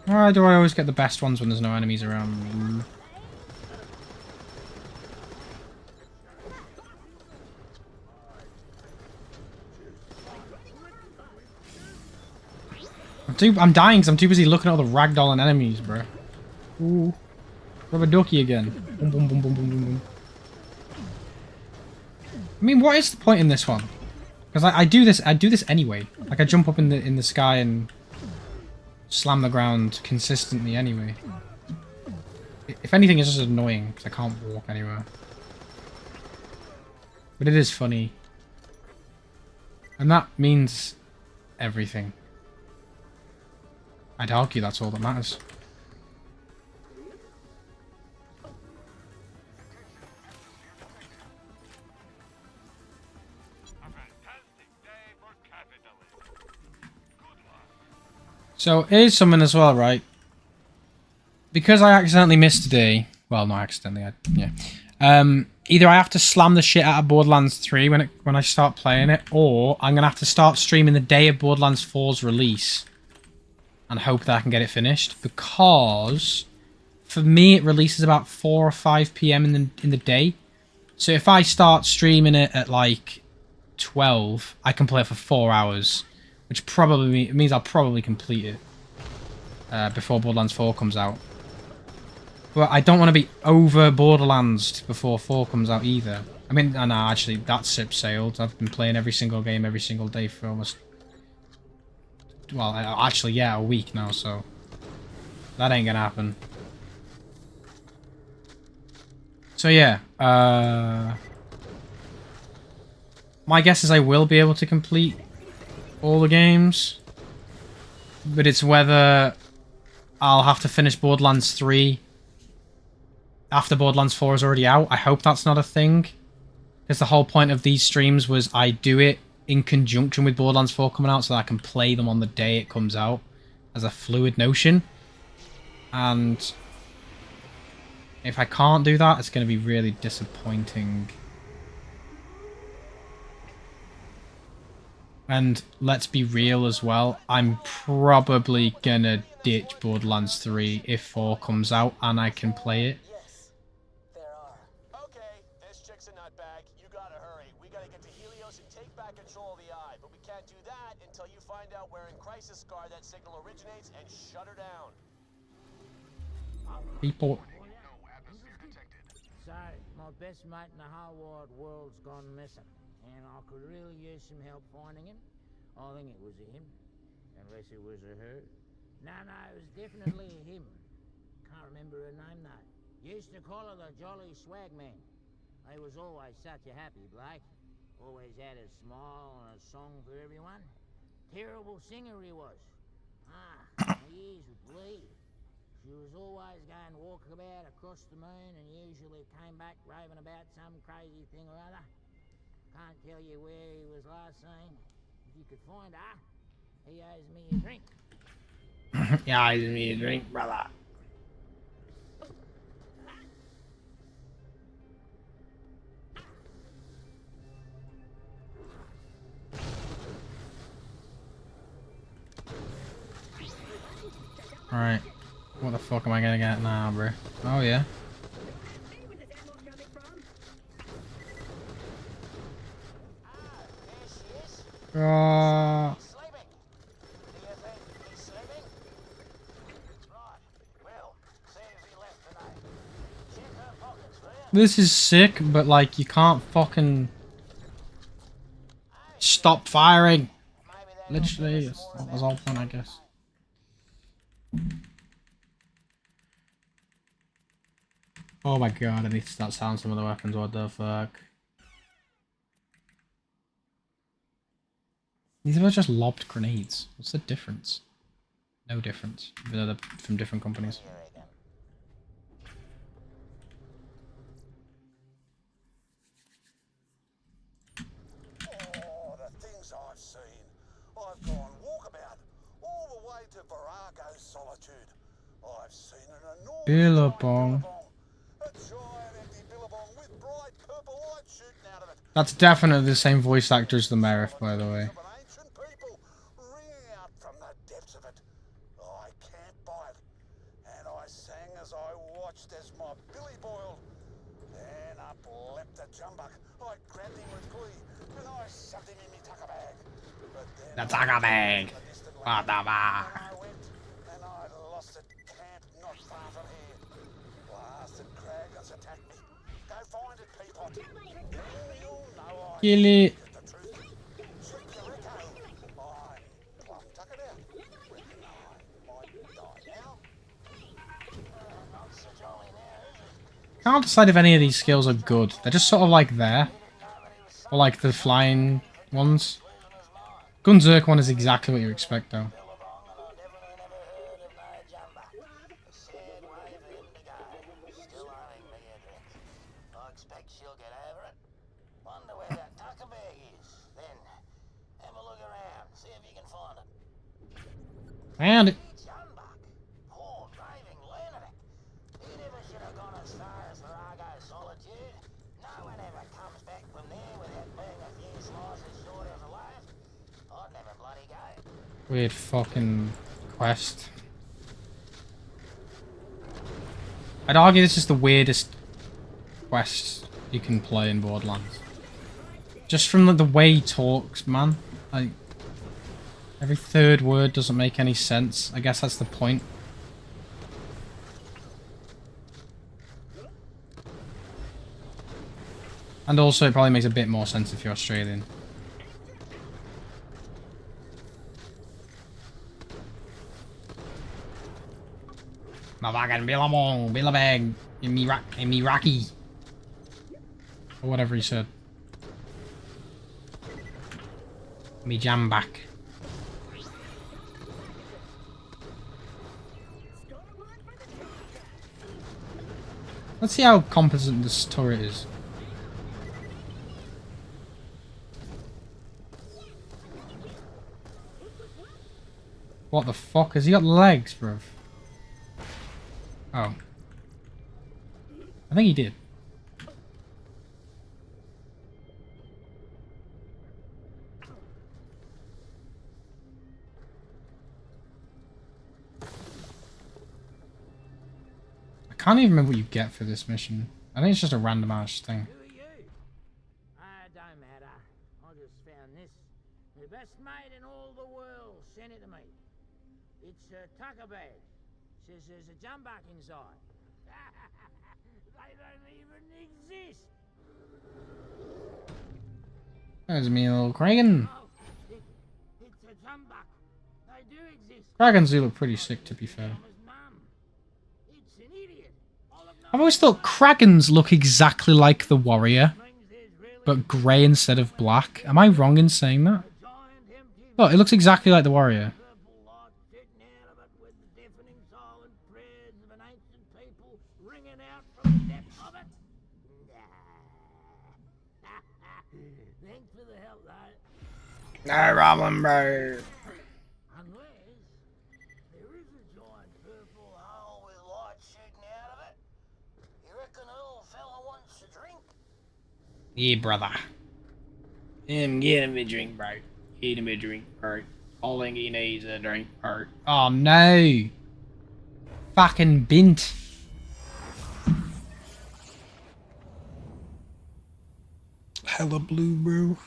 Why do I always get the best ones when there's no enemies around? I'm dying because I'm too busy looking at all the ragdolling enemies, bro. Ooh. Rubber ducky again. Boom, boom, boom, boom, boom, boom, boom. I mean, what is the point in this one? Because I do this anyway. Like, I jump up in the sky and slam the ground consistently anyway. If anything, it's just annoying because I can't walk anywhere. But it is funny. And that means everything. I'd argue that's all that matters. So, here's something as well, right? Because I accidentally missed a day. Well, not accidentally, yeah. Either I have to slam the shit out of Borderlands 3 when I start playing it, or I'm going to have to start streaming the day of Borderlands 4's release. And hope that I can get it finished. Because, for me, it releases about 4 or 5 PM in the day. So if I start streaming it at, like, 12, I can play it for 4 hours. Which probably means I'll probably complete it before Borderlands 4 comes out. But I don't want to be over Borderlands before 4 comes out either. I mean, no, actually, that ship sailed. I've been playing every single game every single day for almost... Well, actually, yeah, a week now, so... That ain't gonna happen. So, yeah. My guess is I will be able to complete all the games, but it's whether I'll have to finish Borderlands 3 after Borderlands 4 is already out. I hope that's not a thing, because the whole point of these streams was I do it in conjunction with Borderlands 4 coming out so that I can play them on the day it comes out as a fluid notion. And if I can't do that, it's going to be really disappointing. And let's be real as well, I'm probably gonna ditch Borderlands 3 if 4 comes out and I can play it. Yes, there are. Okay, this chick's a nutbag. You gotta hurry. We gotta get to Helios and take back control of the Eye, but we can't do that until you find out where in Crisis Scar that signal originates and shut her down. People. So, my best mate in the whole wide world's gone missing, and I could really use some help finding him. I think it was a him, unless it was a her. No, it was definitely a him. Can't remember her name though. Used to call her the Jolly Swag Man. He was always such a happy bloke. Always had a smile and a song for everyone. Terrible singer he was. He is bleed. She was always going walkabout across the moon and usually came back raving about some crazy thing or other. Can't tell you where he was last seen. If you could find her, he owes me a drink. Yeah, he owes me a drink, brother. Alright. What the fuck am I gonna get now, bro? Oh, yeah. This is sick, but like, you can't fucking stop firing. Literally, that was all fun, I guess. Oh my god, I need to start selling some of the weapons, what the fuck. These are just lobbed grenades. What's the difference? No difference. They're from different companies. Oh, the things I've seen. I've gone walkabout all the way to Varago's Solitude. I've seen an enormous Billabong. a giant empty billabong with bright purple light shooting out of it. That's definitely the same voice actor as the Merif, by the way. Ancient people ringing out from the depths of it. I can't buy it. I sang as I watched as my billy boiled. Then up leapt a jumbuck. I grabbed him with glee, and I shoved him in me tucker bag. But then The tucker bag. What the I went, and I lost it camp not far from here. Blasted Kraggers attacked me. Go find it, Peapot. Then you'll know I Kill it. get the truth. Shoot your Rico. I'm plumb tuckered out. Reckon I might die now. Not so jolly now, is it? Can't decide if any of these skills are good. They're just sort of like there. Or like the flying ones. Gunzerk one is exactly what you expect though. Found it. Weird fucking quest. I'd argue this is the weirdest quest you can play in Borderlands. Just from the way he talks, man. Like, every third word doesn't make any sense. I guess that's the point. And also, it probably makes a bit more sense if you're Australian. My fucking Billabong, Billabag, in me Rocky. Or whatever he said. Me jam back. Let's see how competent this turret is. What the fuck? Has he got legs, bruv? Oh. I think he did. I can't even remember what you get for this mission. I think it's just a randomized thing. Who are you? Don't matter. I just found this. The best mate in all the world sent it to me. It's a tucker bag. Says there's a jumbuck inside. They don't even exist. There's me little Kragan. Oh, it's a jumbuck. They do exist. Kragans do look pretty sick, to be fair. It's an idiot. I've always thought Kragans look exactly like the warrior, but grey instead of black. Am I wrong in saying that? Look, it looks exactly like the warrior. No problem, bro. Unless there is a giant purple hole with light shooting out of it. You reckon a little fella wants a drink? Yeah, brother. Get him a drink, bro. Get him a drink, bro. All thing he needs is a drink, bro. Oh, no. Fucking bint. Hella blue, bro.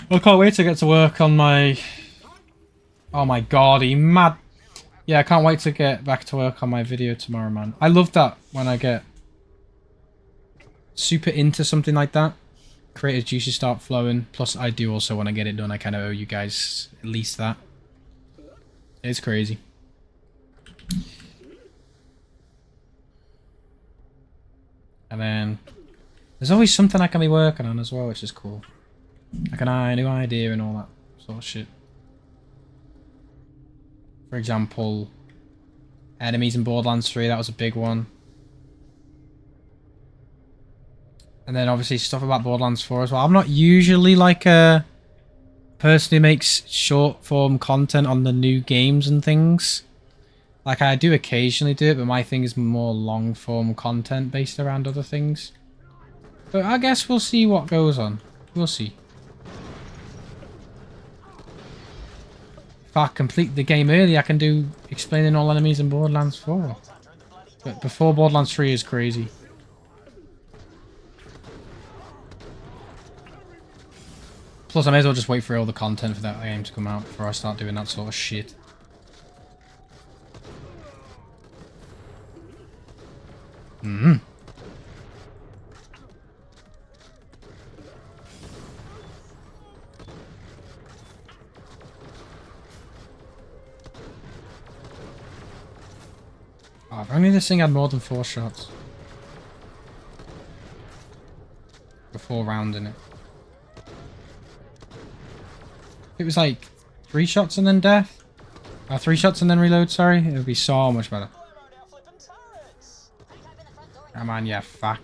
I can't wait to get to work on my... Oh my god, are you mad? Yeah, I can't wait to get back to work on my video tomorrow, man. I love that when I get super into something like that. Creative juices start flowing. Plus, I do also want to get it done. I kind of owe you guys at least that. It's crazy. And then there's always something I can be working on as well, which is cool. Like a new idea and all that sort of shit. For example, enemies in Borderlands 3, that was a big one. And then obviously stuff about Borderlands 4 as well. I'm not usually like a person who makes short form content on the new games and things. Like I do occasionally do it, but my thing is more long form content based around other things. But I guess we'll see what goes on. We'll see. if I complete the game early, I can do explaining all enemies in Borderlands 4. But before Borderlands 3 is crazy. Plus, I may as well just wait for all the content for that game to come out before I start doing that sort of shit. Mm-hmm. Oh, if only this thing had more than 4 shots. Before rounding it. If it was like 3 shots and then death. 3 shots and then reload, sorry. It would be so much better. Oh man, yeah, fuck.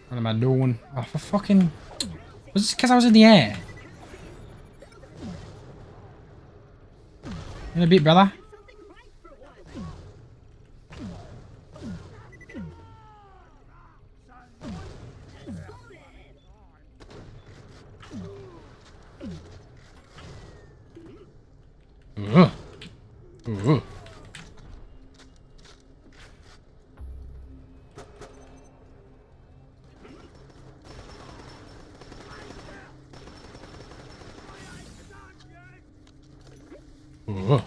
What am I doing? Oh, for fucking... Was this because I was in the air? In a bit, brother. Ugh. Ugh. Ugh.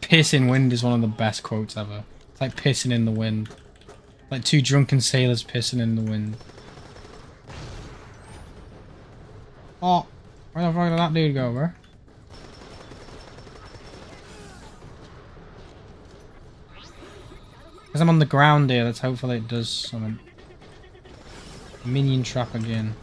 Pissing wind is one of the best quotes ever. It's like pissing in the wind. Like 2 drunken sailors pissing in the wind. Oh, where the fuck did that dude go, bro? Because I'm on the ground here, let's hopefully it does something. Minion trap again.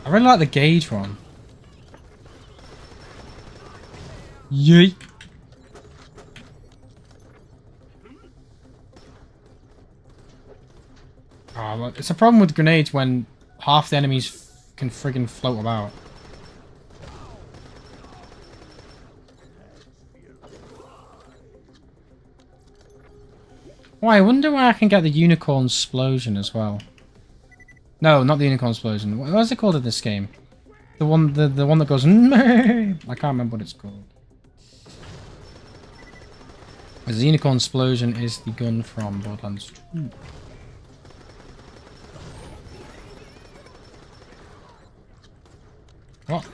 I really like the gauge one. Yeet. Oh, well, it's a problem with grenades when half the enemies can friggin' float about. Oh, I wonder where I can get the unicorn explosion as well. No, not the unicorn explosion. What is it called in this game? The one that goes. I can't remember what it's called. Because the unicorn explosion is the gun from Borderlands 2. What?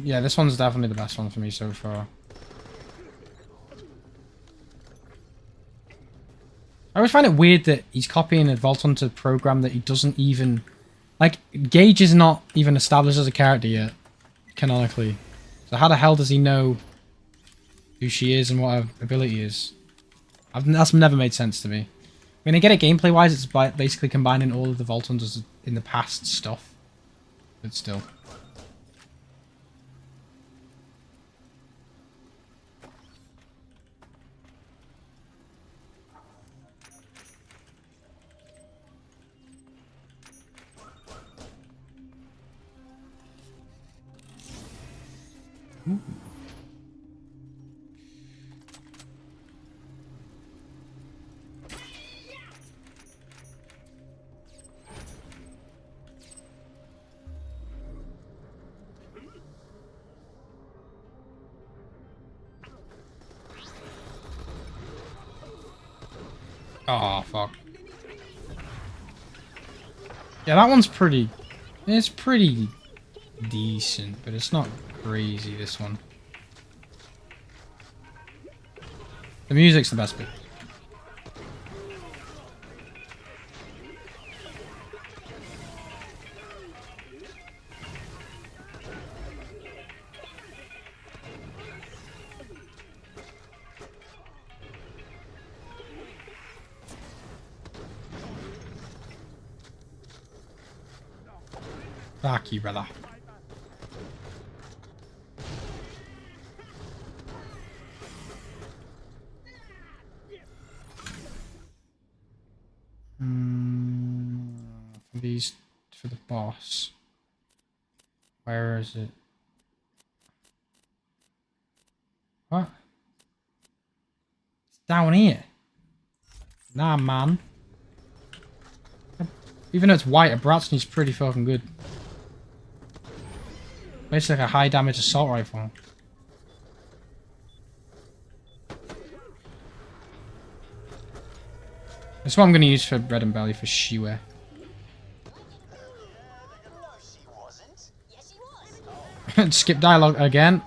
Yeah, this one's definitely the best one for me so far. I always find it weird that he's copying a Vault Hunter program that he doesn't even... Like, Gage is not even established as a character yet, canonically. So how the hell does he know who she is and what her ability is? That's never made sense to me. I mean, I get it gameplay-wise, it's basically combining all of the Vault Hunters in the past stuff. But still. Ooh. Oh, fuck. Yeah, that one's pretty... It's pretty decent, but it's not crazy, this one. The music's the best bit. Fuck you, brother. these for the boss. Where is it? What? It's down here. Nah, man. Even though it's white, a Bratzny's pretty fucking good. Basically like a high damage assault rifle. That's what I'm going to use for Red and Belly for Shiwa. Skip dialogue again.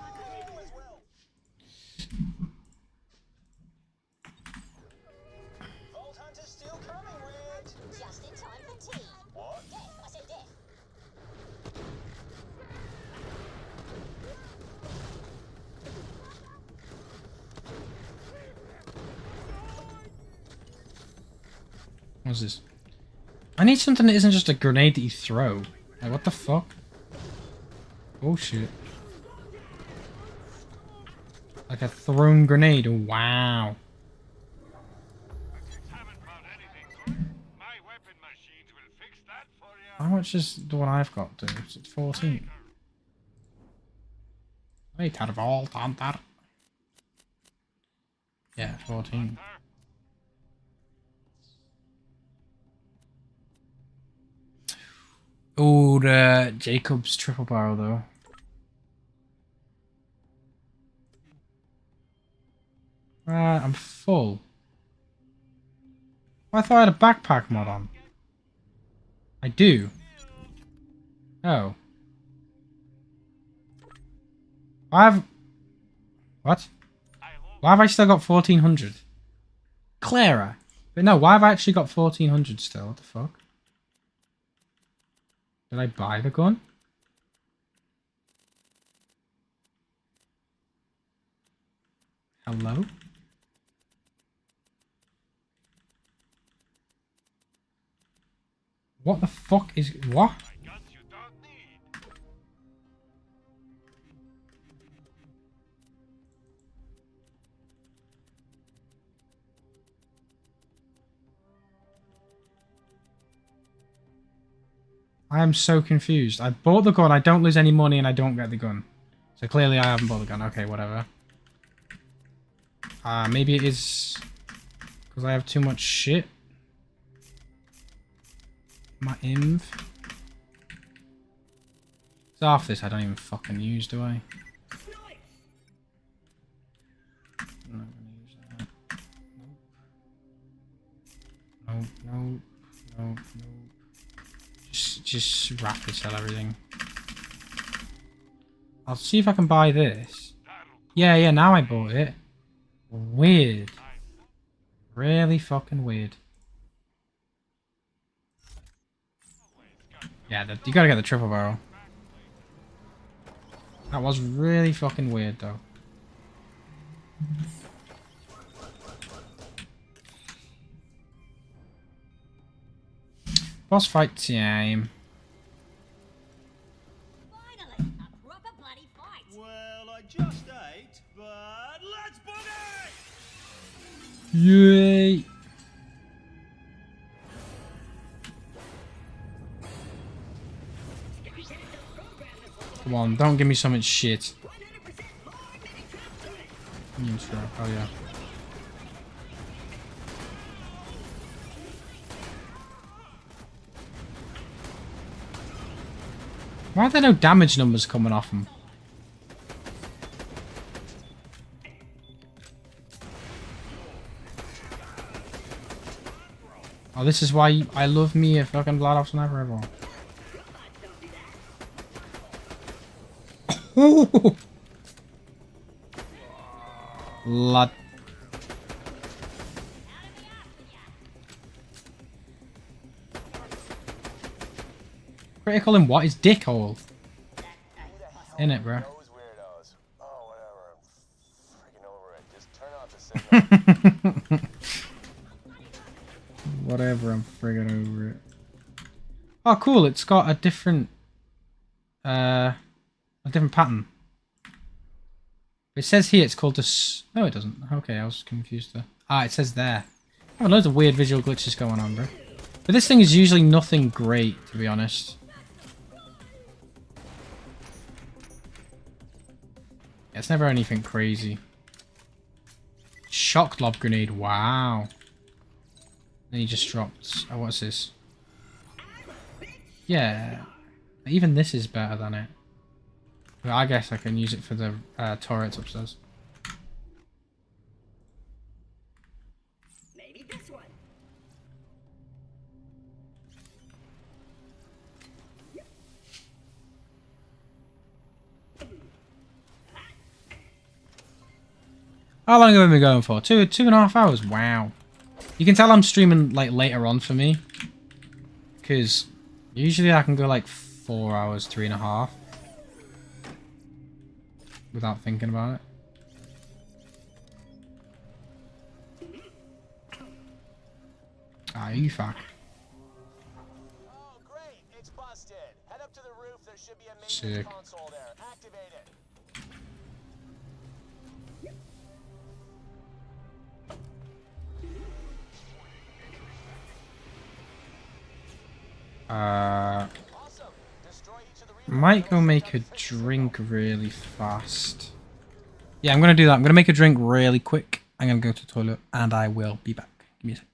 What's this? I need something that isn't just a grenade that you throw. Like, what the fuck? Oh shit. Like a thrown grenade. Wow. How much is the one I've got do? Is it 14? Wait, out of all, that. Yeah, 14. Oh, the Jacob's triple barrel though. Right, I'm full. I thought I had a backpack mod on. I do. Oh. What? Why have I still got 1400? Clara. But no, why have I actually got 1400 still? What the fuck? Did I buy the gun? Hello? What the fuck is... What? I am so confused. I bought the gun, I don't lose any money, and I don't get the gun. So clearly I haven't bought the gun. Okay, whatever. Maybe it is... because I have too much shit. My inv. So half this I don't even fucking use, do I? I'm not gonna use that. Nope. Nope, nope, nope. Just rapid sell everything. I'll see if I can buy this. Yeah, now I bought it. Weird. Really fucking weird. Yeah, you gotta get the triple barrel. That was really fucking weird though. Boss fight time. Finally, a proper bloody fight. Well, I just ate, but let's boogie! Yay! Come on, don't give me so much shit. Oh yeah. Why are there no damage numbers coming off them? Oh, this is why I love me a fucking Blood Off Sniper rifle. Lot. Critical in what? His dick hole. In it, bro. Whatever, I'm friggin' over it. Oh, cool! It's got a different pattern. It says here it's called a... No, it doesn't. Okay, I was confused there. Ah, it says there. Oh, loads of weird visual glitches going on, bro. But this thing is usually nothing great, to be honest. It's never anything crazy. Shock lob grenade, wow. Then he just dropped... Oh, what's this? Yeah. Even this is better than it. But I guess I can use it for the turrets upstairs. Maybe this one. How long have we been going for? 2.5 hours? Wow. You can tell I'm streaming like later on for me. Because usually I can go like 4 hours, 3.5. Without thinking about it. Ah, you fuck. Oh, great. It's busted. Head up to the roof. There should be a maintenance Sick. console there. Activate it. Might go make a drink really fast. Yeah, I'm gonna do that. I'm gonna make a drink really quick. I'm gonna go to the toilet and I will be back. Give me a sec.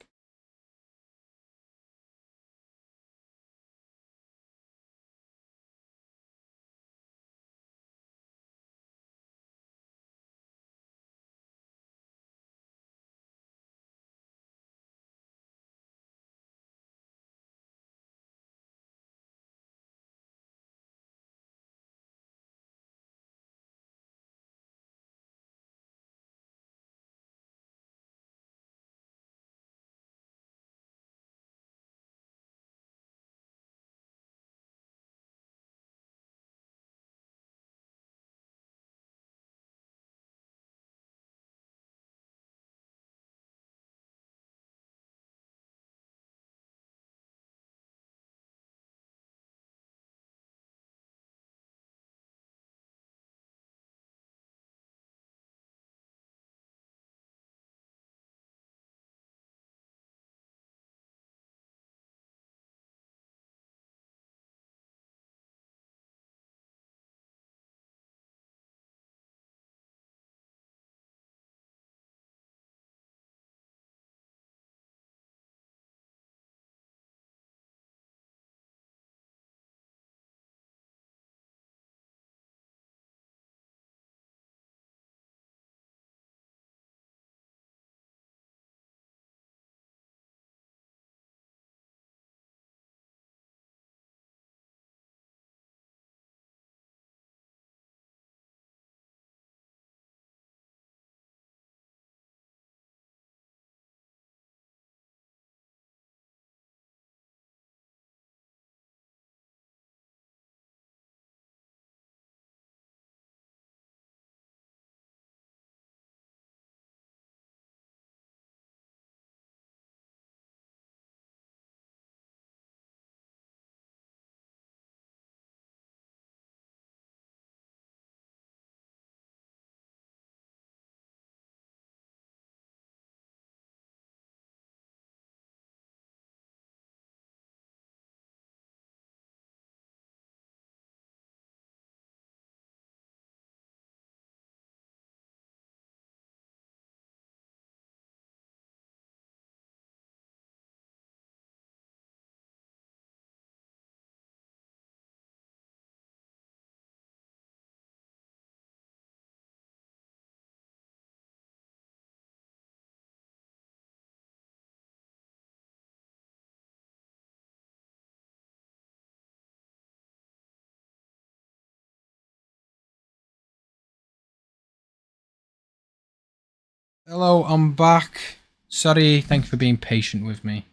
Hello, I'm back. Sorry, thank you for being patient with me.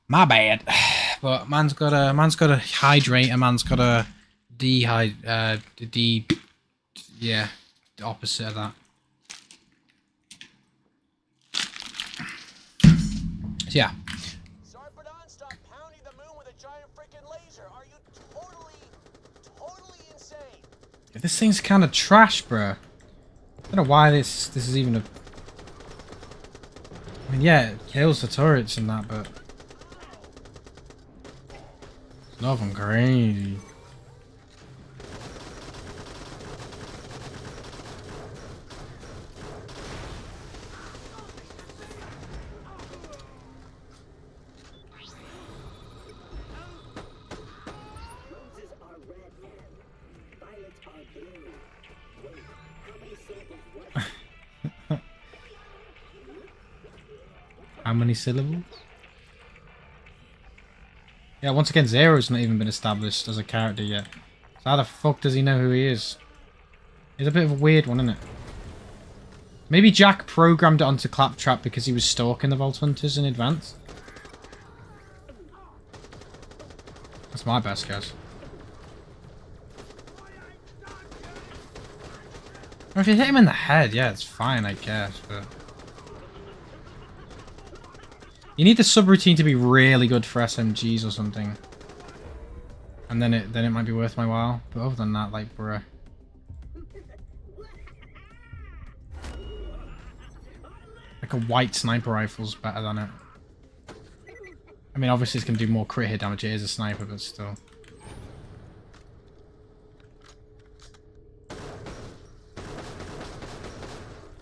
My bad. But man's gotta hydrate and man's gotta yeah, the opposite of that. So yeah. Sarpedon, stop pounding the moon with a giant freaking laser. Are you totally insane? This thing's kind of trash, bro. I don't know why this is even a... I mean, yeah, it kills the turrets and that, but... Nothing crazy. Roses are red and violets are blue. Wait, how many syllables was it? How many syllables? Yeah, once again, Zero's not even been established as a character yet. So how the fuck does he know who he is? It's a bit of a weird one, isn't it? Maybe Jack programmed it onto Claptrap because he was stalking the Vault Hunters in advance. That's my best guess. Or if you hit him in the head, yeah, it's fine, I guess, but... You need the subroutine to be really good for SMGs or something. And then it might be worth my while. But other than that, like, bruh. Like a white sniper rifle's better than it. I mean, obviously it's going to do more crit hit damage. It is a sniper, but still.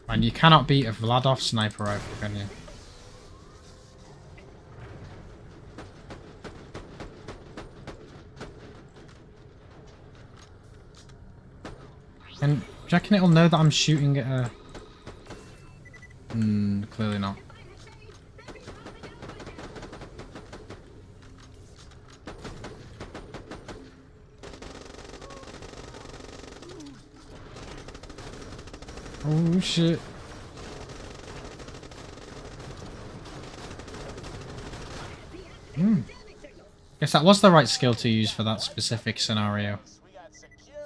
Man, you cannot beat a Vladov sniper rifle, can you? And do you reckon it'll know that I'm shooting at a... clearly not. Oh shit. Guess that was the right skill to use for that specific scenario.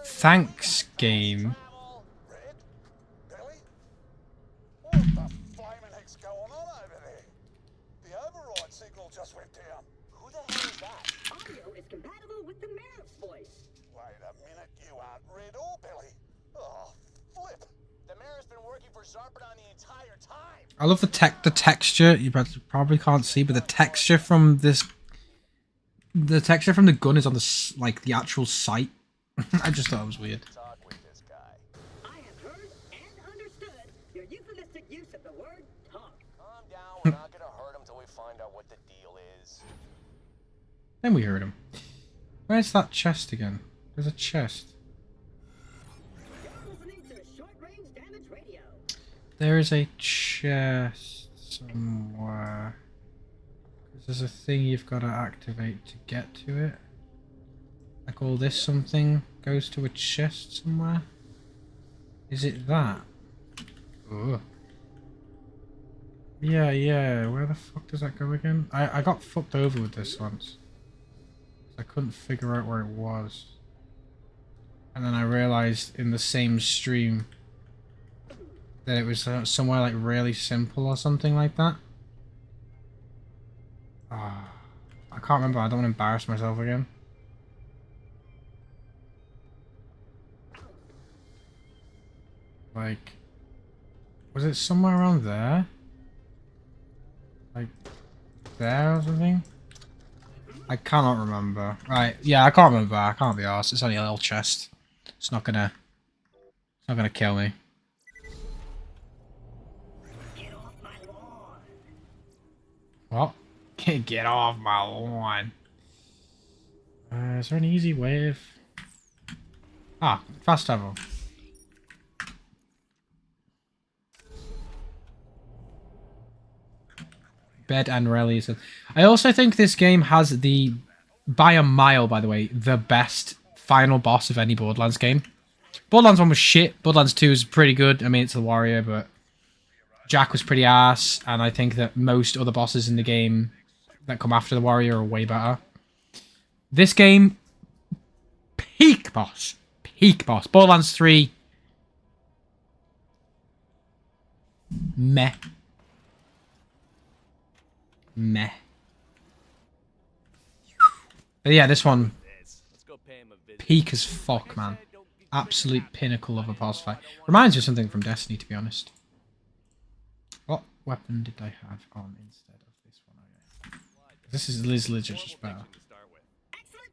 Thanks, game. What the flaming heck's going on over there? The override signal just went down. Who the hell is that? Audio is compatible with the mayor's voice. Wait a minute, you aren't Red or Billy. Oh, flip. The mayor's been working for Zarpedon the entire time. I love the texture. You probably can't see, but the texture from this... The texture from the gun is on the, like, the actual sight. I just thought it was weird. Talk with this guy. I have heard and understood your euphemistic use of the word talk. Calm down. We're not gonna hurt him till we find out what the deal is. Then we heard him. Where's that chest again? There's a chest. You're listening to Short Range Damage Radio. There is a chest somewhere. There's a thing you've got to activate to get to it. Like all this something goes to a chest somewhere. Is it that? Ugh. Yeah. Where the fuck does that go again? I got fucked over with this once. I couldn't figure out where it was. And then I realized in the same stream that it was somewhere like really simple or something like that. I can't remember. I don't want to embarrass myself again. Like, was it somewhere around there? Like, there or something? I cannot remember. Right, yeah, I can't remember. I can't be arsed. It's only a little chest. It's not gonna kill me. Get off my lawn. What? Get off my lawn. Is there an easy way of... fast travel. Bed and rallies. I also think this game has the, by a mile, by the way, the best final boss of any Borderlands game. Borderlands 1 was shit. Borderlands 2 is pretty good. I mean, it's the warrior, but Jack was pretty ass. And I think that most other bosses in the game that come after the warrior are way better. This game, peak boss. Peak boss. Borderlands 3, meh. Meh. But yeah, this one, peak as fuck, man. Absolute pinnacle of a boss fight. Reminds me of something from Destiny, to be honest. What weapon did I have on instead of this one? Okay. This is legit just better. Excellent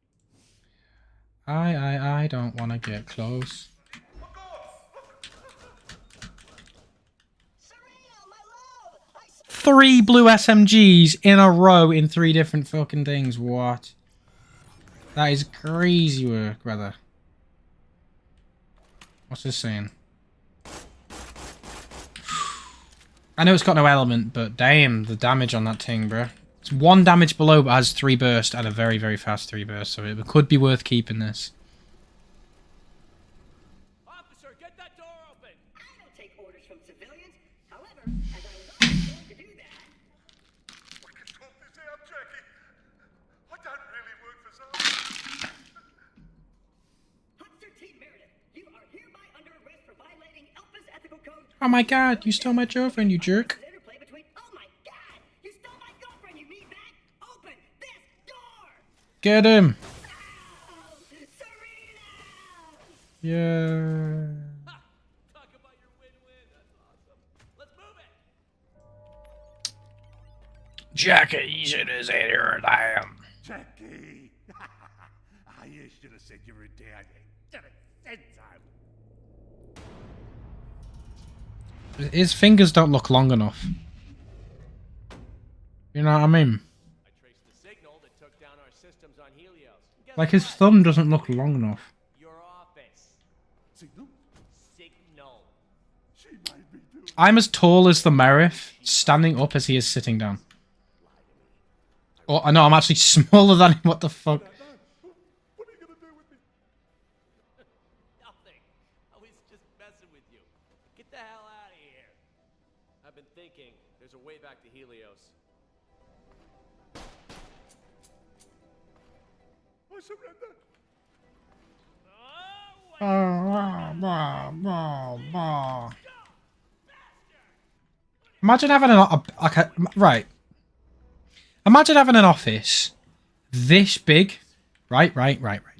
I don't want to get close. 3 blue SMGs in a row in 3 different fucking things. What? That is crazy work, brother. What's this saying? I know it's got no element, but damn, the damage on that thing, bro. It's 1 damage below, but has 3 burst and a very, very fast 3 burst, so it could be worth keeping this. Officer, get that door open! I don't take orders from civilians. However, as I was always told to do that. We can sort this out, Jackie. I don't really work for some. Huckster T. Meredith, you are hereby under arrest for violating Elpis Ethical Code. Oh my god, you stole my girlfriend, you jerk. Interplay between. Oh my god! You stole my girlfriend, you meatbag! Open this door! Get him! Oh, Serena! Yeah. Talk about your win-win. That's awesome. Let's move it! Jackie, easy to say your damn. Jackie! You should have said you were down. Should have said so. His fingers don't look long enough. You know what I mean? I traced the signal that took down our systems on Helios. Guess Like his what? thumb doesn't look long enough. Your office. Signal? Signal. She made me do it. I'm as tall as the Merif, standing up as he is sitting down. Oh, I know, I'm actually smaller than him. What the fuck? What are you gonna do with me? Nothing. I was just messing with you. Get the hell out of here. I've been thinking there's a way back to Helios. I surrender. Imagine having right. Imagine having an office this big. Right.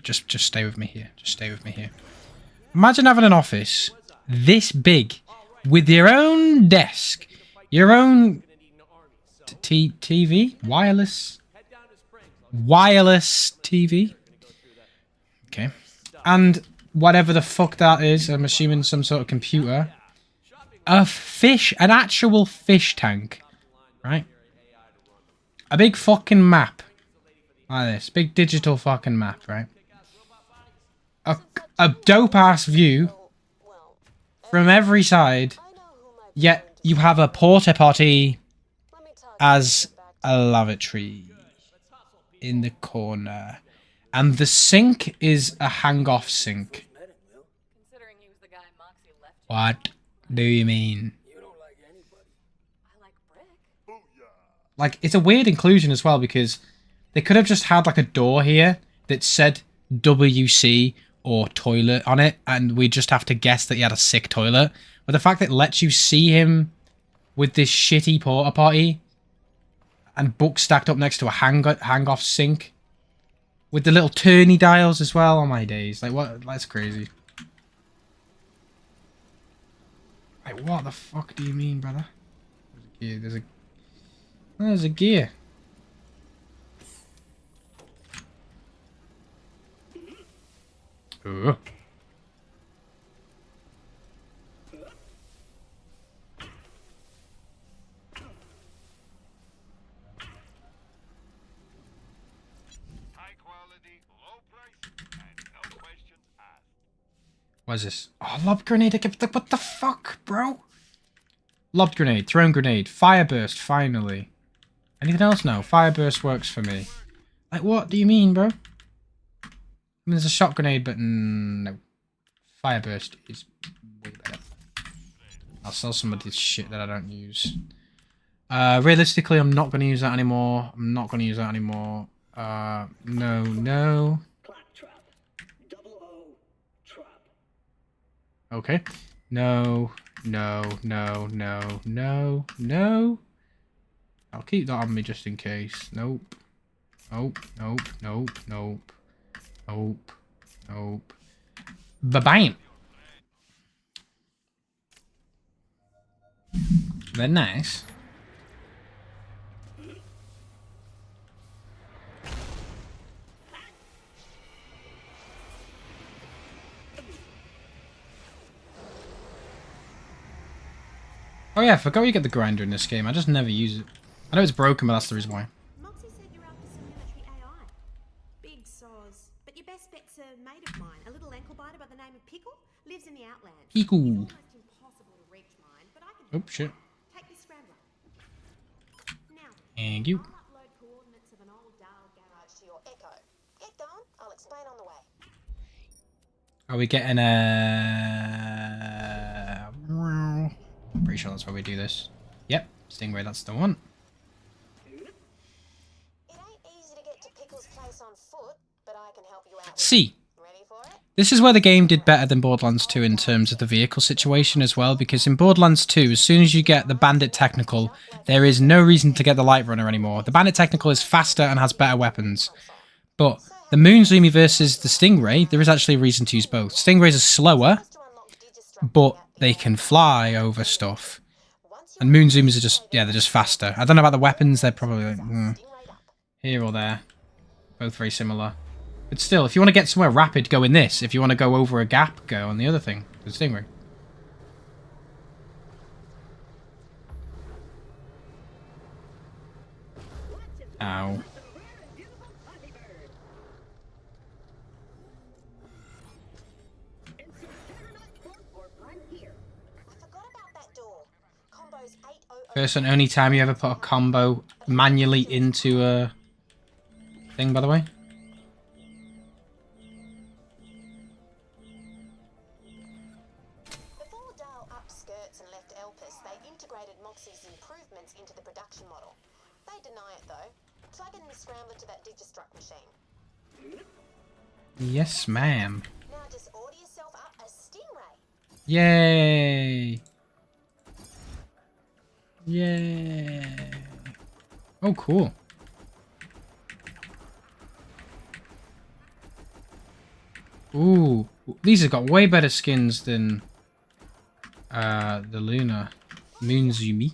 Just stay with me here. Just stay with me here. Imagine having an office this big with your own desk, your own TV, wireless TV. Okay. And whatever the fuck that is, I'm assuming some sort of computer. A fish, an actual fish tank, right? A big fucking map, like this, big digital fucking map, right? A dope ass view from every side, yet you have a porta potty as a lavatory in the corner, and the sink is a hang-off sink. Considering he was the guy Moxie left you. What do you mean? You don't like anybody. I like Brick. Like, it's a weird inclusion as well, because they could have just had like a door here that said WC or toilet on it, and we just have to guess that he had a sick toilet. But the fact that it lets you see him with this shitty porta potty and books stacked up next to a hang-off sink with the little turny dials as well. Oh my days. Like, what? That's crazy. Like, what the fuck do you mean, brother? There's a gear. Ooh. High quality, low price, and no questions asked. What is this? Oh, lob grenade. What the fuck, bro? Lob grenade, thrown grenade, fire burst, finally. Anything else? No, fire burst works for me. Like, what do you mean, bro? I mean, there's a shot grenade, but no. Fire burst is way better. I'll sell some of this shit that I don't use. Realistically, I'm not going to use that anymore. No. Claptrap. Double O trap. Okay. No. I'll keep that on me just in case. Nope. Ba-bam. They're nice. Oh yeah, I forgot you get the grinder in this game. I just never use it. I know it's broken, but that's the reason why. Moxie said you're after some military AI. Big soz. But your best bet's a mate of mine. A little ankle biter by the name of Pickle. Lives in the Outlands. Pickle. He's almost impossible to reach mine, but I can Oh shit. take this scrambler. Now, Thank you. I'll upload coordinates of an old Dial garage To your Echo. Get going. I'll explain on the way. Are we getting a... I'm pretty sure that's why we do this. Yep, Stingray, that's the one. It ain't easy to get to Pickle's place on foot, but I can help you out. See, Ready for it? this is where the game did better than Borderlands 2 in terms of the vehicle situation as well, because in Borderlands 2, as soon as you get the Bandit Technical, there is no reason to get the Light Runner anymore. The Bandit Technical is faster and has better weapons. But the Moonzoomy versus the Stingray, there is actually a reason to use both. Stingrays are slower, but they can fly over stuff. And Moonzoomers are just, yeah, they're just faster. I don't know about the weapons, they're probably like, here or there. Both very similar. But still, if you want to get somewhere rapid, go in this. If you want to go over a gap, go on the other thing, the Stingray. Ow. First and only time you ever put a combo manually into a thing, by the way. Before Dial upskirts and left Elpis, they integrated Moxie's improvements into the production model. They deny it though. Plug in the scrambler to that Digistruct machine. Yes, ma'am. Now just order yourself up a Stingray. Yay! Yay! Oh, cool. Ooh, these have got way better skins than the Luna Moonzoomy.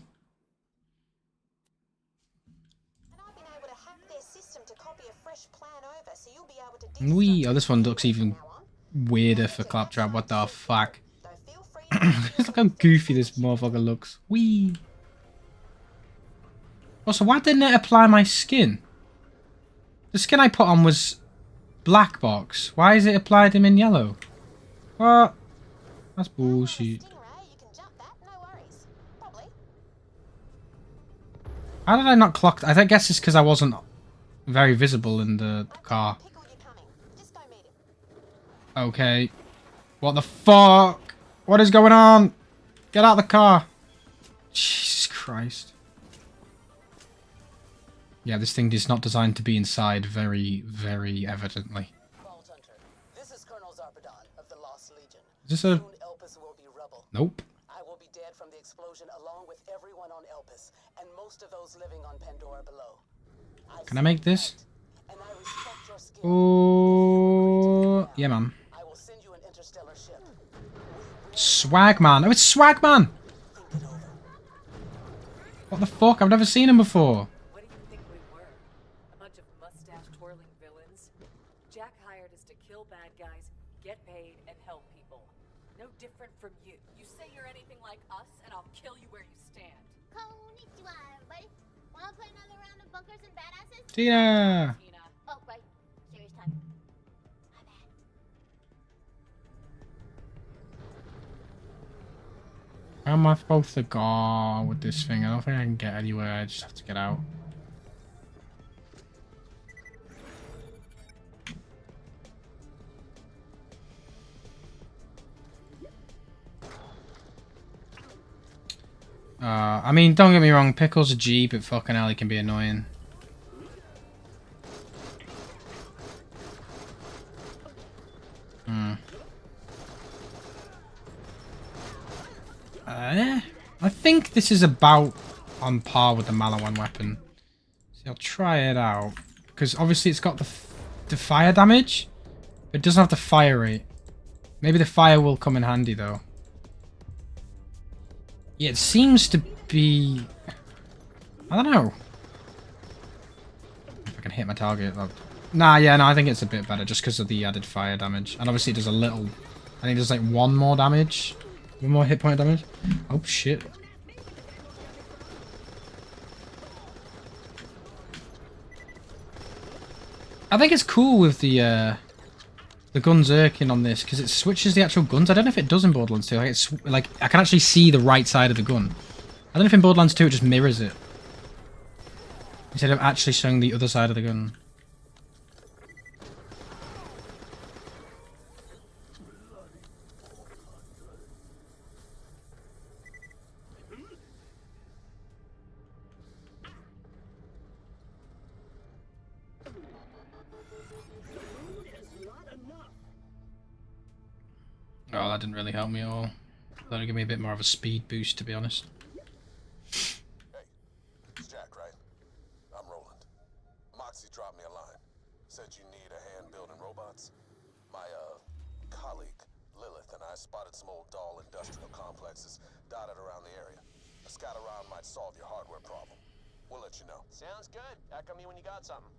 And I've been able to hack their system to copy a fresh plan over, so you'll be able to Wee! Oh, this one looks even weirder for Claptrap. What the fuck? Look how goofy this motherfucker looks. Wee! Also, why didn't it apply my skin? The skin I put on was black box. Why is it applied him in yellow? What? That's bullshit. How did I not clock? I guess it's because I wasn't very visible in the car. Okay. What the fuck? What is going on? Get out of the car. Jesus Christ. Yeah, this thing is not designed to be inside very, very evidently. This is Colonel Zarpedon of the Lost Legion. Is this a... Soon Elpis will be rubble. Nope. I will be dead from the explosion along with everyone on Elpis and most of those living on Pandora below. Can I make this? And I respect your skill. Oh, yeah, man. I will send you an interstellar ship. Swagman. Oh, it's Swagman. What the fuck? I've never seen him before. What do you think we were? A bunch of mustache-twirling villains? Jack hired us to kill bad guys, get paid, and help people. No different from you. You say you're anything like us, and I'll kill you where you stand. Konnichiwa, everybody. Wanna play another round of bunkers and badasses? Tina. Oh, right. Serious time. My bad. How am I supposed to go with this thing? I don't think I can get anywhere. I just have to get out. I mean, don't get me wrong, Pickle's a G, but fucking hell, he can be annoying. I think this is about on par with the Malawan weapon. So I'll try it out. Because obviously it's got the fire damage, but it doesn't have the fire rate. Maybe the fire will come in handy though. Yeah, it seems to be... I don't know. If I can hit my target. Nah, yeah, no, I think it's a bit better just because of the added fire damage. And obviously it does a little... I think there's like one more damage. One more hit point damage. Oh, shit. I think it's cool with the gun zerking on this because it switches the actual guns. I don't know if it does in Borderlands 2. Like, it's like I can actually see the right side of the gun. I don't know if in Borderlands 2 it just mirrors it instead of actually showing the other side of the gun. Oh, that didn't really help me at all. That'll give me a bit more of a speed boost, to be honest. Hey, it's Jack, right? I'm Roland. Moxie dropped me a line. Said you need a hand building robots. My, colleague, Lilith, and I spotted some old doll industrial complexes dotted around the area. A scout around might solve your hardware problem. We'll let you know. Sounds good. Echo me when you got something.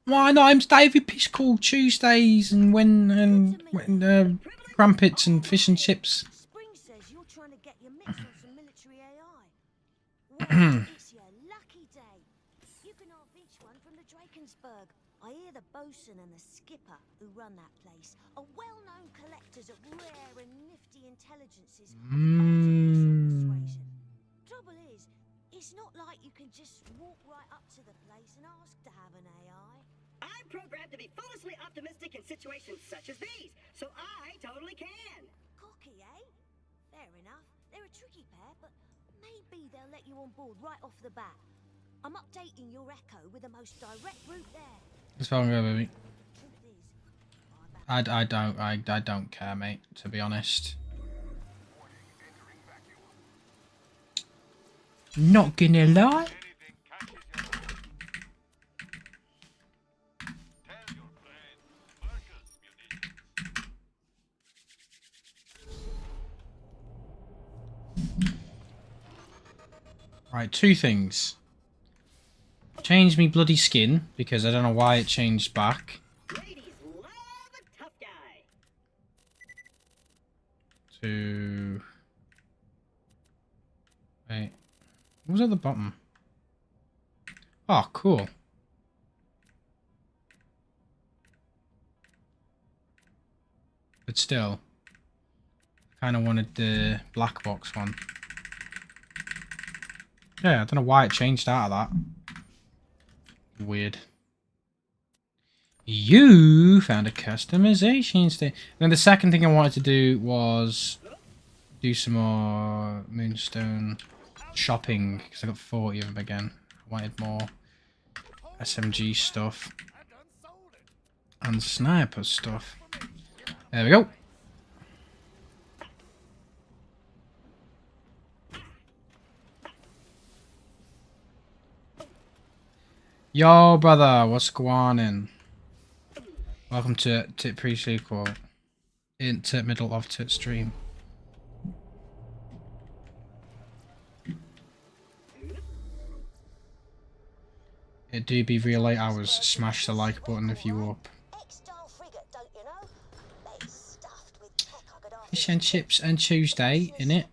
Why not? I'm David Piss Call Tuesdays and when crumpets and fish and chips. Spring says you're trying to get your mitts on some military AI. Well, it's your lucky day. You can half each one from the Drakensberg. I hear the bosun and the skipper who run that place are well-known collectors of rare and nifty intelligences. Trouble is, it's not like you can just walk right up to the place and ask to have an AI. I'm programmed to be foolishly optimistic in situations such as these, so I totally can. Cocky, eh? Fair enough. They're a tricky pair, but maybe they'll let you on board right off the bat. I'm updating your Echo with the most direct route there. Let's go, baby. I don't care, mate, to be honest. Not gonna lie. Right, two things. Change me bloody skin, because I don't know why it changed back. Ladies love a tough guy. To... Wait. What was at the bottom? Oh, cool. But still, I kind of wanted the black box one. Yeah, I don't know why it changed out of that. Weird. You found a customization state. Then the second thing I wanted to do was do some more Moonstone shopping because I got 40 of them again. I wanted more SMG stuff and sniper stuff. There we go. Yo, brother, what's going on? Welcome to Tit Pre-Sequel. Into middle of Tit stream. It do be real late hours. Smash the like button if you up. Fish and chips and Tuesday, innit?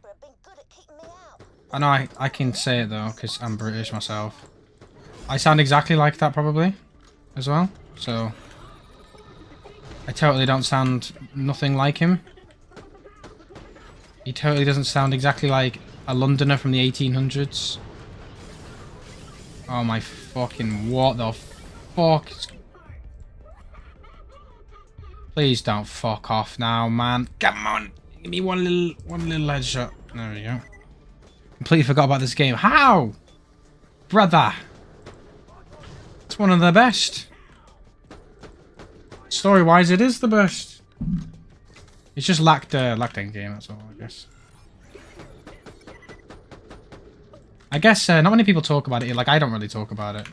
I know I can say it though, because I'm British myself. I sound exactly like that probably, as well. So, I totally don't sound nothing like him. He totally doesn't sound exactly like a Londoner from the 1800s. Oh my fucking, what the fuck? Please don't fuck off now, man. Come on, give me one little headshot. There we go. Completely forgot about this game. How? Brother. It's one of the best. Story-wise, it is the best. It's just lacked end game, that's all, I guess. I guess not many people talk about it. Like, I don't really talk about it.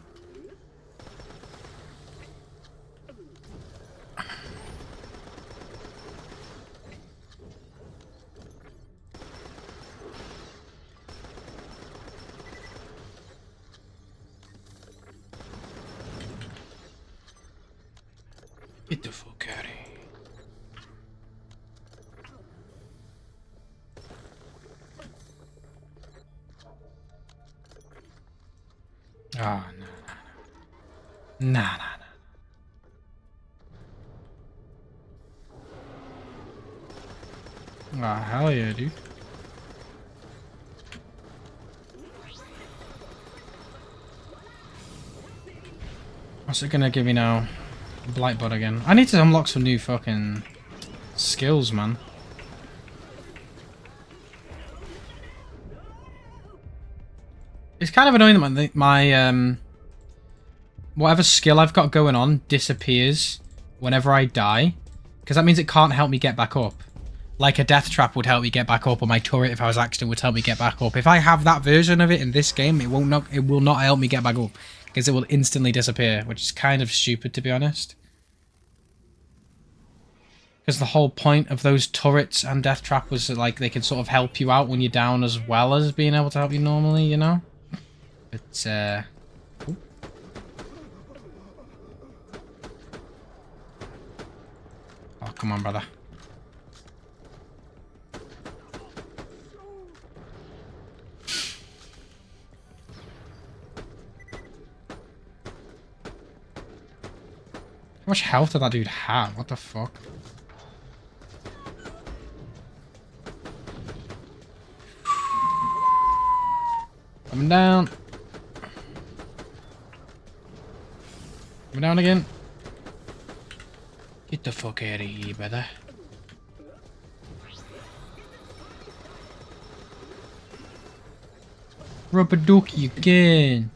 Get the fuck out of here. Oh, no. Nah. Oh, hell yeah, dude. What's it gonna give me now? Blightbud again. I need to unlock some new fucking skills, man. It's kind of annoying that my whatever skill I've got going on disappears whenever I die, because that means it can't help me get back up. Like a death trap would help me get back up, or my turret, if I was accident, would help me get back up. If I have that version of it in this game, it will not help me get back up, because it will instantly disappear, which is kind of stupid, to be honest. Because the whole point of those turrets and death trap was that, like, they can sort of help you out when you're down as well as being able to help you normally, you know? But, ooh. Oh, come on, brother. How much health did that dude have? What the fuck? Coming down. Coming down again. Get the fuck out of here, brother. Rubber ducky again.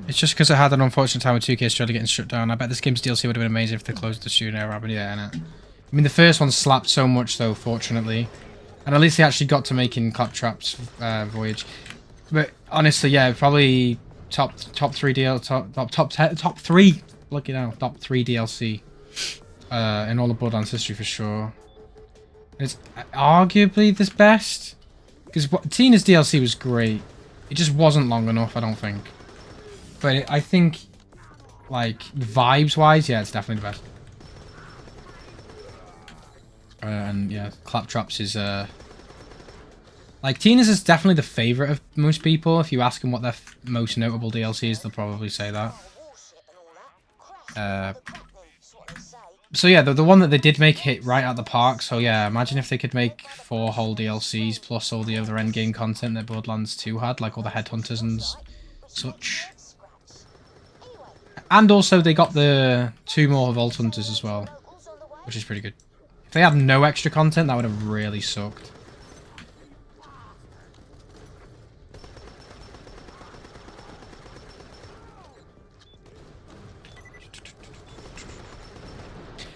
It's just because I had an unfortunate time with 2K Australia getting shut down. I bet this game's DLC would have been amazing if they closed the studio. But yeah, innit? I mean, the first one slapped so much, though, fortunately. And at least they actually got to making Claptrap's Voyage. But honestly, yeah, probably top 3 DLC, top 3. Look it out, top 3 DLC in all of Borderlands history for sure. It's arguably the best, because Tina's DLC was great. It just wasn't long enough, I don't think. But I think, like, vibes-wise, yeah, it's definitely the best. And yeah, Claptraps is like, Tina's is definitely the favorite of most people. If you ask them what their most notable DLC is, they'll probably say that. So yeah, the one that they did make hit right at the park. So yeah, imagine if they could make 4 whole DLCs plus all the other endgame content that Borderlands 2 had, like all the headhunters and such. And also they got the 2 more Vault Hunters as well, which is pretty good. If they had no extra content, that would have really sucked.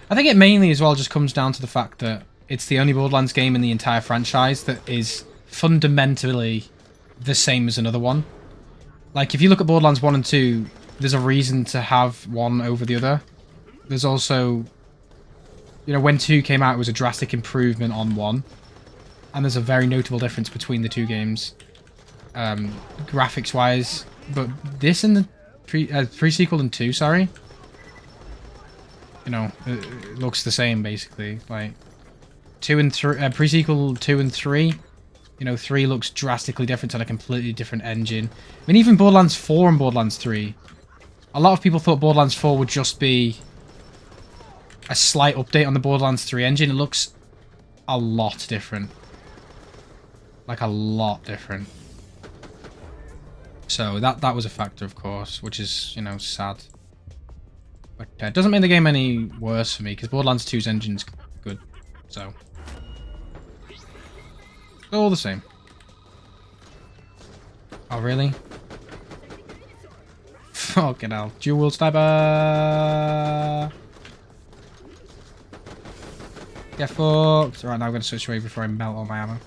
I think it mainly as well just comes down to the fact that it's the only Borderlands game in the entire franchise that is fundamentally the same as another one. Like, if you look at Borderlands 1 and 2, there's a reason to have one over the other. There's also, you know, when 2 came out, it was a drastic improvement on 1. And there's a very notable difference between the 2 games, graphics-wise. But this and the pre-sequel and 2, sorry, you know, it looks the same, basically. Like, 2 and 3, pre-sequel 2 and 3, you know, 3 looks drastically different on a completely different engine. I mean, even Borderlands 4 and Borderlands 3, a lot of people thought Borderlands 4 would just be a slight update on the Borderlands 3 engine. It looks a lot different. Like, a lot different. So, that was a factor, of course, which is, you know, sad. But it doesn't make the game any worse for me, because Borderlands 2's engine's good. So, all the same. Oh, really? Fucking hell. Dual sniper! Get fucked! Right, now I'm going to switch away before I melt all my ammo.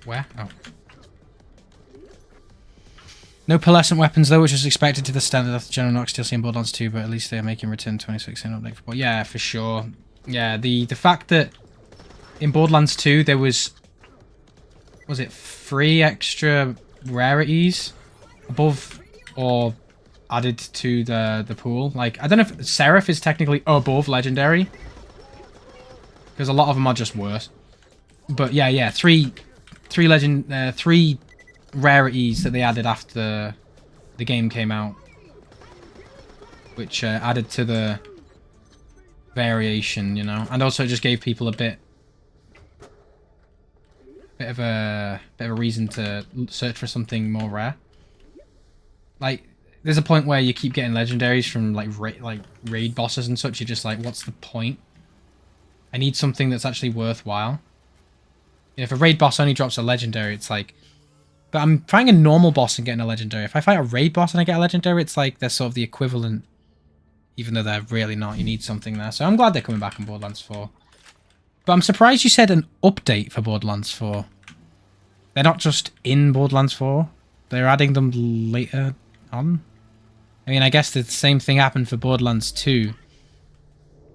Where? Oh. No pearlescent weapons though, which is expected to the standard of General Knox DLC in Borderlands 2, but at least they are making return 2016 update for. Yeah, for sure. Yeah, the fact that in Borderlands 2 there was it 3 extra rarities above or added to the pool? Like, I don't know if Seraph is technically above legendary, because a lot of them are just worse. But yeah, three rarities that they added after the game came out, which added to the variation, you know, and also just gave people a bit of a reason to search for something more rare. Like, there's a point where you keep getting legendaries from like raid bosses and such. You're just like, what's the point? I need something that's actually worthwhile. If a raid boss only drops a legendary, it's like, but I'm fighting a normal boss and getting a legendary. If I fight a raid boss and I get a legendary, it's like they're sort of the equivalent, even though they're really not. You need something there. So I'm glad they're coming back in Borderlands 4. But I'm surprised you said an update for Borderlands 4. They're not just in Borderlands 4. They're adding them later on. I mean, I guess the same thing happened for Borderlands 2.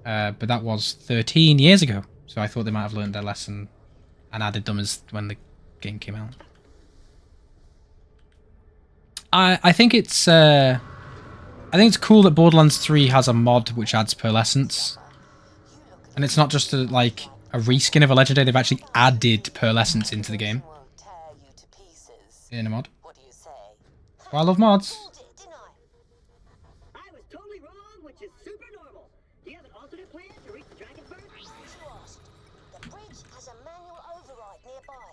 But that was 13 years ago. So I thought they might have learned their lesson and added them as when the game came out. I think it's cool that Borderlands 3 has a mod which adds pearlescence. And it's not just a reskin of a legendary, they've actually added pearlescence into the game. In a mod. Well, I love mods. I was totally wrong, which is super normal. Do you have an alternate plan to reach the Dragon's Bird? The bridge has a manual override nearby.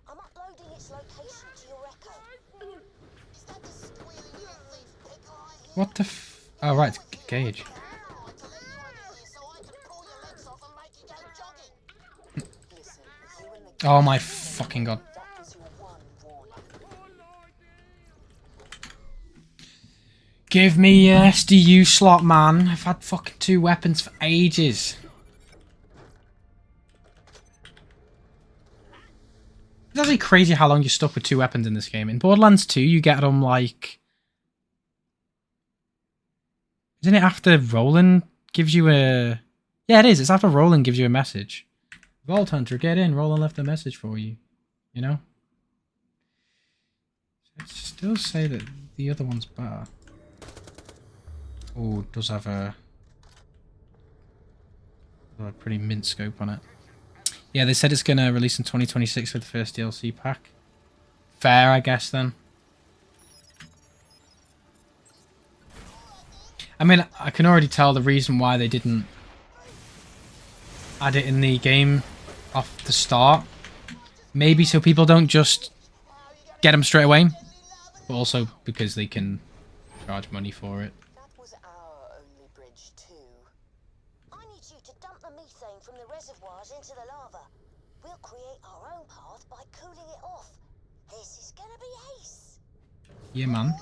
I'm uploading its location to your record. Is that the squealing little thief pickle I hear? What the f... Oh, right, it's Gage. Oh my fucking god. Give me an SDU slot, man. I've had fucking 2 weapons for ages. It's actually crazy how long you're stuck with 2 weapons in this game. In Borderlands 2, you get them like... Isn't it after Roland gives you a... Yeah, it is. It's after Roland gives you a message. Vault Hunter, get in. Roland left a message for you. You know? I'd still say that the other one's better. Oh, it does have a pretty mint scope on it. Yeah, they said it's going to release in 2026 with the first DLC pack. Fair, I guess, then. I mean, I can already tell the reason why they didn't add it in the game off the start. Maybe so people don't just get them straight away, but also because they can charge money for it. From the reservoirs into the lava. We'll create our own path by cooling it off. This is gonna be ace. Yeah, man.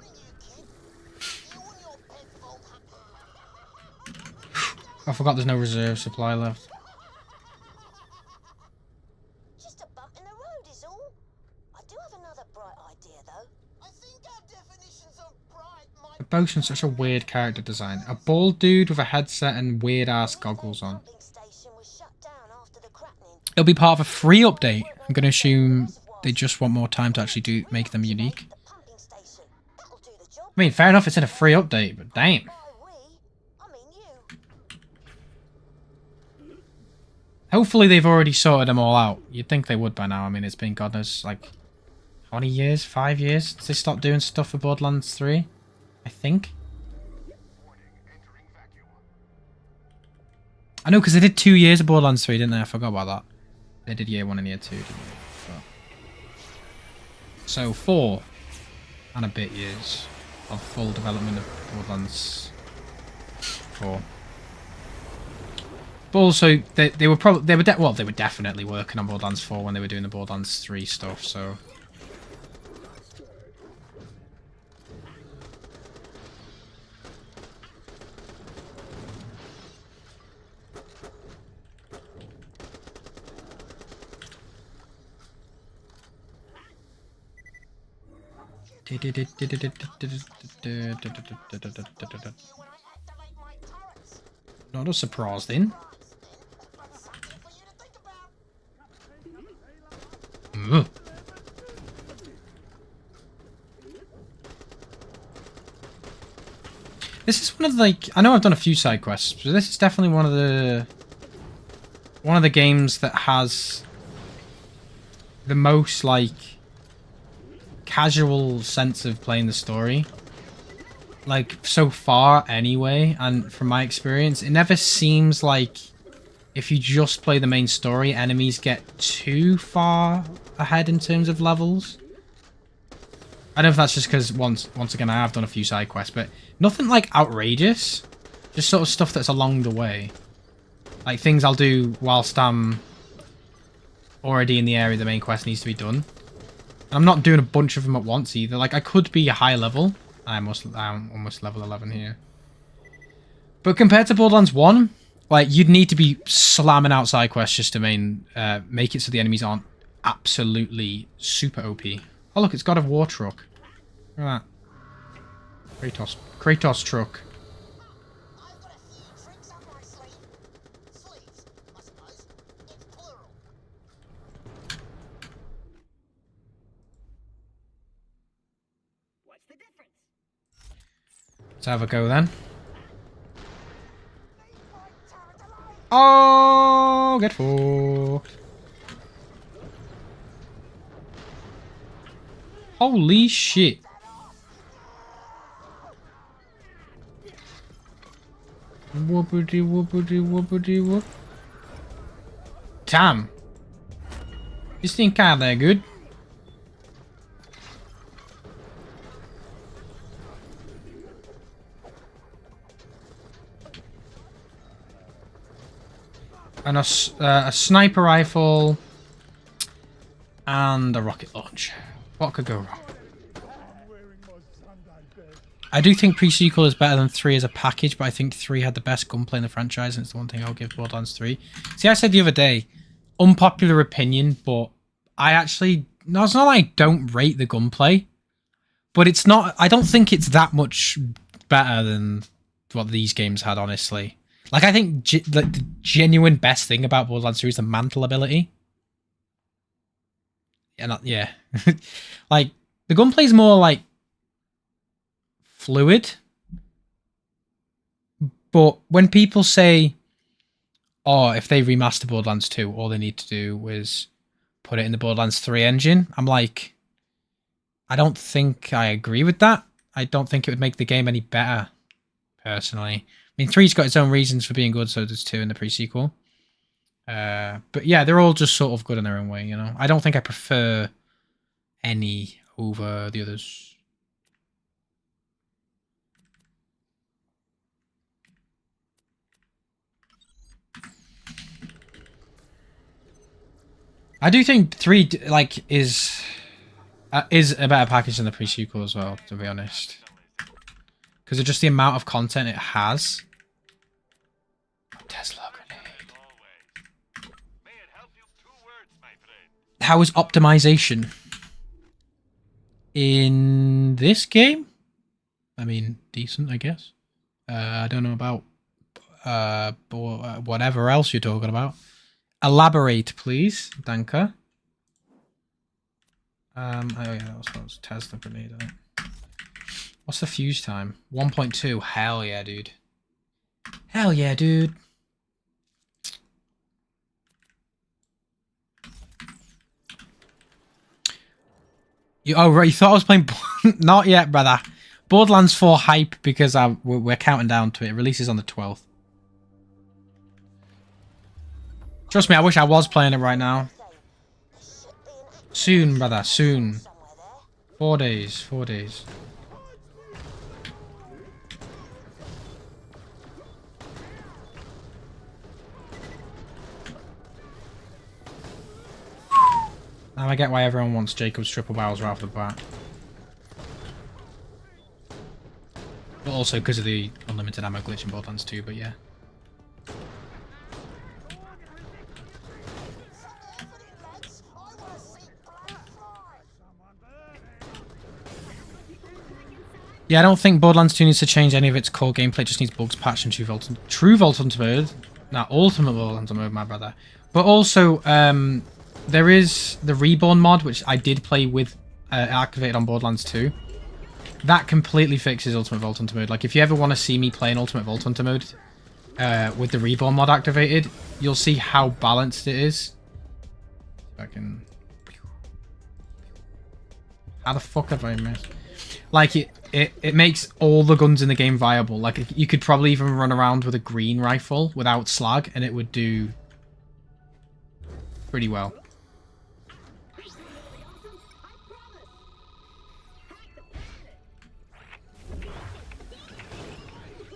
I forgot there's no reserve supply left. Just a bump in the road is all. I do have another bright idea though. I think our definitions of bright might... The Bosun's such a weird character design. A bald dude with a headset and weird ass goggles on. It'll be part of a free update. I'm going to assume they just want more time to actually make them unique. I mean, fair enough, it's in a free update, but damn. Hopefully they've already sorted them all out. You'd think they would by now. I mean, it's been God knows, like, how many years? 5 years since they stopped doing stuff for Borderlands 3? I think. I know, because they did 2 years of Borderlands 3, didn't they? I forgot about that. They did year 1 and year 2, didn't they? So 4 and a bit years of full development of Borderlands 4. But also, they were definitely working on Borderlands 4 when they were doing the Borderlands 3 stuff. So. Not a surprise then. Ugh. This is one of the, like, I know I've done a few side quests, but this is definitely one of the games that has the most, like, casual sense of playing the story. Like, so far anyway, and from my experience, it never seems like if you just play the main story, enemies get too far ahead in terms of levels. I don't know if that's just because, once again, I have done a few side quests, but nothing, like, outrageous. Just sort of stuff that's along the way. Like, things I'll do whilst I'm already in the area the main quest needs to be done. And I'm not doing a bunch of them at once either. Like, I could be a high level. I'm almost level 11 here. But compared to Borderlands 1, like, you'd need to be slamming out side quests just to make it so the enemies aren't absolutely super OP. Oh, look, it's God of War truck. Look at that. Kratos truck. Let's have a go then. Oh, get fucked. Holy shit. Whoopity whoopity whoopity whoop. Damn. This thing kinda that good. And a sniper rifle. And a rocket launcher. What could go wrong? I do think pre-sequel is better than 3 as a package, but I think 3 had the best gunplay in the franchise, and it's the one thing I'll give Borderlands 3. See, I said the other day, unpopular opinion, but I actually... No, it's not like I don't rate the gunplay, but it's not... I don't think it's that much better than what these games had, honestly. Like, I think the genuine best thing about Borderlands 3 is the mantle ability. Yeah. Like, the gunplay's more, like, fluid. But when people say, oh, if they remaster Borderlands 2, all they need to do is put it in the Borderlands 3 engine, I'm like, I don't think I agree with that. I don't think it would make the game any better, personally. I mean, 3's got its own reasons for being good, so does 2 in the pre-sequel. But yeah, they're all just sort of good in their own way, you know? I don't think I prefer any over the others. I do think 3, like, is a better package than the pre-sequel as well, to be honest. Because of just the amount of content it has. Tesla grenade. How is optimization in this game? I mean, decent, I guess. I don't know about whatever else you're talking about. Elaborate, please, Danka. Oh yeah, that was Tesla grenade. I think. What's the fuse time? 1.2. Hell yeah, dude. Hell yeah, dude. Oh, right. You thought I was playing... Not yet, brother. Borderlands 4 hype because we're counting down to it. It releases on the 12th. Trust me, I wish I was playing it right now. Soon, brother. Soon. 4 days. 4 days. Now I get why everyone wants Jacob's triple barrels right off the bat. But also because of the unlimited ammo glitch in Borderlands 2, but yeah. Yeah, I don't think Borderlands 2 needs to change any of its core gameplay. It just needs bugs patched and True Vault Hunter mode. Not Ultimate Vault Hunter mode, my brother. But also, there is the Reborn mod, which I did play with activated on Borderlands 2. That completely fixes Ultimate Vault Hunter mode. Like, if you ever want to see me play in Ultimate Vault Hunter mode with the Reborn mod activated, you'll see how balanced it is. I can... How the fuck have I missed? Like, it makes all the guns in the game viable. Like, you could probably even run around with a green rifle without slag, and it would do pretty well.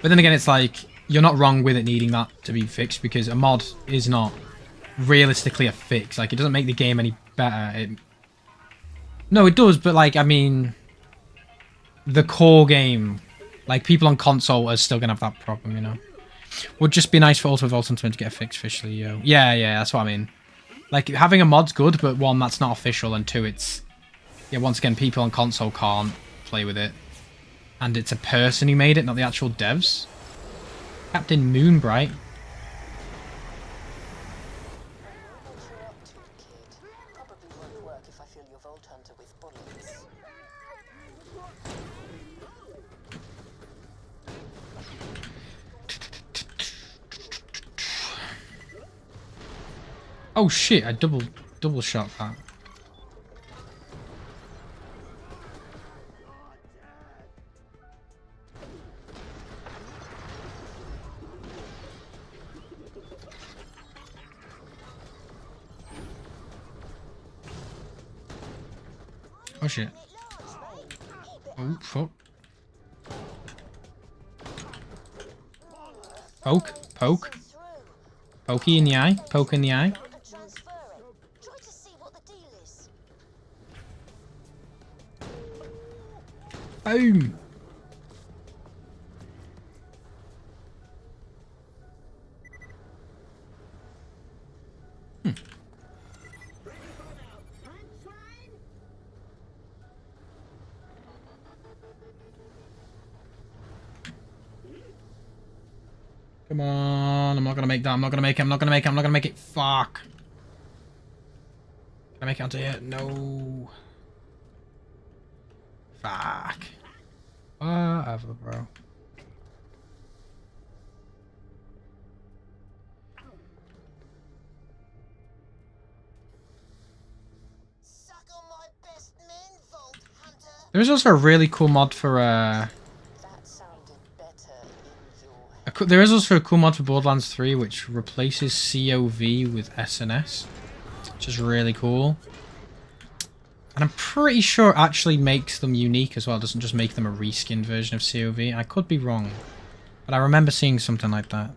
But then again, it's like, you're not wrong with it needing that to be fixed, because a mod is not realistically a fix. Like, it doesn't make the game any better. No, it does, but like, I mean... The core game, like people on console are still gonna have that problem, you know. Would just be nice for Ultimate Vault Hunter to get a fix officially, yo. Yeah, that's what I mean. Like having a mod's good, but one, that's not official, and two, it's once again, people on console can't play with it, and it's a person who made it, not the actual devs. Captain Moonbright. Oh shit, I double shot that. Oh shit. Oh fuck. Poke. Pokey in the eye. Poke in the eye. Boom. Come on, I'm not gonna make that. I'm not gonna make it. Fuck. Can I make it onto here? No. Fuck. Whatever, bro. There is also a really cool mod for there is also a cool mod for Borderlands 3 which replaces COV with SNS, which is really cool. And I'm pretty sure it actually makes them unique as well. It doesn't just make them a reskinned version of COV. I could be wrong, but I remember seeing something like that.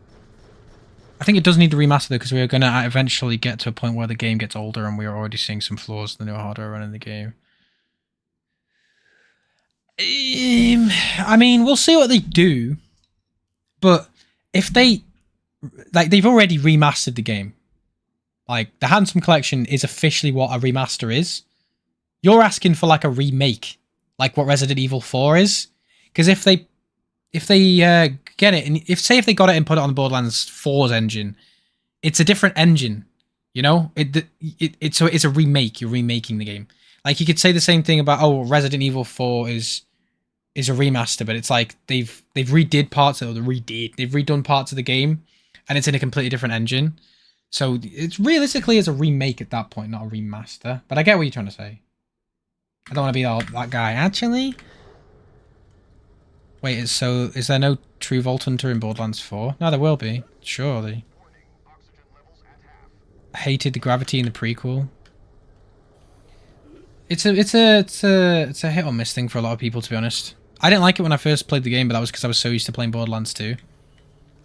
I think it does need to remaster though, because we are going to eventually get to a point where the game gets older and we are already seeing some flaws in the new hardware running the game. I mean, we'll see what they do, but if they've already remastered the game. Like, the Handsome Collection is officially what a remaster is. You're asking for like a remake, like what Resident Evil 4 is, because if they get it, and if they got it and put it on the Borderlands 4's engine, it's a different engine, you know. It's a remake. You're remaking the game. Like, you could say the same thing about Resident Evil 4 is a remaster, but it's like they've redone parts of the game, and it's in a completely different engine. So it's realistically is a remake at that point, not a remaster. But I get what you're trying to say. I don't want to be that guy. Actually, wait. Is there no True Vault Hunter in Borderlands 4? No, there will be. Surely. I hated the gravity in the prequel. It's a hit or miss thing for a lot of people, to be honest. I didn't like it when I first played the game, but that was because I was so used to playing Borderlands 2.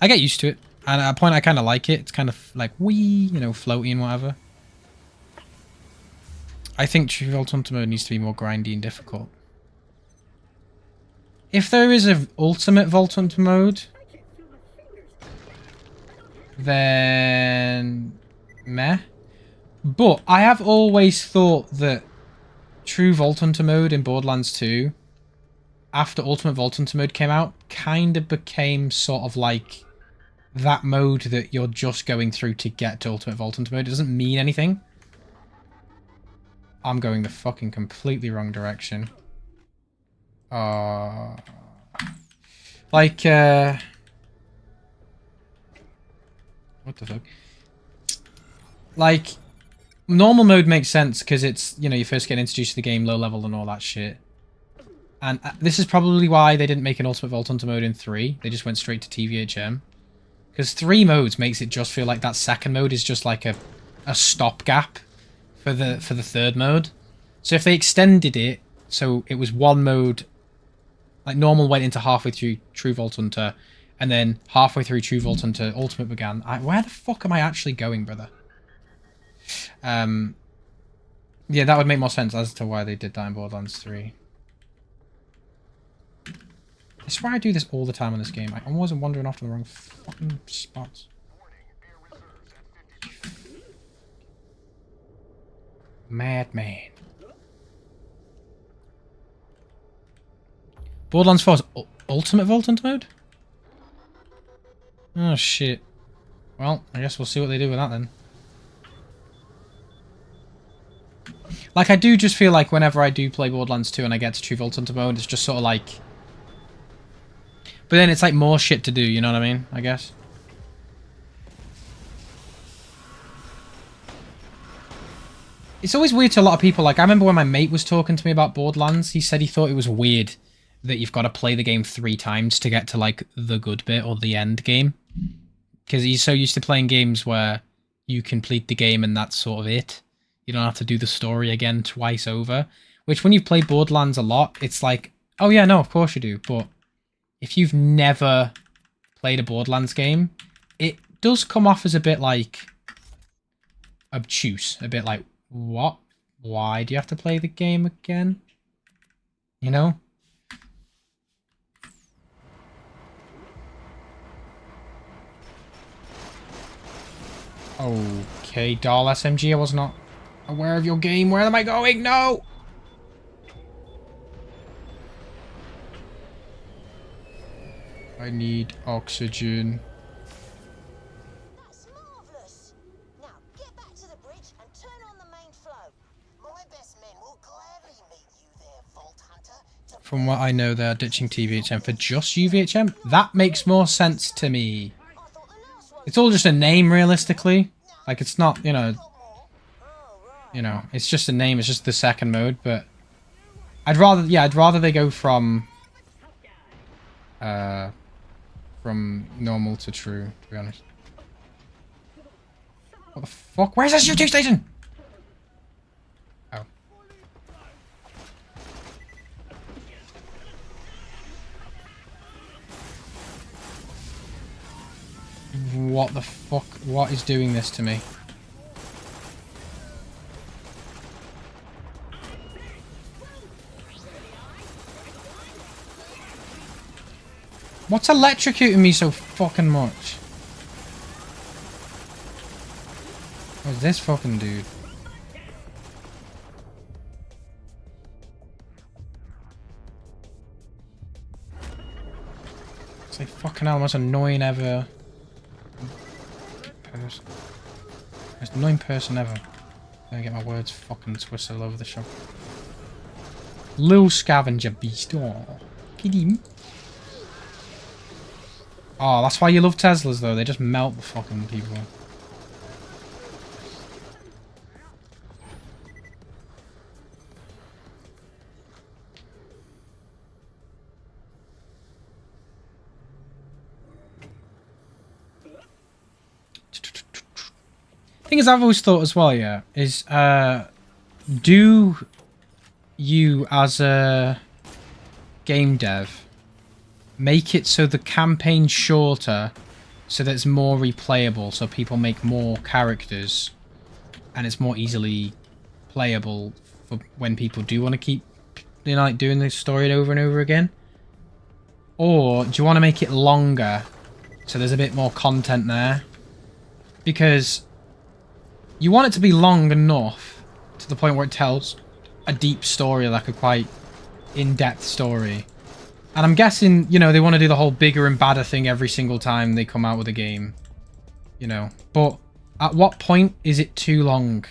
I get used to it, and at a point I kind of like it. It's kind of like floaty and whatever. I think True Vault Hunter mode needs to be more grindy and difficult. If there is an Ultimate Vault Hunter mode, then meh. But I have always thought that True Vault Hunter mode in Borderlands 2 after Ultimate Vault Hunter mode came out kind of became sort of like that mode that you're just going through to get to Ultimate Vault Hunter mode. It doesn't mean anything. I'm going the fucking completely wrong direction. Like, what the fuck? Like, normal mode makes sense because it's, you know, you first get introduced to the game, low level and all that shit. And this is probably why they didn't make an Ultimate Vault Hunter mode in 3. They just went straight to TVHM. Because 3 modes makes it just feel like that second mode is just like a stopgap for the third mode. So if they extended it, so it was one mode, like normal went into halfway through True Vault Hunter, and then halfway through True Vault Hunter Ultimate began. Where the fuck am I actually going, brother? Yeah, that would make more sense as to why they did that in Borderlands 3. I swear I do this all the time on this game. I'm always wandering off to the wrong fucking spots. Madman. Borderlands 4's Ultimate Vault Hunter mode? Oh shit. Well, I guess we'll see what they do with that then. Like, I do just feel like whenever I do play Borderlands 2 and I get to True Vault Hunter mode, it's just sort of like... But then it's like more shit to do, you know what I mean? I guess. It's always weird to a lot of people. Like, I remember when my mate was talking to me about Borderlands, he said he thought it was weird that you've got to play the game 3 times to get to, like, the good bit or the end game. Because he's so used to playing games where you complete the game and that's sort of it. You don't have to do the story again twice over. Which, when you've played Borderlands a lot, it's like, oh yeah, no, of course you do. But if you've never played a Borderlands game, it does come off as a bit, like, obtuse. A bit like, what? Why do you have to play the game again? You know? Okay, Doll SMG, I was not aware of your game. Where am I going? No! I need oxygen. That's marvelous. Now get back to the bridge and turn on the main flow. My best men will gladly meet you there, Vault Hunter. From what I know, they're ditching TVHM for just UVHM. That makes more sense to me. It's all just a name, realistically. Like, it's not, you know, it's just a name. It's just the second mode. But I'd rather they go from normal to true, to be honest. What the fuck? Where's this shooting station? Oh. What the fuck? What is doing this to me? What's electrocuting me so fucking much? What's this fucking dude? It's like fucking hell, most annoying ever. Most annoying person ever. I'm gonna get my words fucking twisted all over the shop. Little scavenger beast. Oh, get him. Oh, that's why you love Teslas, though. They just melt the fucking people. Thing is, I've always thought as well, yeah, is, do you, as a game dev, make it so the campaign's shorter, so that it's more replayable, so people make more characters, and it's more easily playable for when people do want to keep, you know, like doing the story over and over again? Or do you want to make it longer, so there's a bit more content there? Because you want it to be long enough to the point where it tells a deep story, like a quite in-depth story. And I'm guessing, you know, they want to do the whole bigger and badder thing every single time they come out with a game. You know, but at what point is it too long?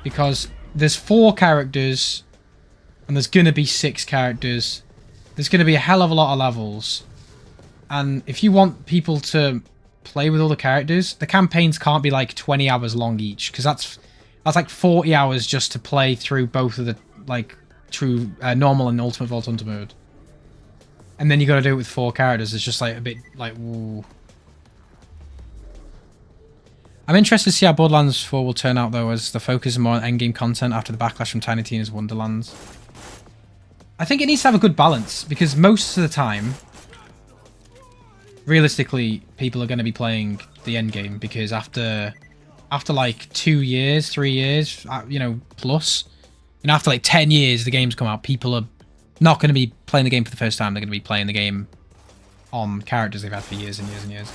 Because there's 4 characters and there's going to be 6 characters. There's going to be a hell of a lot of levels. And if you want people to play with all the characters, the campaigns can't be like 20 hours long each, because that's like 40 hours just to play through both of the like true normal and Ultimate Vault Hunter mode. And then you got to do it with 4 characters. It's just like a bit like, ooh. I'm interested to see how Borderlands 4 will turn out though, as the focus is more on endgame content after the backlash from Tiny Tina's Wonderlands. I think it needs to have a good balance, because most of the time, realistically, people are going to be playing the endgame, because after like 2 years, 3 years, you know, plus, you know, after like 10 years the game's come out, people are not going to be playing the game for the first time. They're going to be playing the game on characters they've had for years and years and years.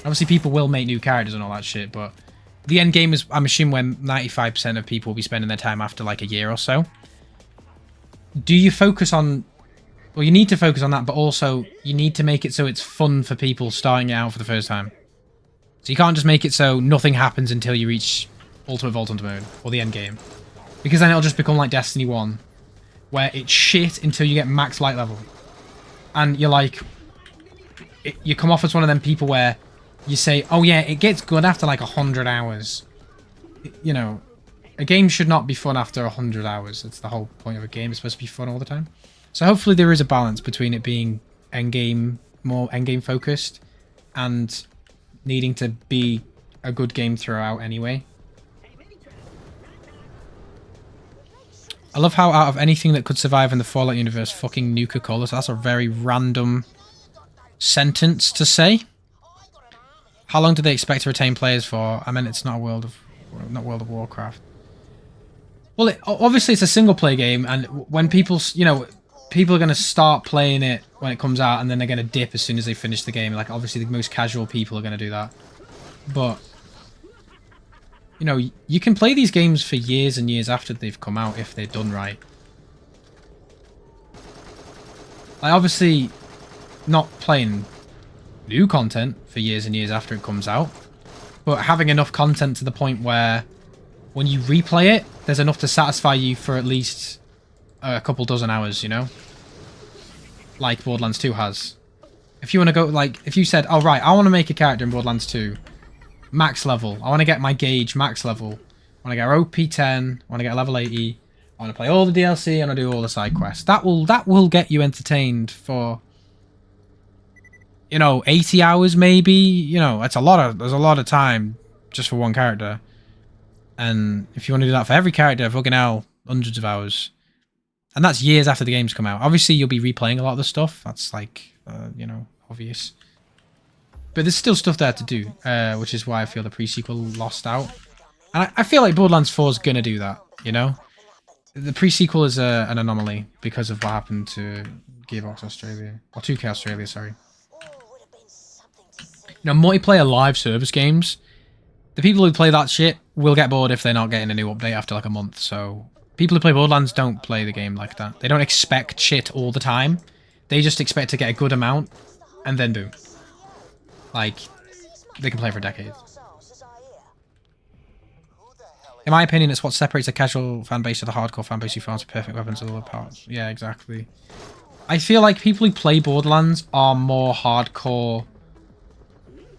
Obviously, people will make new characters and all that shit, but the end game is, I'm assuming, when 95% of people will be spending their time after like a year or so. Do you focus on... Well, you need to focus on that, but also you need to make it so it's fun for people starting it out for the first time. So you can't just make it so nothing happens until you reach Ultimate Vault Hunter mode, or the end game. Because then it'll just become like Destiny 1, where it's shit until you get max light level. And you're like... you come off as one of them people where you say, oh yeah, it gets good after like 100 hours. You know, a game should not be fun after 100 hours. That's the whole point of a game. It's supposed to be fun all the time. So hopefully there is a balance between it being endgame, more endgame focused, and needing to be a good game throughout anyway. I love how out of anything that could survive in the Fallout universe, fucking Nuka-Cola. So that's a very random sentence to say. How long do they expect to retain players for? I mean, it's not World of Warcraft. Well, obviously it's a single player game, and when people, you know, people are going to start playing it when it comes out, and then they're going to dip as soon as they finish the game. Like, obviously the most casual people are going to do that. But, you know, you can play these games for years and years after they've come out if they're done right. Like, obviously, not playing new content for years and years after it comes out, but having enough content to the point where when you replay it, there's enough to satisfy you for at least a couple dozen hours, you know? Like Borderlands 2 has. If you want to go, like, if you said, oh right, I want to make a character in Borderlands 2, max level, I want to get my gauge max level, I want to get OP10, I want to get level 80, I want to play all the DLC, I want to do all the side quests. That will get you entertained for, you know, 80 hours maybe. You know, there's a lot of time just for one character. And if you want to do that for every character, fucking hell, hundreds of hours. And that's years after the game's come out. Obviously, you'll be replaying a lot of the stuff. That's like, you know, obvious. But there's still stuff there to do, which is why I feel the pre-sequel lost out. And I feel like Borderlands 4 is going to do that, you know? The pre-sequel is an anomaly because of what happened to Gearbox Australia. Or 2K Australia, sorry. You know, multiplayer live service games, the people who play that shit will get bored if they're not getting a new update after like a month. So people who play Borderlands don't play the game like that. They don't expect shit all the time. They just expect to get a good amount, and then boom. Like, they can play for decades. In my opinion, it's what separates a casual fan base to the hardcore fan base who finds perfect weapons at all the parts. Yeah, exactly. I feel like people who play Borderlands are more hardcore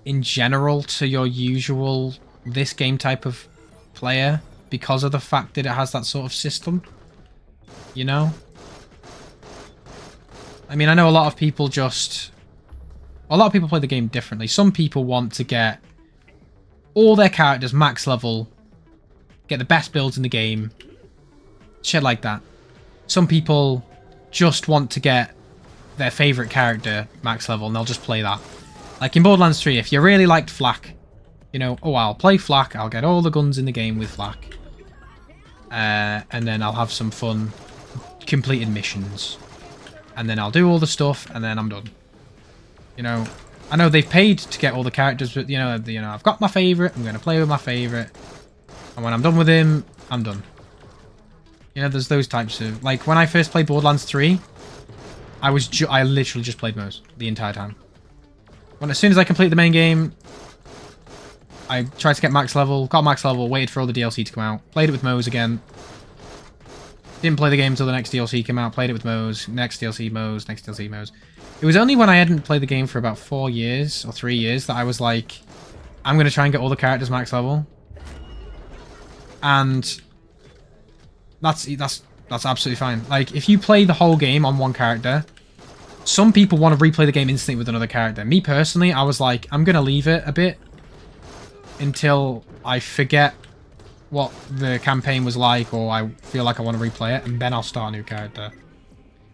in general to your usual this game type of player, because of the fact that it has that sort of system, you know? I mean, I know a lot of people play the game differently. Some people want to get all their characters max level, get the best builds in the game, shit like that. Some people just want to get their favorite character max level, and they'll just play that. Like in Borderlands 3, if you really liked Flak, you know, oh, I'll play Flak, I'll get all the guns in the game with Flak. And then I'll have some fun completed missions. And then I'll do all the stuff, and then I'm done. You know, I know they've paid to get all the characters, but, you know, I've got my favourite, I'm going to play with my favourite. And when I'm done with him, I'm done. You know, there's those types of... Like, when I first played Borderlands 3, I literally just played Moe's the entire time. As soon as I completed the main game, I tried to get max level, got max level, waited for all the DLC to come out, played it with Moe's again. Didn't play the game until the next DLC came out, played it with Moe's, next DLC Moe's, next DLC Moe's. It was only when I hadn't played the game for about 4 years or 3 years that I was like, I'm going to try and get all the characters max level. And that's absolutely fine. Like, if you play the whole game on one character, some people want to replay the game instantly with another character. Me personally, I was like, I'm going to leave it a bit until I forget what the campaign was like, or I feel like I want to replay it, and then I'll start a new character.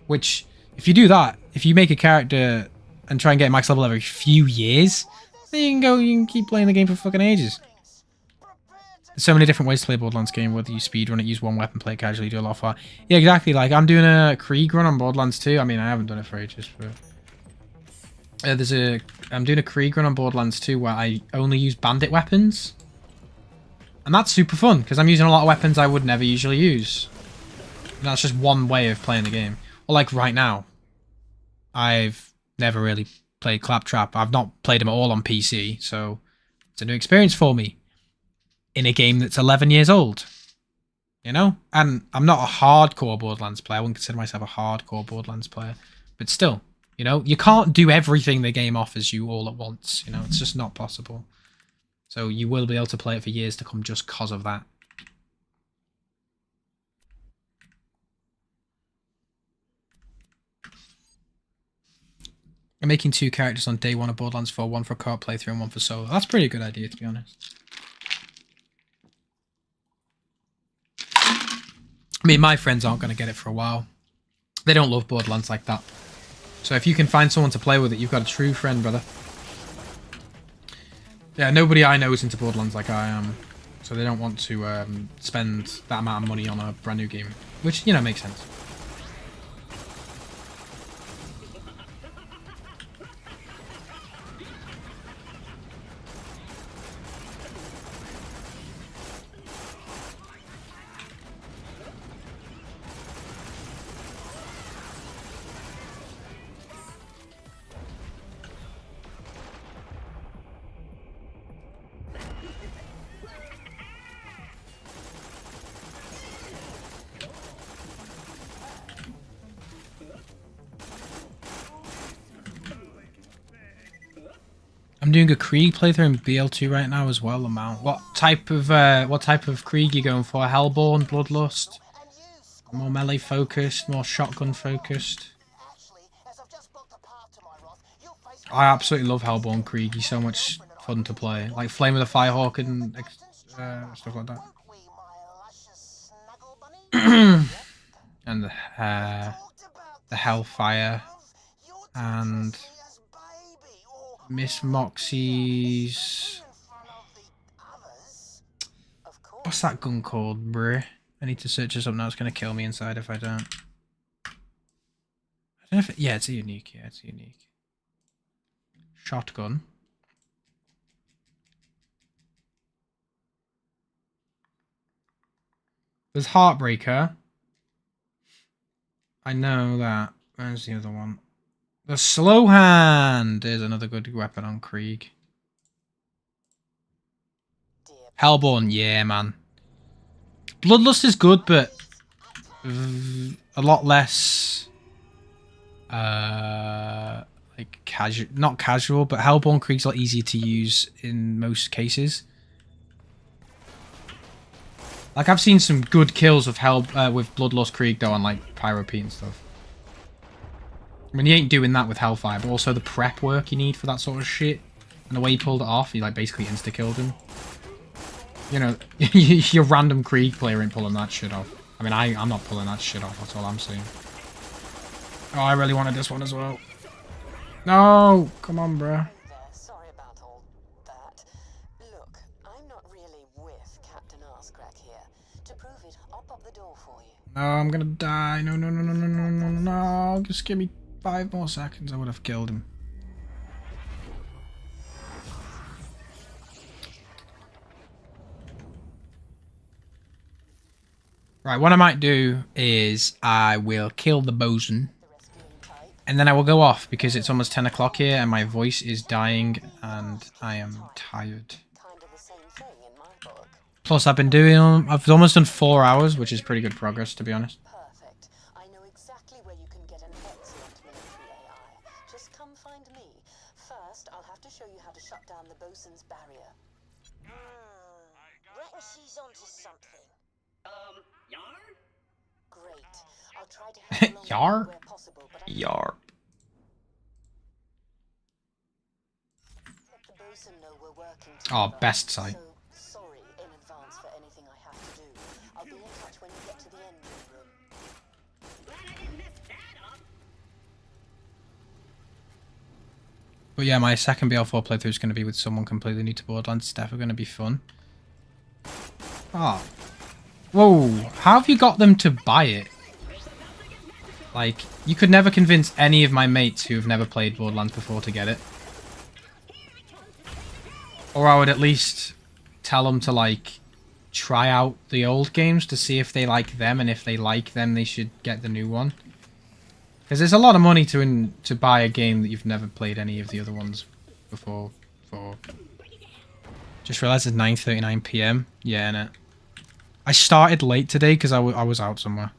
Which, if you do that, if you make a character and try and get max level every few years, then you can keep playing the game for fucking ages. There's so many different ways to play a Borderlands game, whether you speedrun it, use one weapon, play it casually, do a lot of fire. Yeah, exactly. Like, I'm doing a Krieg run on Borderlands 2. I mean, I haven't done it for ages, but... I'm doing a Krieg run on Borderlands 2 where I only use bandit weapons. And that's super fun, because I'm using a lot of weapons I would never usually use. And that's just one way of playing the game. Or like right now, I've never really played Claptrap. I've not played them at all on PC, so it's a new experience for me. In a game that's 11 years old. You know? And I'm not a hardcore Borderlands player. I wouldn't consider myself a hardcore Borderlands player. But still, you know, you can't do everything the game offers you all at once. You know, it's just not possible. So you will be able to play it for years to come just because of that. I'm making 2 characters on day 1 of Borderlands 4, one for co-op playthrough and one for solo. That's a pretty good idea, to be honest. I mean, my friends aren't going to get it for a while. They don't love Borderlands like that. So if you can find someone to play with it, you've got a true friend, brother. Yeah, nobody I know is into Borderlands like I am. So they don't want to spend that amount of money on a brand new game. Which, you know, makes sense. I'm doing a Krieg playthrough in BL2 right now as well, Amount. What type of Krieg you going for? Hellborn, Bloodlust? More melee focused, more shotgun focused? I absolutely love Hellborn Krieg. He's so much fun to play. Like Flame of the Firehawk and stuff like that. And the Hellfire and Miss Moxie's... What's that gun called, bruh? I need to search this up now. It's going to kill me inside if I don't. I don't know if yeah, it's a unique. Yeah, it's a unique. Shotgun. There's Heartbreaker. I know that. Where's the other one? The Slow Hand is another good weapon on Krieg. Hellborn, yeah, man. Bloodlust is good, but a lot less like casual, not casual, but Hellborn Krieg's a lot easier to use in most cases. Like I've seen some good kills with with Bloodlust Krieg though on like Pyro Pete and stuff. I mean, he ain't doing that with Hellfire, but also the prep work you need for that sort of shit. And the way he pulled it off, he like basically insta-killed him. You know, your random Krieg player ain't pulling that shit off. I mean, I'm not pulling that shit off, that's all I'm saying. Oh, I really wanted this one as well. No! Come on, bruh. Sorry about all that. Look, I'm not really with Captain Arscrack here. To prove it, I'll pop the door for you. No, I'm gonna die. No, no, no, no, no, no, no, no. Just give me 5 more seconds. I would have killed him. Right, what I might do is I will kill the bosun And then I will go off because it's almost 10 o'clock here and my voice is dying and I am tired. Plus I've almost done 4 hours, which is pretty good progress, to be honest. Perfect. I know exactly where you can get an excellent military AI. Just come find me. First, I'll have to show you how to shut down the bosun's barrier. Reckon she's onto something. Yar? Great. I'll try to help along Yar? where possible, but Yar. let the bosun know we're working Oh, together. best site. So, sorry in advance for anything I have to do. I'll be in touch when you get to the engine room. Glad I didn't mess that up. But yeah, my second BL4 playthrough is going to be with someone completely new to Borderlands. It's definitely going to be fun. Oh. Whoa. How have you got them to buy it? Like, you could never convince any of my mates who have never played Borderlands before to get it. Or I would at least tell them to, like, try out the old games to see if they like them, and if they like them, they should get the new one. Because there's a lot of money to buy a game that you've never played any of the other ones before. Just realised it's 9:39 PM. Yeah, innit? I started late today because I was out somewhere.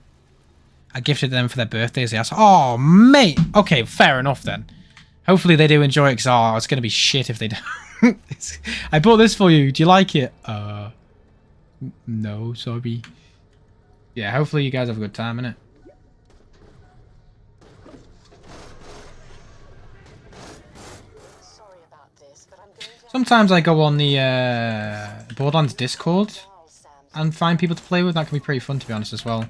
I gifted them for their birthdays. They asked, oh, mate. Okay, fair enough then. Hopefully they do enjoy it because it's going to be shit if they don't. I bought this for you. Do you like it? No, sorry. Yeah, hopefully you guys have a good time, innit? Sometimes I go on the Borderlands Discord and find people to play with. That can be pretty fun, to be honest, as well.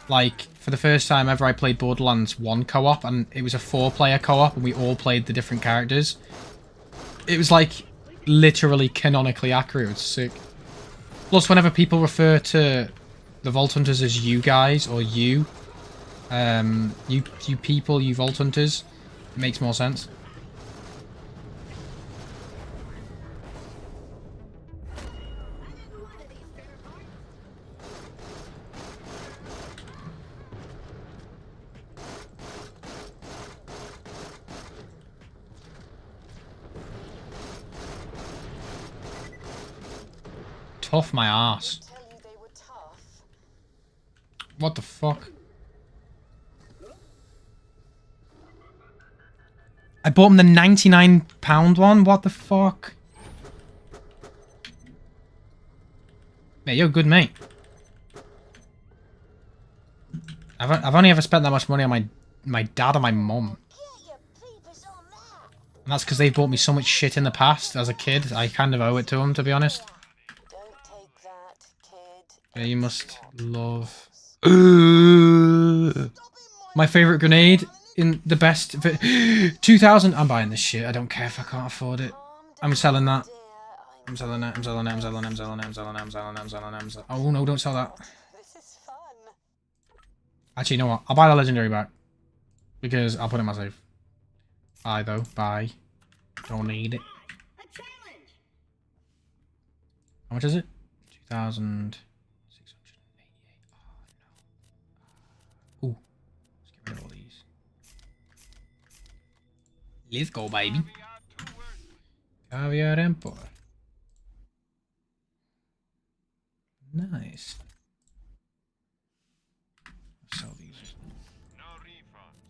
Like, for the first time ever, I played Borderlands 1 co-op, and it was a 4-player co-op, and we all played the different characters. It was, like, literally canonically accurate. It was sick. Plus, whenever people refer to the Vault Hunters as you guys, or you people, you Vault Hunters, it makes more sense. Tough my ass. What the fuck? I bought him the £99 one? What the fuck? Yeah, you're a good mate. I've only ever spent that much money on my dad and my mum. And that's because they bought me so much shit in the past as a kid. I kind of owe it to them, to be honest. Yeah, you must love... My favourite grenade in the best... 2,000... I'm buying this shit. I don't care if I can't afford it. I'm selling that. I'm selling it. I'm selling it. I'm selling it. I'm selling it. I'm selling it. I'm selling it. I'm selling it. I'm selling it. Oh, no, don't sell that. Actually, you know what? I'll buy the legendary back. Because I'll put it in my safe. Buy, though. Buy. Don't need it. How much is it? 2,000... All these. Let's go, baby. Caviar Empire. Nice. Sell these. No refunds.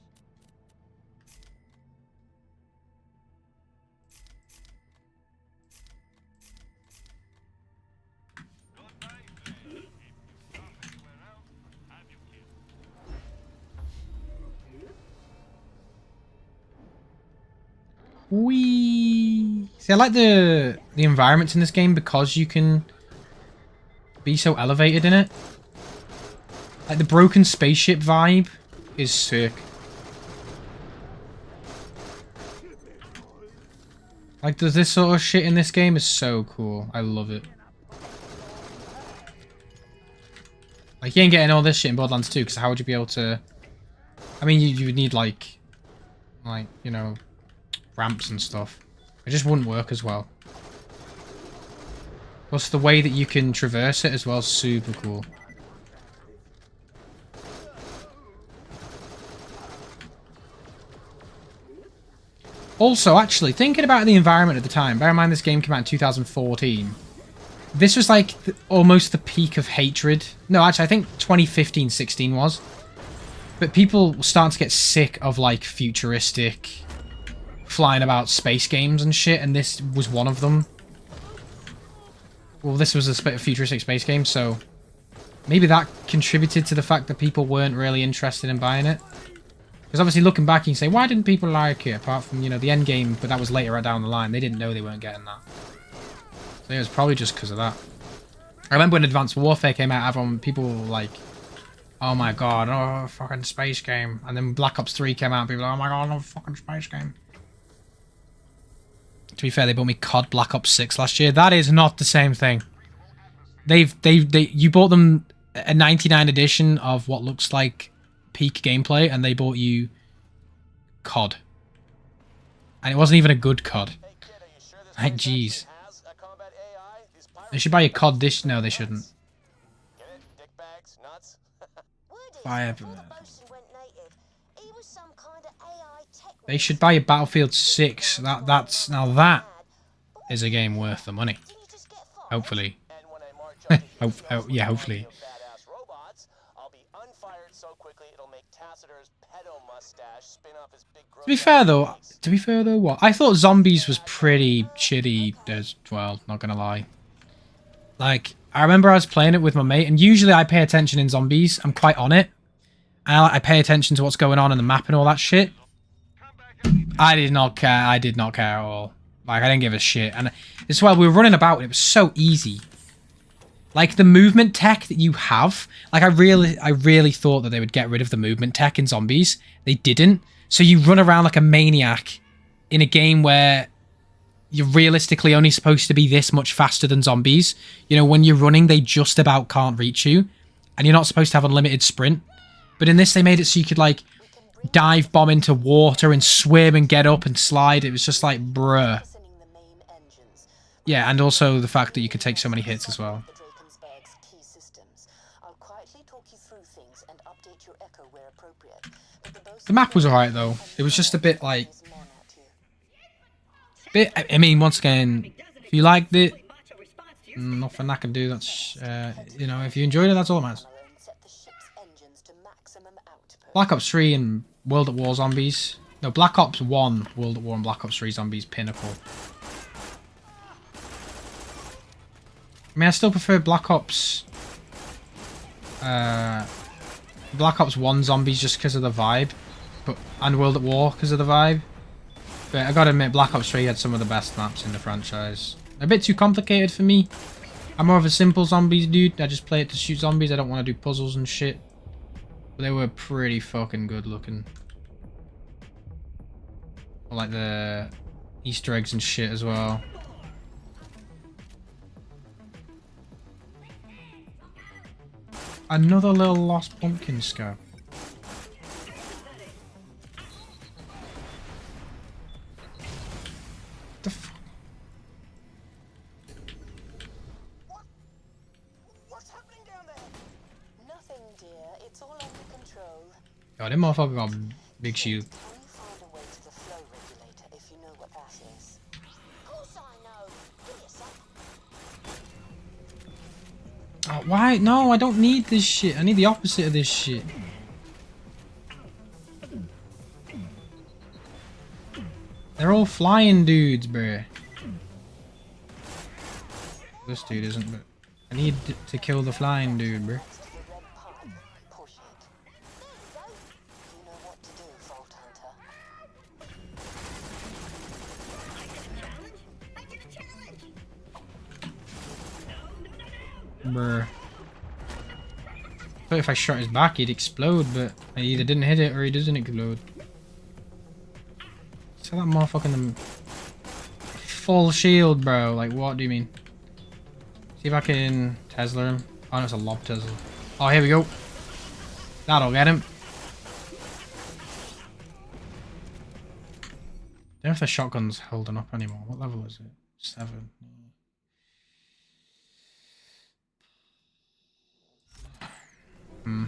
Wee. See, I like the environments in this game because you can be so elevated in it. Like the broken spaceship vibe is sick. Like does this sort of shit in this game is so cool. I love it. Like you ain't getting all this shit in Borderlands 2 because how would you be able to... I mean you would need like you know, ramps and stuff. It just wouldn't work as well. Plus the way that you can traverse it as well is super cool. Also, actually, thinking about the environment at the time, bear in mind this game came out in 2014. This was like almost the peak of hatred. No, actually, I think 2015-16 was. But people were starting to get sick of like futuristic, flying about space games and shit, and this was one of them. Well, this was a futuristic space game, so maybe that contributed to the fact that people weren't really interested in buying it. Because obviously looking back, you can say, why didn't people like it? Apart from, you know, the end game, but that was later right down the line. They didn't know they weren't getting that. So it was probably just because of that. I remember when Advanced Warfare came out, people were like, oh my god, oh, fucking space game. And then Black Ops 3 came out, and people were like, oh my god, no fucking space game. To be fair, they bought me COD Black Ops 6 last year. That is not the same thing. You bought them a 99 edition of what looks like peak gameplay, and they bought you COD. And it wasn't even a good COD. Like, jeez. They should buy a COD this... No, they shouldn't. Buy They should buy a Battlefield 6. Now that is a game worth the money. Hopefully. Yeah, hopefully. To be fair though, what? I thought Zombies was pretty shitty as well, not gonna lie. Like, I remember I was playing it with my mate, and usually I pay attention in Zombies. I'm quite on it. I pay attention to what's going on in the map and all that shit. I did not care. I did not care at all. Like, I didn't give a shit. And as well, we were running about, and it was so easy. Like, the movement tech that you have, like, I really thought that they would get rid of the movement tech in Zombies. They didn't. So you run around like a maniac in a game where you're realistically only supposed to be this much faster than zombies. You know, when you're running, they just about can't reach you. And you're not supposed to have unlimited sprint. But in this, they made it so you could, like, dive bomb into water and swim and get up and slide. It was just like, bruh. Yeah, and also the fact that you could take so many hits as well. The map was alright though. It was just a bit like... I mean, once again, if you liked it, nothing I can do. That's, you know, if you enjoyed it, that's all that matters. Black Ops 3 and World at War Zombies. No, Black Ops 1, World at War, and Black Ops 3 Zombies, pinnacle. I mean, I still prefer Black Ops 1 Zombies just because of the vibe. And World at War because of the vibe. But I gotta admit, Black Ops 3 had some of the best maps in the franchise. A bit too complicated for me. I'm more of a simple zombies dude. I just play it to shoot zombies. I don't want to do puzzles and shit. But they were pretty fucking good looking. I like the Easter eggs and shit as well. Another little lost pumpkin scout. The fuck? What's happening down there? Nothing, dear. It's all under control. Oh, that motherfucker got a big shield. Can you find a way to the flow regulator if you know what that is? Of course I know. Give me a sec. Oh, why? No, I don't need this shit. I need the opposite of this shit. They're all flying dudes, bruh. This dude isn't, but I need to kill the flying dude, bruh. Bruh. But if I shot his back, he'd explode, but I either didn't hit it or he doesn't explode. So that motherfucking full shield, bro. Like, what do you mean? See if I can Tesla him. Oh, no, it's a lob Tesla. Oh, here we go. That'll get him. Don't know if the shotgun's holding up anymore. What level is it? 7. Hmm.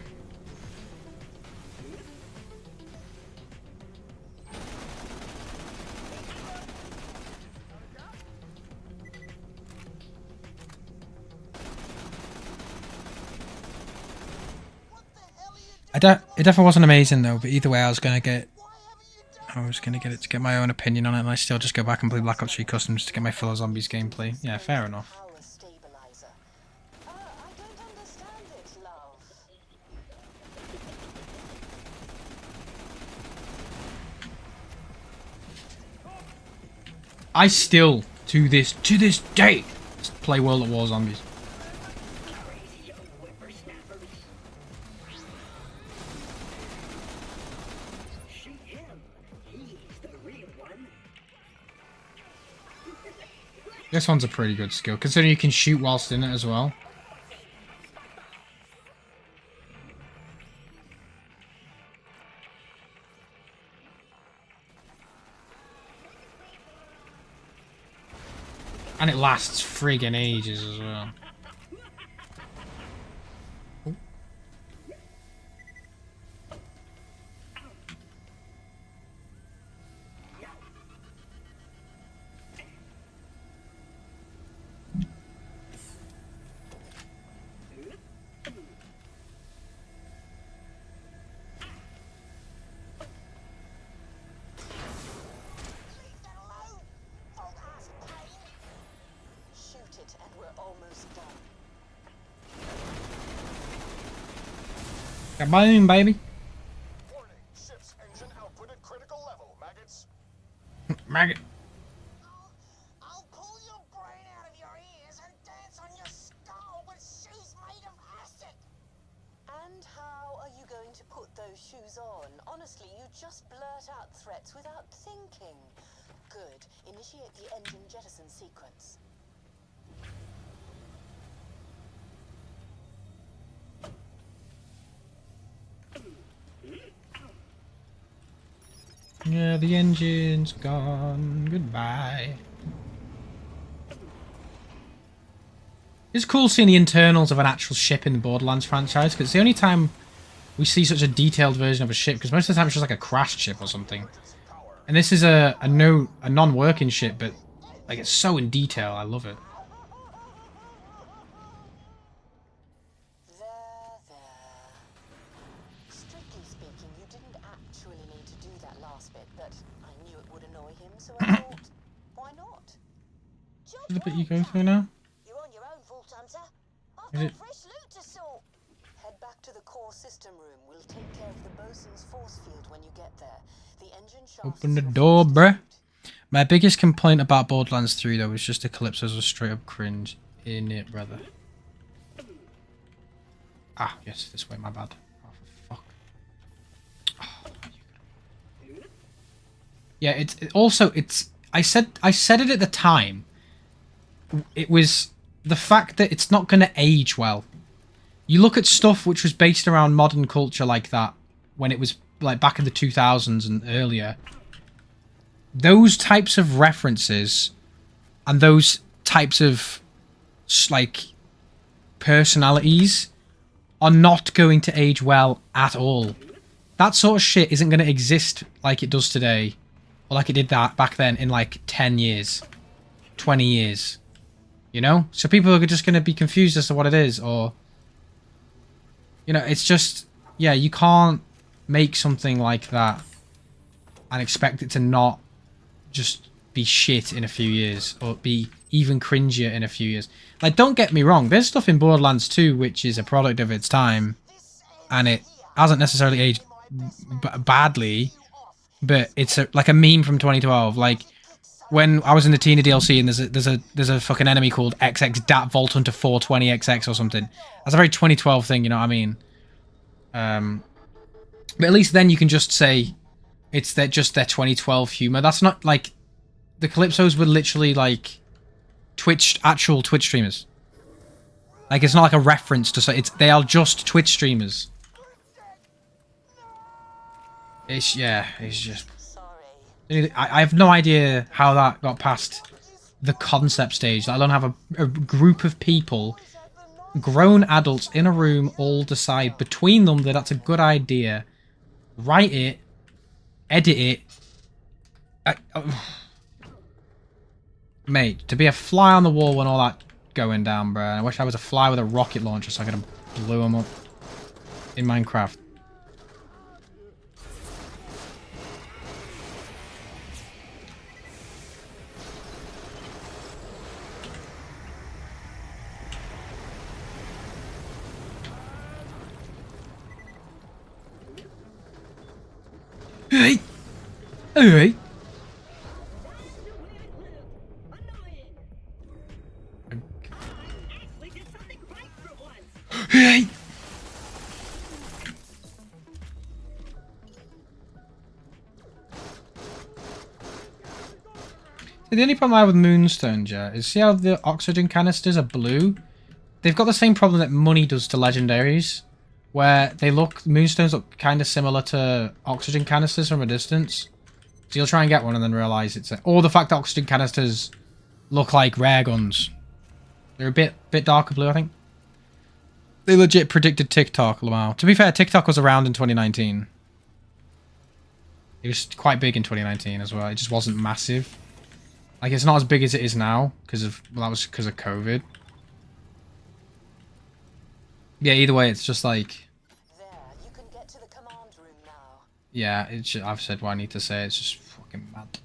It definitely wasn't amazing though, but either way I was gonna get it to get my own opinion on it, and I still just go back and play Black Ops 3 Customs to get my fellow zombies gameplay. Yeah, fair enough. I still, to this day, play World at War Zombies. This one's a pretty good skill, considering you can shoot whilst in it as well. And it lasts friggin' ages as well. Boom, baby. Warning, ship's engine output at critical level, maggots. Maggot. I'll pull your brain out of your ears and dance on your skull with shoes made of acid. And how are you going to put those shoes on? Honestly, you just blurt out threats without thinking. Good. Initiate the engine jettison sequence. Yeah, the engine's gone. Goodbye. It's cool seeing the internals of an actual ship in the Borderlands franchise, because it's the only time we see such a detailed version of a ship, because most of the time it's just like a crashed ship or something. And this is a non-working ship, but like it's so in detail. I love it. Strictly speaking, you didn't actually need to do that last bit, but I knew it would annoy him, so I thought, why not? Is the bit you go through now? You're on your own, Vault Hunter. I've Is got it? fresh loot to sort. Head back to the core system room. We'll take care of the bosun's force field when you get there. The engine shaft. Open the door, bruh. My biggest complaint about Borderlands 3 though is just the Calypsos are straight up cringe in it, brother. Ah, yes, this way, my bad. Oh, for fuck. Oh, yeah, I said it at the time. It was the fact that it's not going to age well. You look at stuff which was based around modern culture like that when it was like back in the 2000s and earlier. Those types of references and those types of like personalities are not going to age well at all. That sort of shit isn't going to exist like it does today, or like it did that back then in like 10 years, 20 years, you know? So people are just going to be confused as to what it is, or, you know, it's just, yeah, you can't make something like that and expect it to not just be shit in a few years, or be even cringier in a few years. Like, don't get me wrong, there's stuff in Borderlands 2 which is a product of its time, and it hasn't necessarily aged badly, but it's like a meme from 2012. Like, when I was in the Tina DLC and there's a fucking enemy called XX Dat Vault Hunter 420XX or something. That's a very 2012 thing, you know what I mean? But at least then you can just say it's just their 2012 humor. That's not like the Calypsos were literally like actual Twitch streamers. Like, it's not like a reference to say they are just Twitch streamers. It's just. I have no idea how that got past the concept stage. I don't have a group of people, grown adults in a room, all decide between them that that's a good idea, write it, edit it. Mate, to be a fly on the wall when all that going down, bruh. I wish I was a fly with a rocket launcher so I could have blew them up in Minecraft. Hey! Hey! Hey! The only problem I have with Moonstone, Jet, is see how the oxygen canisters are blue? They've got the same problem that money does to legendaries, where Moonstones look kind of similar to oxygen canisters from a distance. So you'll try and get one and then realize it's or the fact that oxygen canisters look like rare guns. They're a bit darker blue, I think. They legit predicted TikTok, Lamau. To be fair, TikTok was around in 2019. It was quite big in 2019 as well. It just wasn't massive. Like, it's not as big as it is now because of, well, that was because of COVID. Yeah, either way, it's just like... There, you can get to the command room now. Yeah, I've said what I need to say. It's just fucking mad.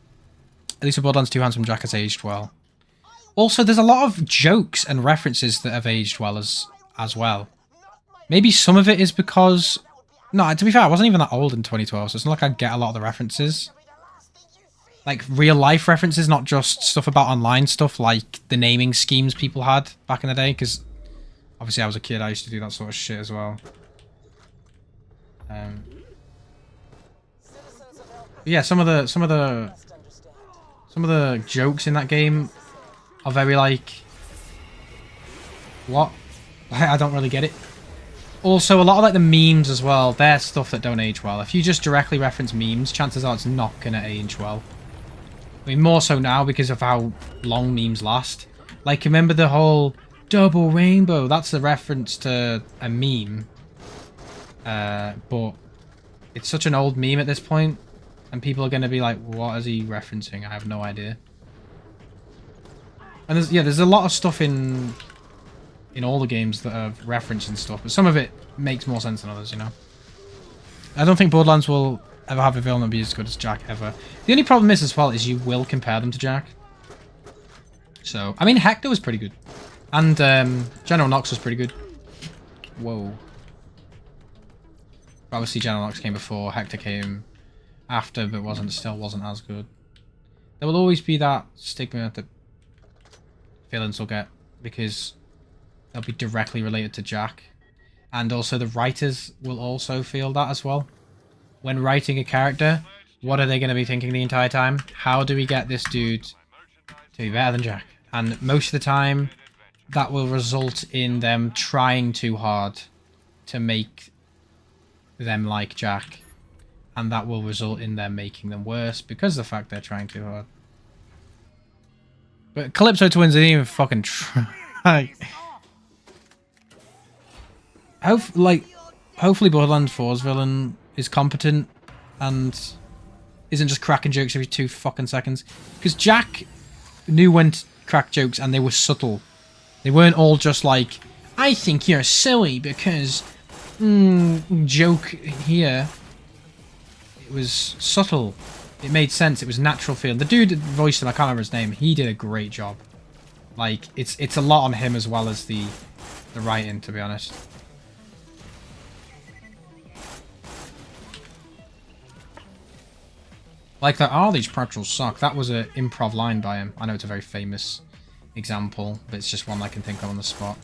At least the Borderlands 2 Handsome Jack has aged well. Also, there's a lot of jokes and references that have aged well as well. Maybe some of it is because... No, to be fair, I wasn't even that old in 2012, so it's not like I get a lot of the references. Like, real-life references, not just stuff about online stuff, like the naming schemes people had back in the day, because obviously I was a kid, I used to do that sort of shit as well. Yeah, some of the jokes in that game are very like... What? I don't really get it. Also, a lot of like the memes as well, they're stuff that don't age well. If you just directly reference memes, chances are it's not gonna age well. I mean, more so now because of how long memes last. Like, remember the whole double rainbow? That's a reference to a meme. But it's such an old meme at this point, and people are gonna be like, what is he referencing? I have no idea. And there's a lot of stuff in all the games that are referencing stuff, but some of it makes more sense than others, you know? I don't think Borderlands will ever have a villain that be as good as Jack, ever. The only problem is, as well, is you will compare them to Jack. So, I mean, Hector was pretty good. And General Knox was pretty good. Whoa. Obviously, General Knox came before, Hector came after, but still wasn't as good. There will always be that stigma that villains will get, because they'll be directly related to Jack. And also the writers will also feel that as well. When writing a character, what are they going to be thinking the entire time? How do we get this dude to be better than Jack? And most of the time, that will result in them trying too hard to make them like Jack. And that will result in them making them worse because of the fact they're trying too hard. But Calypso Twins didn't even fucking try. Hopefully Borderlands 4's villain is competent and isn't just cracking jokes every 2 fucking seconds. Because Jack knew when to crack jokes and they were subtle. They weren't all just like, I think you're silly because... joke here. It was subtle. It made sense. It was natural feeling. The dude that voiced him, I can't remember his name, he did a great job. Like, it's a lot on him as well as the writing, to be honest. Like that, oh, these pretzels suck. That was an improv line by him. I know it's a very famous example, but it's just one I can think of on the spot.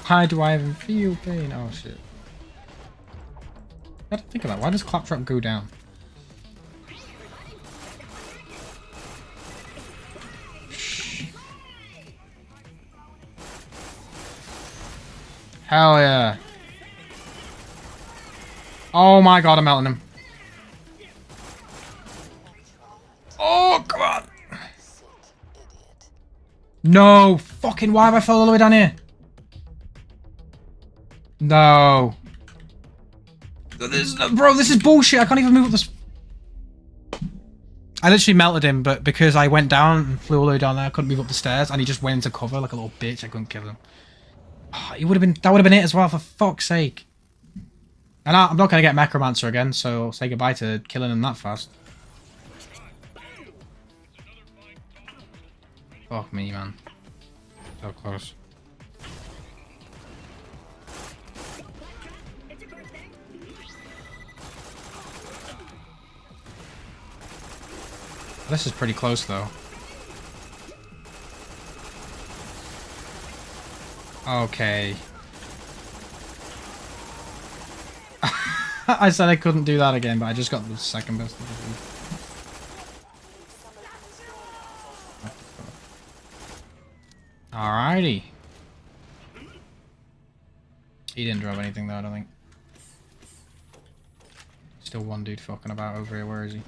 Why do I even feel pain? Oh shit. I have to think of that. Why does Claptrap go down? Hell yeah. Oh my god, I'm melting him. Oh, come on. No. Fucking why have I fallen all the way down here? No. Bro, this is bullshit. I can't even move up this. I literally melted him, but because I went down and flew all the way down there, I couldn't move up the stairs, and he just went into cover like a little bitch. I couldn't kill him. Oh, that would have been it as well, for fuck's sake. And I'm not going to get Necromancer again, so say goodbye to killing him that fast. Fuck me, man. So close. This is pretty close, though. Okay. I said I couldn't do that again, but I just got the second best. Alrighty. He didn't drop anything though, I don't think. Still one dude fucking about over here. Where is he?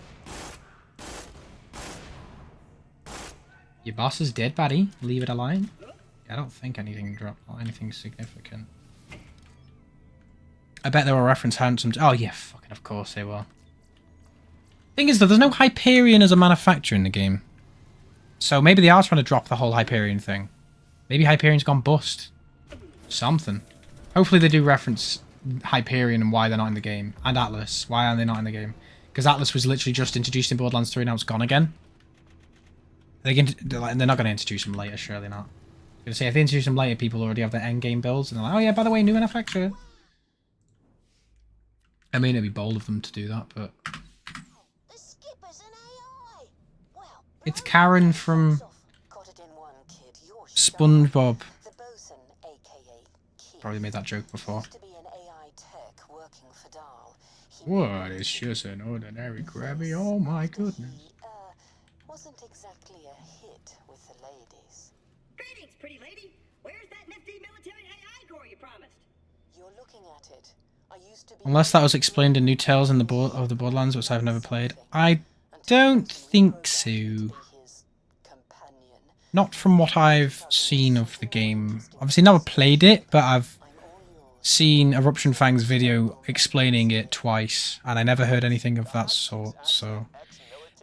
Your boss is dead, buddy. Leave it alone. I don't think anything dropped. Anything significant. I bet they will reference Handsome. Oh yeah, fucking of course they will. Thing is though, there's no Hyperion as a manufacturer in the game. So maybe they are trying to drop the whole Hyperion thing. Maybe Hyperion's gone bust. Something. Hopefully they do reference Hyperion and why they're not in the game. And Atlas. Why are they not in the game? Because Atlas was literally just introduced in Borderlands 3 and now it's gone again. They're not going to introduce him later, surely not. I'm going to say, if they introduce him later, people already have their endgame builds. And they're like, oh yeah, by the way, new manufacturer. I mean, it'd be bold of them to do that, but... It's Karen from SpongeBob. Probably made that joke before. What? It's just an ordinary Krabby. Oh my goodness. Wasn't exactly a hit with the ladies. Greetings, pretty lady. Where's that nifty military AI core you promised? You're looking at it. I used to be... Unless that was explained in New Tales in the Borderlands, which I've never played. I don't think so. Not from what I've seen of the game. Obviously never played it, but I've seen Eruption Fang's video explaining it twice, and I never heard anything of that sort, so...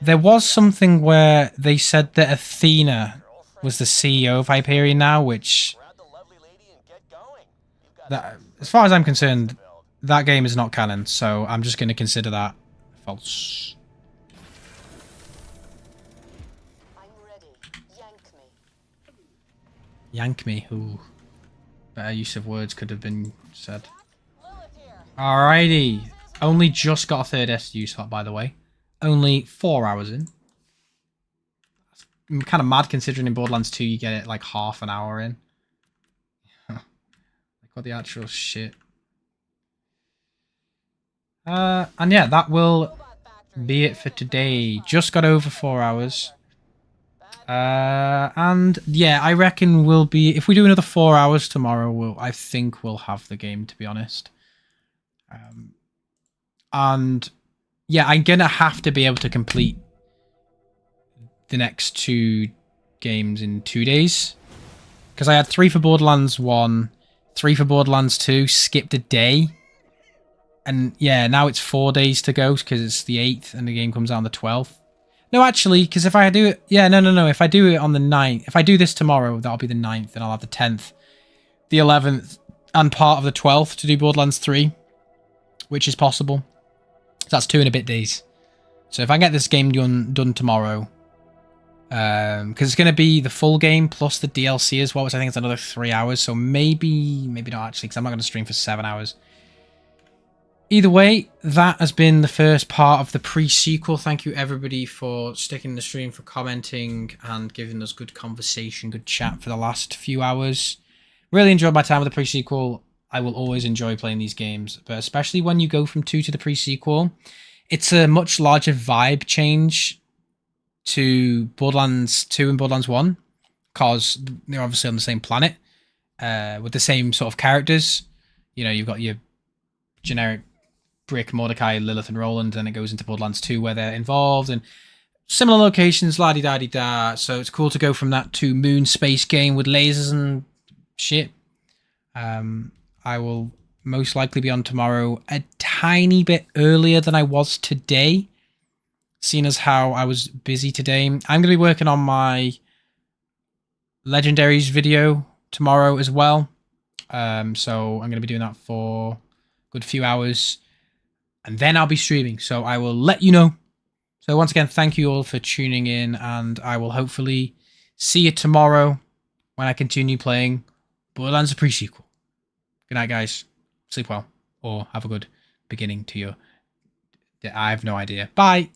There was something where they said that Athena was the CEO of Hyperion now, which... as far as I'm concerned, that game is not canon, so I'm just going to consider that false. Yank me. Ooh. Better use of words could have been said. Alrighty. Only just got a third SU slot, by the way. Only 4 hours in. I'm kind of mad considering in Borderlands 2 you get it like half an hour in. Like what the actual shit. And yeah, that will be it for today. Just got over 4 hours. And yeah, I reckon we'll be, if we do another 4 hours tomorrow, I think we'll have the game, to be honest. And yeah, I'm gonna have to be able to complete the next 2 games in 2 days. Because I had 3 for Borderlands 1, 3 for Borderlands 2, skipped a day. And yeah, now it's 4 days to go because it's the 8th and the game comes out on the 12th. No, actually, because if I do it... Yeah, no. If I do it on the 9th... If I do this tomorrow, that'll be the 9th, and I'll have the 10th, the 11th, and part of the 12th to do Borderlands 3, which is possible. So that's 2 and a bit days. So if I get this game done tomorrow, because it's going to be the full game plus the DLC as well, which I think is another 3 hours, so maybe not actually, because I'm not going to stream for 7 hours. Either way, that has been the first part of the pre-sequel. Thank you everybody for sticking in the stream, for commenting and giving us good conversation, good chat for the last few hours. Really enjoyed my time with the pre-sequel. I will always enjoy playing these games, but especially when you go from 2 to the pre-sequel, it's a much larger vibe change to Borderlands 2 and Borderlands 1, because they're obviously on the same planet, with the same sort of characters. You know, you've got your generic Brick, Mordecai, Lilith, and Roland, and it goes into Borderlands 2 where they're involved, and similar locations, la-di-da-di-da. So it's cool to go from that to moon space game with lasers and shit. I will most likely be on tomorrow a tiny bit earlier than I was today, seeing as how I was busy today. I'm going to be working on my Legendaries video tomorrow as well. So I'm going to be doing that for a good few hours. and then I'll be streaming. So I will let you know. So once again, thank you all for tuning in, and I will hopefully see you tomorrow when I continue playing Borderlands: The Pre-Sequel. Good night, guys. Sleep well, or have a good beginning to your... I have no idea. Bye!